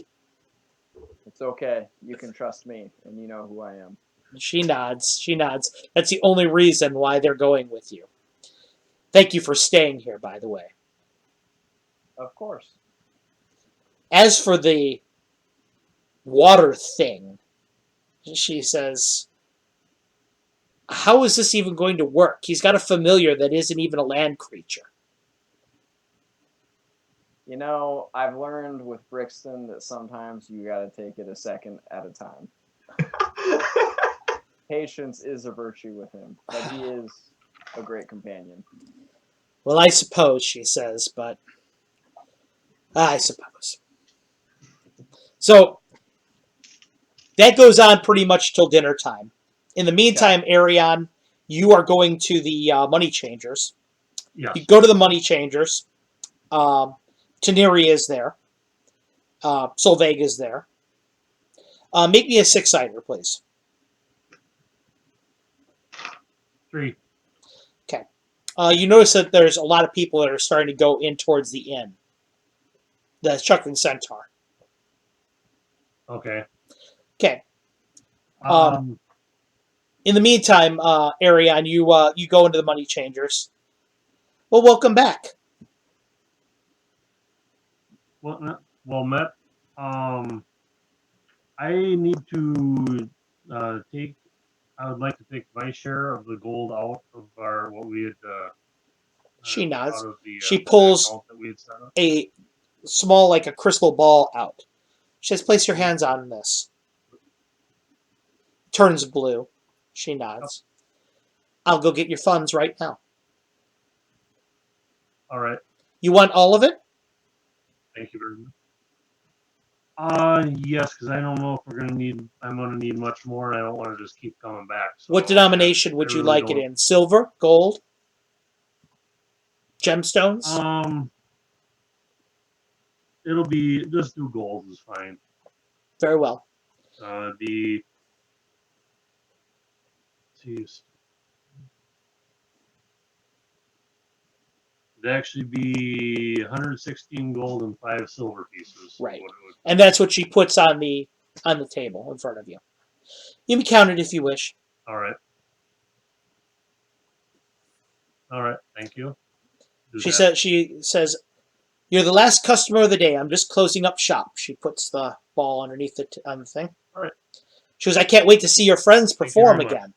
It's okay. You can trust me, and you know who I am. She nods. She nods. That's the only reason why they're going with you. Thank you for staying here, by the way. Of course. As for the water thing, she says, how is this even going to work? He's got a familiar that isn't even a land creature. You know, I've learned with Brixton that sometimes you gotta take it a second at a time. Patience is a virtue with him, but he is a great companion. Well, I suppose, she says, but I suppose. So, that goes on pretty much till dinner time. In the meantime, Arion, you are going to the money changers. Yes. You go to the money changers. Teneri is there. Solveig is there. Make me a 6-sider, please. 3. Okay. You notice that there's a lot of people that are starting to go in towards the inn. The Chuckling Centaur. Okay. Okay. In the meantime, Arion, you go into the money changers. Well, welcome back. Well met. I need to take. I would like to take my share of the gold out of our what we had. She nods. Out of the, she pulls account that we had set up. a small, like a crystal ball out. She says, place your hands on this. Turns blue. She nods. I'll go get your funds right now. All right. You want all of it? Thank you very much. Yes, because I don't know if we're gonna need. I'm gonna need much more, and I don't want to just keep coming back. So what denomination would you really like it in? Silver, gold, gemstones? It'll be just do gold is fine. Very well. It'd actually be 116 gold and 5 silver pieces. Right. And that's what she puts on the table in front of you. You can count it if you wish. All right. All right. Thank you. She says, you're the last customer of the day. I'm just closing up shop. She puts the ball underneath on the thing. All right. She goes, I can't wait to see your friends perform again.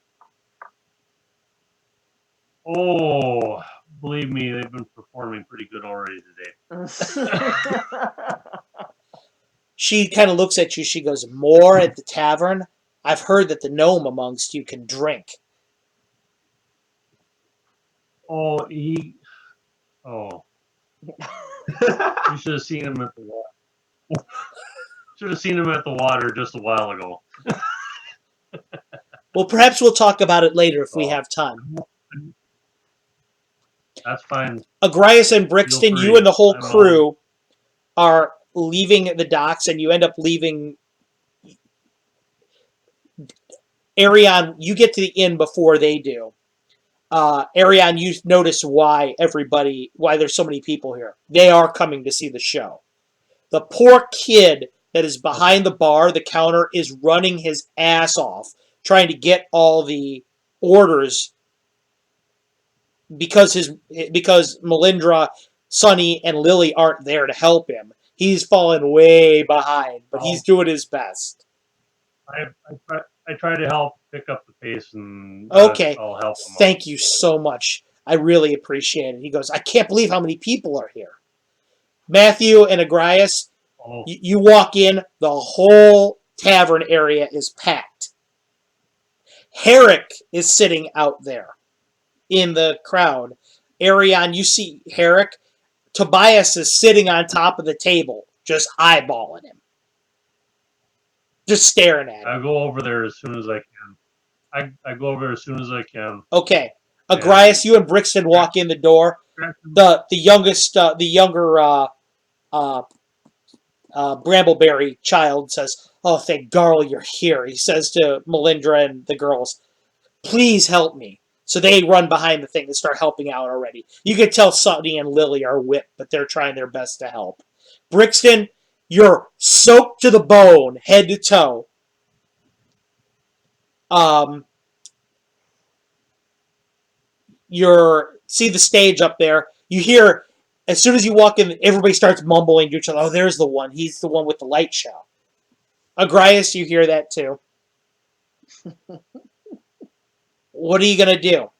Oh, believe me, they've been performing pretty good already today. She kind of looks at you. She goes, more at the tavern? I've heard that the gnome amongst you can drink. Oh, you should have seen him at the water. Should have seen him at the water just a while ago. Well, perhaps we'll talk about it later if we have time. That's fine. Agrias and Brixton, you and the whole crew are leaving the docks, and you end up leaving. Arion, you get to the inn before they do. Arion, you notice why there's so many people here. They are coming to see the show. The poor kid that is behind the bar, the counter, is running his ass off, trying to get all the orders because Melindra, Sonny, and Lily aren't there to help him. He's fallen way behind, but he's doing his best. I try to help pick up the pace, and okay. I'll help him. Thank you so much. I really appreciate it. He goes, I can't believe how many people are here. Matthew and Agrias, you walk in, the whole tavern area is packed. Herrick is sitting out there in the crowd. Arion, you see Herrick. Tobias is sitting on top of the table, just eyeballing him. Just staring at him. I go over there as soon as I can. I go over there as soon as I can. Okay. Agrias, you and Brixton walk in the door. The younger Brambleberry child says, "Oh, thank Garl you're here," he says to Melindra and the girls. "Please help me." So they run behind the thing and start helping out already. You can tell Sunny and Lily are whipped, but they're trying their best to help. Brixton, you're soaked to the bone, head to toe. You're see the stage up there. You hear as soon as you walk in, everybody starts mumbling to each other. "Oh, there's the one. He's the one with the light show." Agrias, you hear that too. What are you gonna do?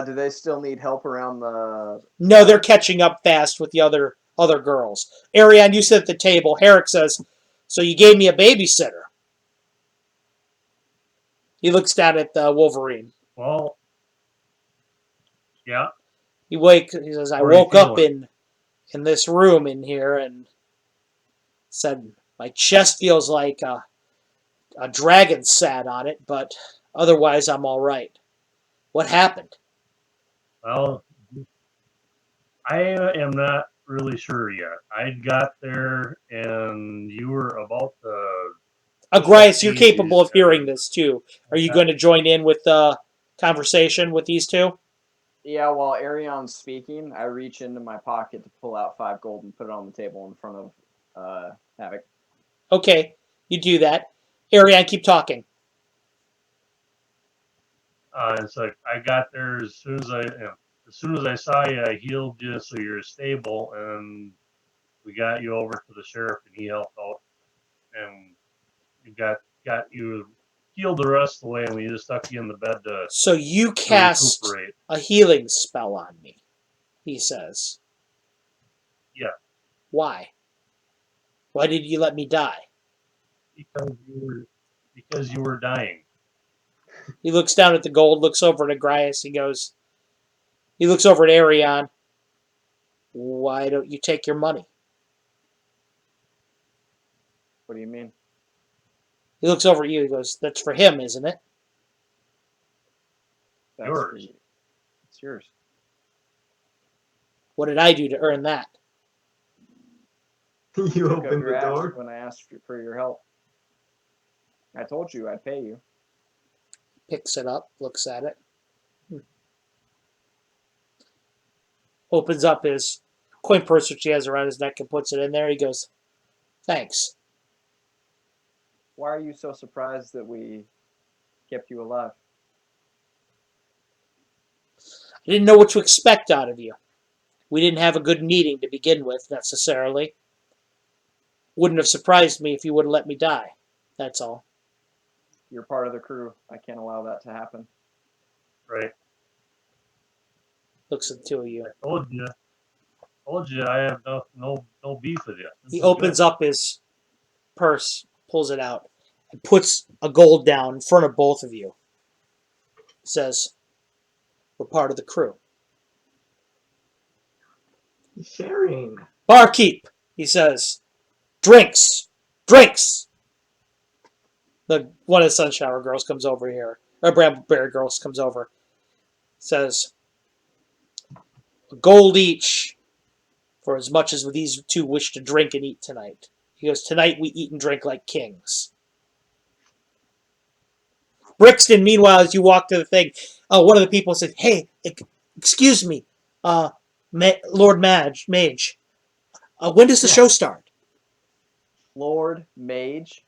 Do they still need help around the? No, they're catching up fast with the other girls. Ariane, you sit at the table. Herrick says, "So you gave me a babysitter." He looks down at Wolverine. Well, yeah. He says, "I How are you woke up feeling?" in this room in here and said my chest feels like a dragon sat on it, but otherwise I'm all right. What happened?" Well, I am not really sure yet. I got there and you were about to. Agrias, you're capable of hearing this too. Are you going to join in with the conversation with these two? Yeah, while Arion's speaking, I reach into my pocket to pull out 5 gold and put it on the table in front of Havoc. Okay, you do that. Ariane, keep talking. It's like I got there as soon as I saw you, I healed you so you're stable, and we got you over to the sheriff, and he helped out, and you got you healed the rest of the way, and we just stuck you in the bed to So you cast recuperate. a healing spell on me, he says. Yeah. Why? Why did you let me die? Because you were dying. He looks down at the gold, looks over at Agrias, he looks over at Ariane. Why don't you take your money? What do you mean? He looks over at you, he goes, "That's for him, isn't it?" That's Yours. It's yours. What did I do to earn that? You Took up opened your the ass door. when I asked for your help. I told you I'd pay you. Picks it up, looks at it. Opens up his coin purse, which he has around his neck, and puts it in there. He goes, "Thanks." Why are you so surprised that we kept you alive? I didn't know what to expect out of you. We didn't have a good meeting to begin with, necessarily. Wouldn't have surprised me if you would have let me die. That's all. You're part of the crew. I can't allow that to happen. Right. Looks at the two of you. I told you I have no beef with you. He opens up his purse, pulls it out, and puts a gold down in front of both of you. Says, "We're part of the crew." Sharing. "Barkeep," he says, "Drinks! Drinks!" One of the Sunshower girls comes over here. Or Brambleberry girls comes over. Says, "A gold each for as much as these two wish to drink and eat tonight." He goes, "Tonight we eat and drink like kings." Brixton, meanwhile, as you walk to the thing, one of the people says, "Hey, excuse me, Lord Mage. When does the show start?" Lord Mage.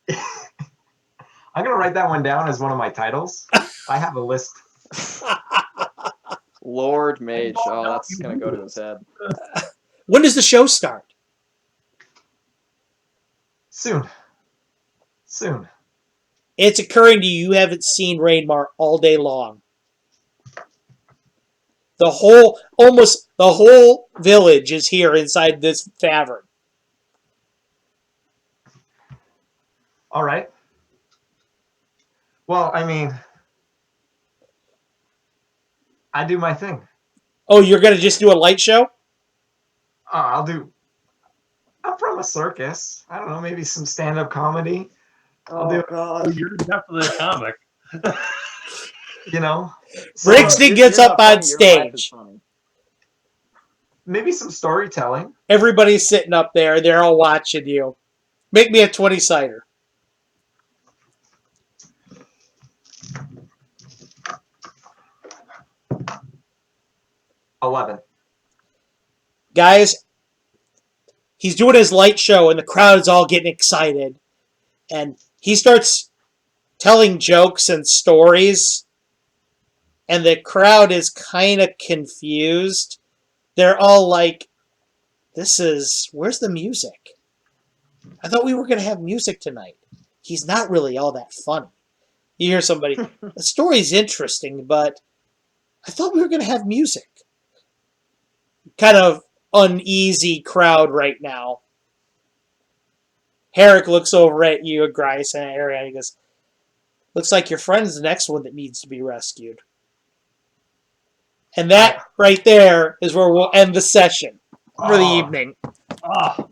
I'm gonna write that one down as one of my titles. I have a list. Lord Mage. Oh, that's gonna go to his head. When does the show start? Soon. It's occurring to you haven't seen Rainmar all day long. Almost the whole village is here inside this tavern. All right. Well, I mean, I do my thing. Oh, you're going to just do a light show? I'm from a circus. I don't know, maybe some stand-up comedy. God. You're definitely a comic. You know, Brixton gets You're up not on funny, your life is stage. funny. maybe some storytelling. Everybody's sitting up there. They're all watching you. Make me a 20-sider. 11. Guys, he's doing his light show, and the crowd is all getting excited. And he starts telling jokes and stories, and the crowd is kind of confused. They're all like, where's the music? I thought we were going to have music tonight. He's not really all that funny. You hear somebody, the story's interesting, but I thought we were going to have music. Kind of uneasy crowd right now. Herrick looks over at you, Grice, and Ariane, and he goes, looks like your friend's the next one that needs to be rescued. And that right there is where we'll end the session for the evening. Oh,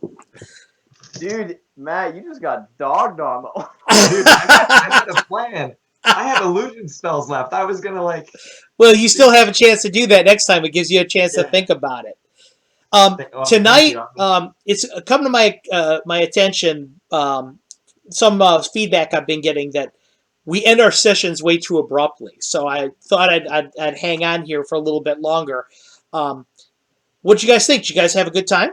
Dude, Matt, you just got dogged on. Dude, I had a plan. I had illusion spells left. I was gonna like. Well, you still have a chance to do that next time. It gives you a chance to think about it. Tonight, it's come to my my attention. Some feedback I've been getting that we end our sessions way too abruptly. So I thought I'd hang on here for a little bit longer. What'd you guys think? Did you guys have a good time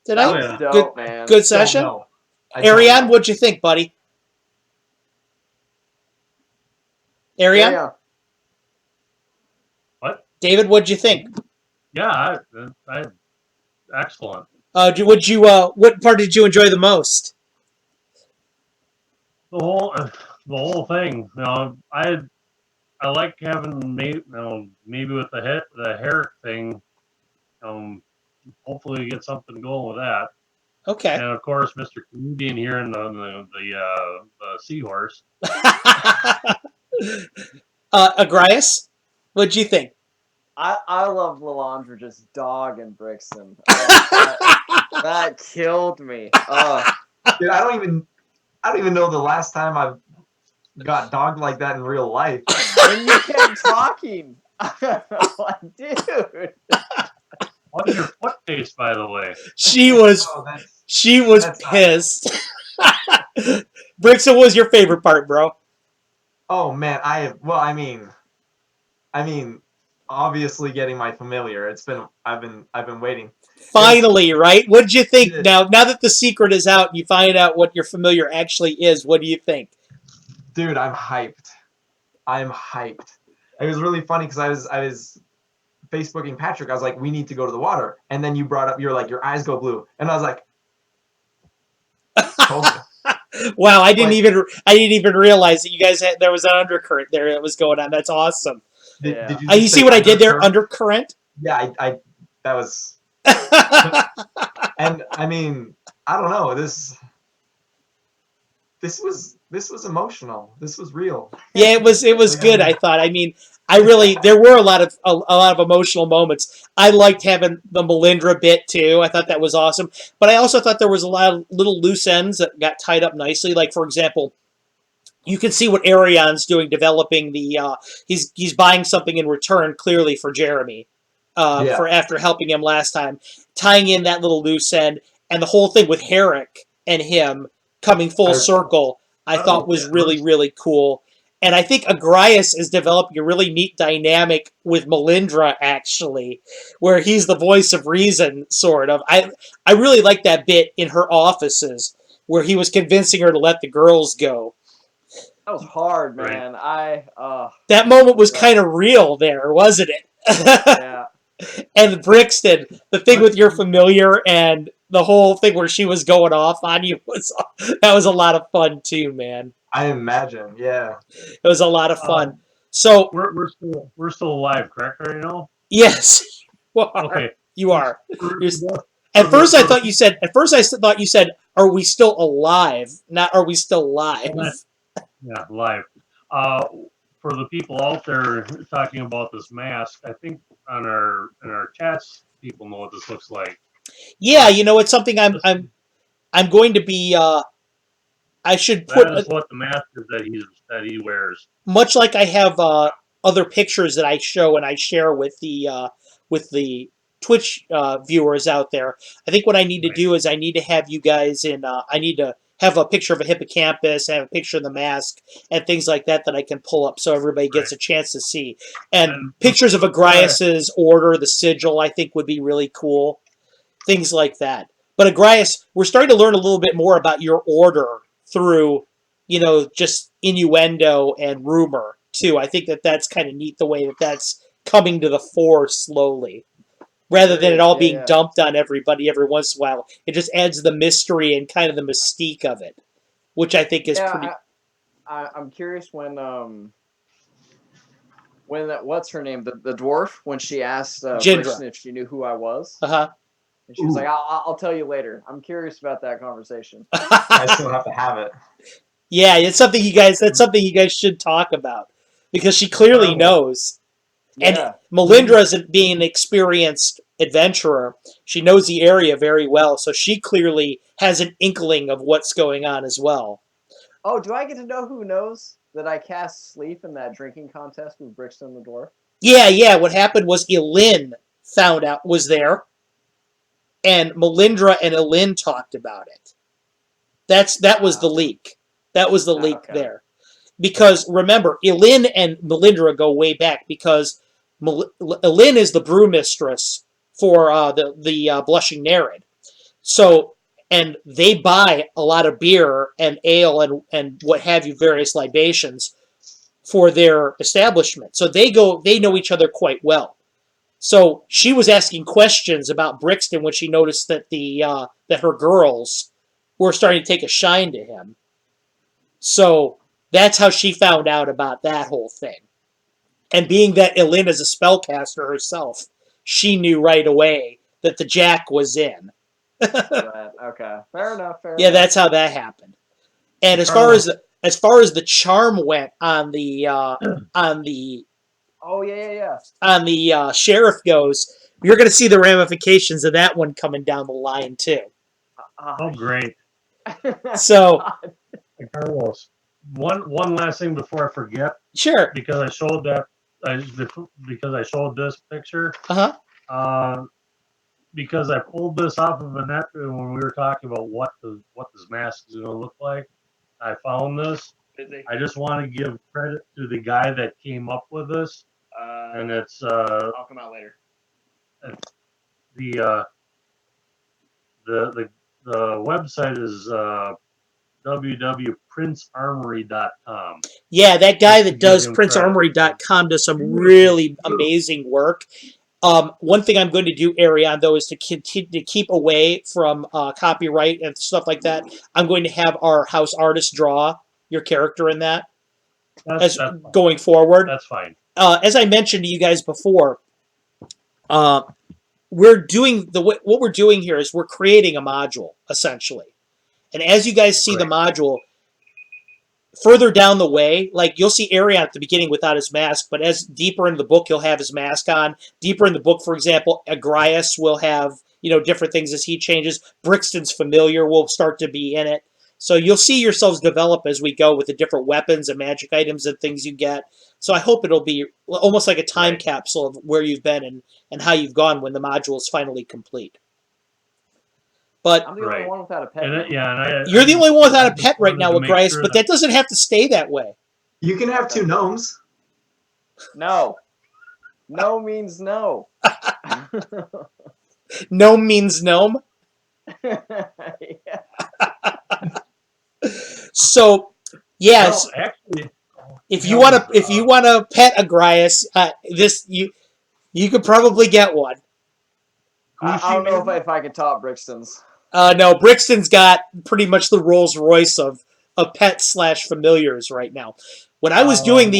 tonight? Oh, yeah. Dope, man. Good session. No. Ariane, what'd you think, buddy? Ariane? Yeah. What? David, what'd you think? Yeah, I excellent. What part did you enjoy the most? The whole thing. You know, I like having maybe with the Herrick thing. Hopefully we get something going with that. Okay. And of course, Mr. Comedian here in the seahorse. Agrias, what'd you think? I love Lalandra just dogging Brixton. That killed me. Dude, I don't even know the last time I've got dogged like that in real life. When you kept talking, like, dude. What is your foot taste, by the way? She was that's pissed. Brixton, what was your favorite part, bro? Oh man, I mean, obviously getting my familiar. I've been waiting. Finally, right? What did you think now that the secret is out and you find out what your familiar actually is? What do you think? Dude, I'm hyped. It was really funny because I was Facebooking Patrick. I was like, we need to go to the water, and then you brought up, you're like, your eyes go blue, and I was like, told you. Wow, I didn't even realize that you guys there was an undercurrent there that was going on. That's awesome. Did you, You see what I did there? Undercurrent? Yeah, I that was. And I mean, I don't know. This was emotional. This was real. Yeah, it was good. I thought. I mean, there were a lot of emotional moments. I liked having the Melindra bit too. I thought that was awesome. But I also thought there was a lot of little loose ends that got tied up nicely. Like, for example, you can see what Ariane's doing, developing the he's buying something in return, clearly for Jeremy, for after helping him last time, tying in that little loose end, and the whole thing with Herrick and him coming full circle. I thought was really, really cool. And I think Agrias is developing a really neat dynamic with Melindra, actually, where he's the voice of reason, sort of. I really like that bit in her offices where he was convincing her to let the girls go. That was hard, man. That moment was kind of real there, wasn't it? Yeah. And Brixton, the thing with your familiar and the whole thing where she was going off on you that was a lot of fun too, man. I imagine, yeah. It was a lot of fun. So we're still alive, correct? Right now? Yes, you are. Okay. You are. At first, I thought you said, "Are we still alive?" Not, "Are we still live?" Yeah, live. For the people out there talking about this mask, I think in our chats, people know what this looks like. Yeah, it's something I'm going to be. I should put. That is what the mask is that he wears. Much like I have other pictures that I show and I share with the Twitch viewers out there. I think what I need to do is I need to have you guys in. I need to have a picture of a hippocampus, have a picture of the mask, and things like that I can pull up so everybody gets a chance to see. And pictures of Agrias's order, the sigil, I think would be really cool. Things like that. But Agrias, we're starting to learn a little bit more about your order through, just innuendo and rumor too. I think that's kind of neat the way that's coming to the fore slowly, rather than it all being dumped on everybody every once in a while. It just adds the mystery and kind of the mystique of it, which I think is pretty. I'm curious when what's her name, the dwarf, when she asked Brixton if she knew who I was. And she was like, I'll tell you later. I'm curious about that conversation. I still have to have it. Yeah, it's something that's something you guys should talk about, because she clearly knows. And Melindra, being an experienced adventurer, she knows the area very well, so she clearly has an inkling of what's going on as well. Oh, do I get to know who knows that I cast sleep in that drinking contest with Brixton the dwarf? Yeah. What happened was Elin was there, and Melindra and Elin talked about it. That was the leak. That was the leak there. Because remember, Elin and Melindra go way back, because Elin is the brewmistress for the Blushing Nereid. So, and they buy a lot of beer and ale and what have you, various libations for their establishment. So they know each other quite well. So she was asking questions about Brixton when she noticed that that her girls were starting to take a shine to him. So that's how she found out about that whole thing. And being that Elin is a spellcaster herself, she knew right away that the Jack was in. Right. Okay. Fair enough. Yeah, that's how that happened. And as far as the charm went on the on the sheriff goes, you're going to see the ramifications of that one coming down the line too. Oh, great! So, Carlos, one last thing before I forget. Sure. Because I showed this picture. Because I pulled this off of a net when we were talking about what this mask is going to look like. I found this. I just want to give credit to the guy that came up with this, and it's I'll come out later. The website is www.princearmory.com. Yeah, that guy that does princearmory.com does some really amazing work. One thing I'm going to do, Arion, though, is to continue to keep away from copyright and stuff like that. I'm going to have our house artist draw your character in that that's going forward. That's fine. As I mentioned to you guys before, we're doing what we're doing here is we're creating a module essentially, and as you guys see the module further down the way, like you'll see Arion at the beginning without his mask, but as deeper into the book, he'll have his mask on. Deeper in the book, for example, Agrias will have different things as he changes. Brixton's familiar will start to be in it. So you'll see yourselves develop as we go with the different weapons and magic items and things you get. So I hope it'll be almost like a time capsule of where you've been and how you've gone when the module is finally complete. But I'm the only one without a pet. You're the only one without a pet right now, Agrias, but that doesn't have to stay that way. You can have 2 gnomes. No. No means no. Gnome means gnome? So, yes. Well, actually, if you want to pet Agrias, you could probably get one. I don't know if I could top Brixton's. No, Brixton's got pretty much the Rolls Royce of pets / familiars right now. When I was doing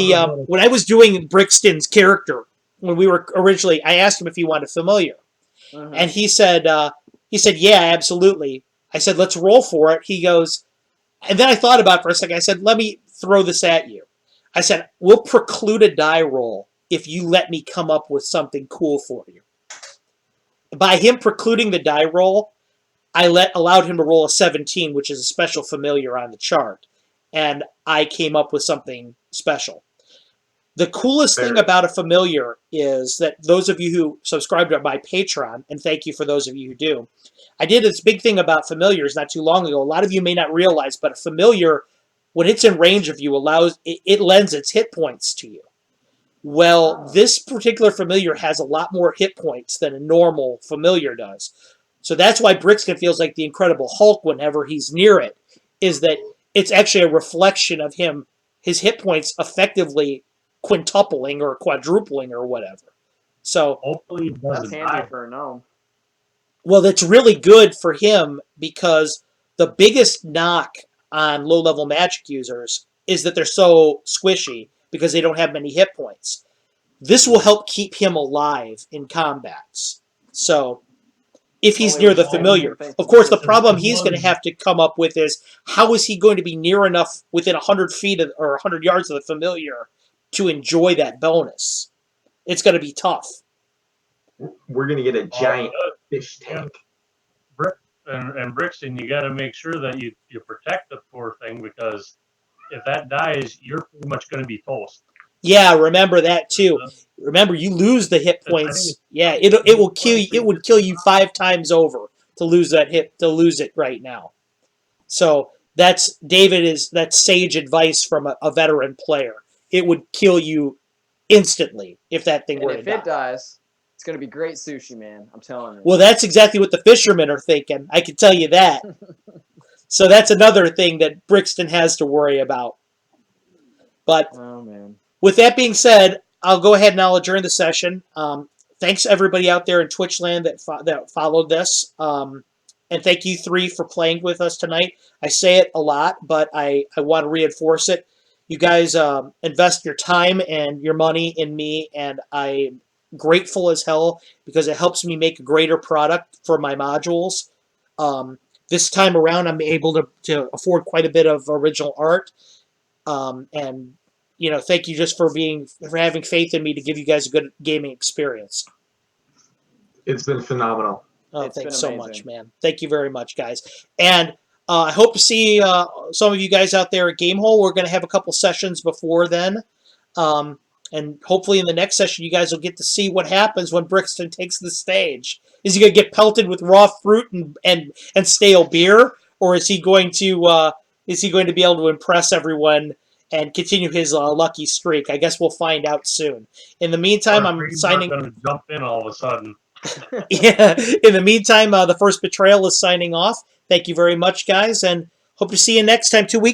Brixton's character, when we were originally, I asked him if he wanted a familiar, and he said, yeah, absolutely. I said, let's roll for it. He goes, and then I thought about it for a second. I said, let me throw this at you. I said, we'll preclude a die roll if you let me come up with something cool for you. By him precluding the die roll, I allowed him to roll a 17, which is a special familiar on the chart, and I came up with something special. The coolest thing Very. about a familiar is that those of you who subscribe to my Patreon, and thank you for those of you who do, I did this big thing about familiars not too long ago. A lot of you may not realize, but a familiar, when it's in range of you, it lends its hit points to you. Well, Oh. this particular familiar has a lot more hit points than a normal familiar does. So that's why Brixton feels like the Incredible Hulk whenever he's near it, is that it's actually a reflection of him, his hit points effectively quintupling or quadrupling or whatever. So, Hopefully it That's doesn't handy die. for a gnome. well, that's really good for him because the biggest knock on low-level magic users is that they're so squishy because they don't have many hit points. This will help keep him alive in combats. So, if he's Only near with the the familiar. things Of course, the to problem do. he's going to have to come up with is how is he going to be near enough within 100 feet or 100 yards of the familiar to enjoy that bonus? It's going to be tough. We're gonna get a giant fish tank. And Brixton, you got to make sure that you protect the poor thing, because if that dies, you're pretty much going to be toast. Yeah, remember that too. Remember, you lose the hit I think points. it's- Yeah, it will kill you. It would kill you 5 times over to lose it right now. So that's sage advice from a veteran player. It would kill you instantly if that thing And were to if it die. dies, it's gonna be great sushi, man. I'm telling you. Well, that's exactly what the fishermen are thinking. I can tell you that. So that's another thing that Brixton has to worry about. But Oh man. with that being said, I'll go ahead and I'll adjourn the session. Thanks everybody out there in Twitch land that followed this. And thank you 3 for playing with us tonight. I say it a lot, but I want to reinforce it. You guys invest your time and your money in me, and I'm grateful as hell because it helps me make a greater product for my modules. This time around, I'm able to afford quite a bit of original art. And thank you just for having faith in me to give you guys a good gaming experience. It's been phenomenal. Oh, It's thanks been so amazing. much, man. Thank you very much, guys. And I hope to see some of you guys out there at Gamehole. We're going to have a couple sessions before then. And hopefully in the next session, you guys will get to see what happens when Brixton takes the stage. Is he going to get pelted with raw fruit and stale beer? Or is he going to be able to impress everyone and continue his lucky streak? I guess we'll find out soon. In the meantime, I'm signing... going to jump in all of a sudden. Yeah. In the meantime, the first Betrayal is signing off. Thank you very much, guys, and hope to see you next time. 2 weeks.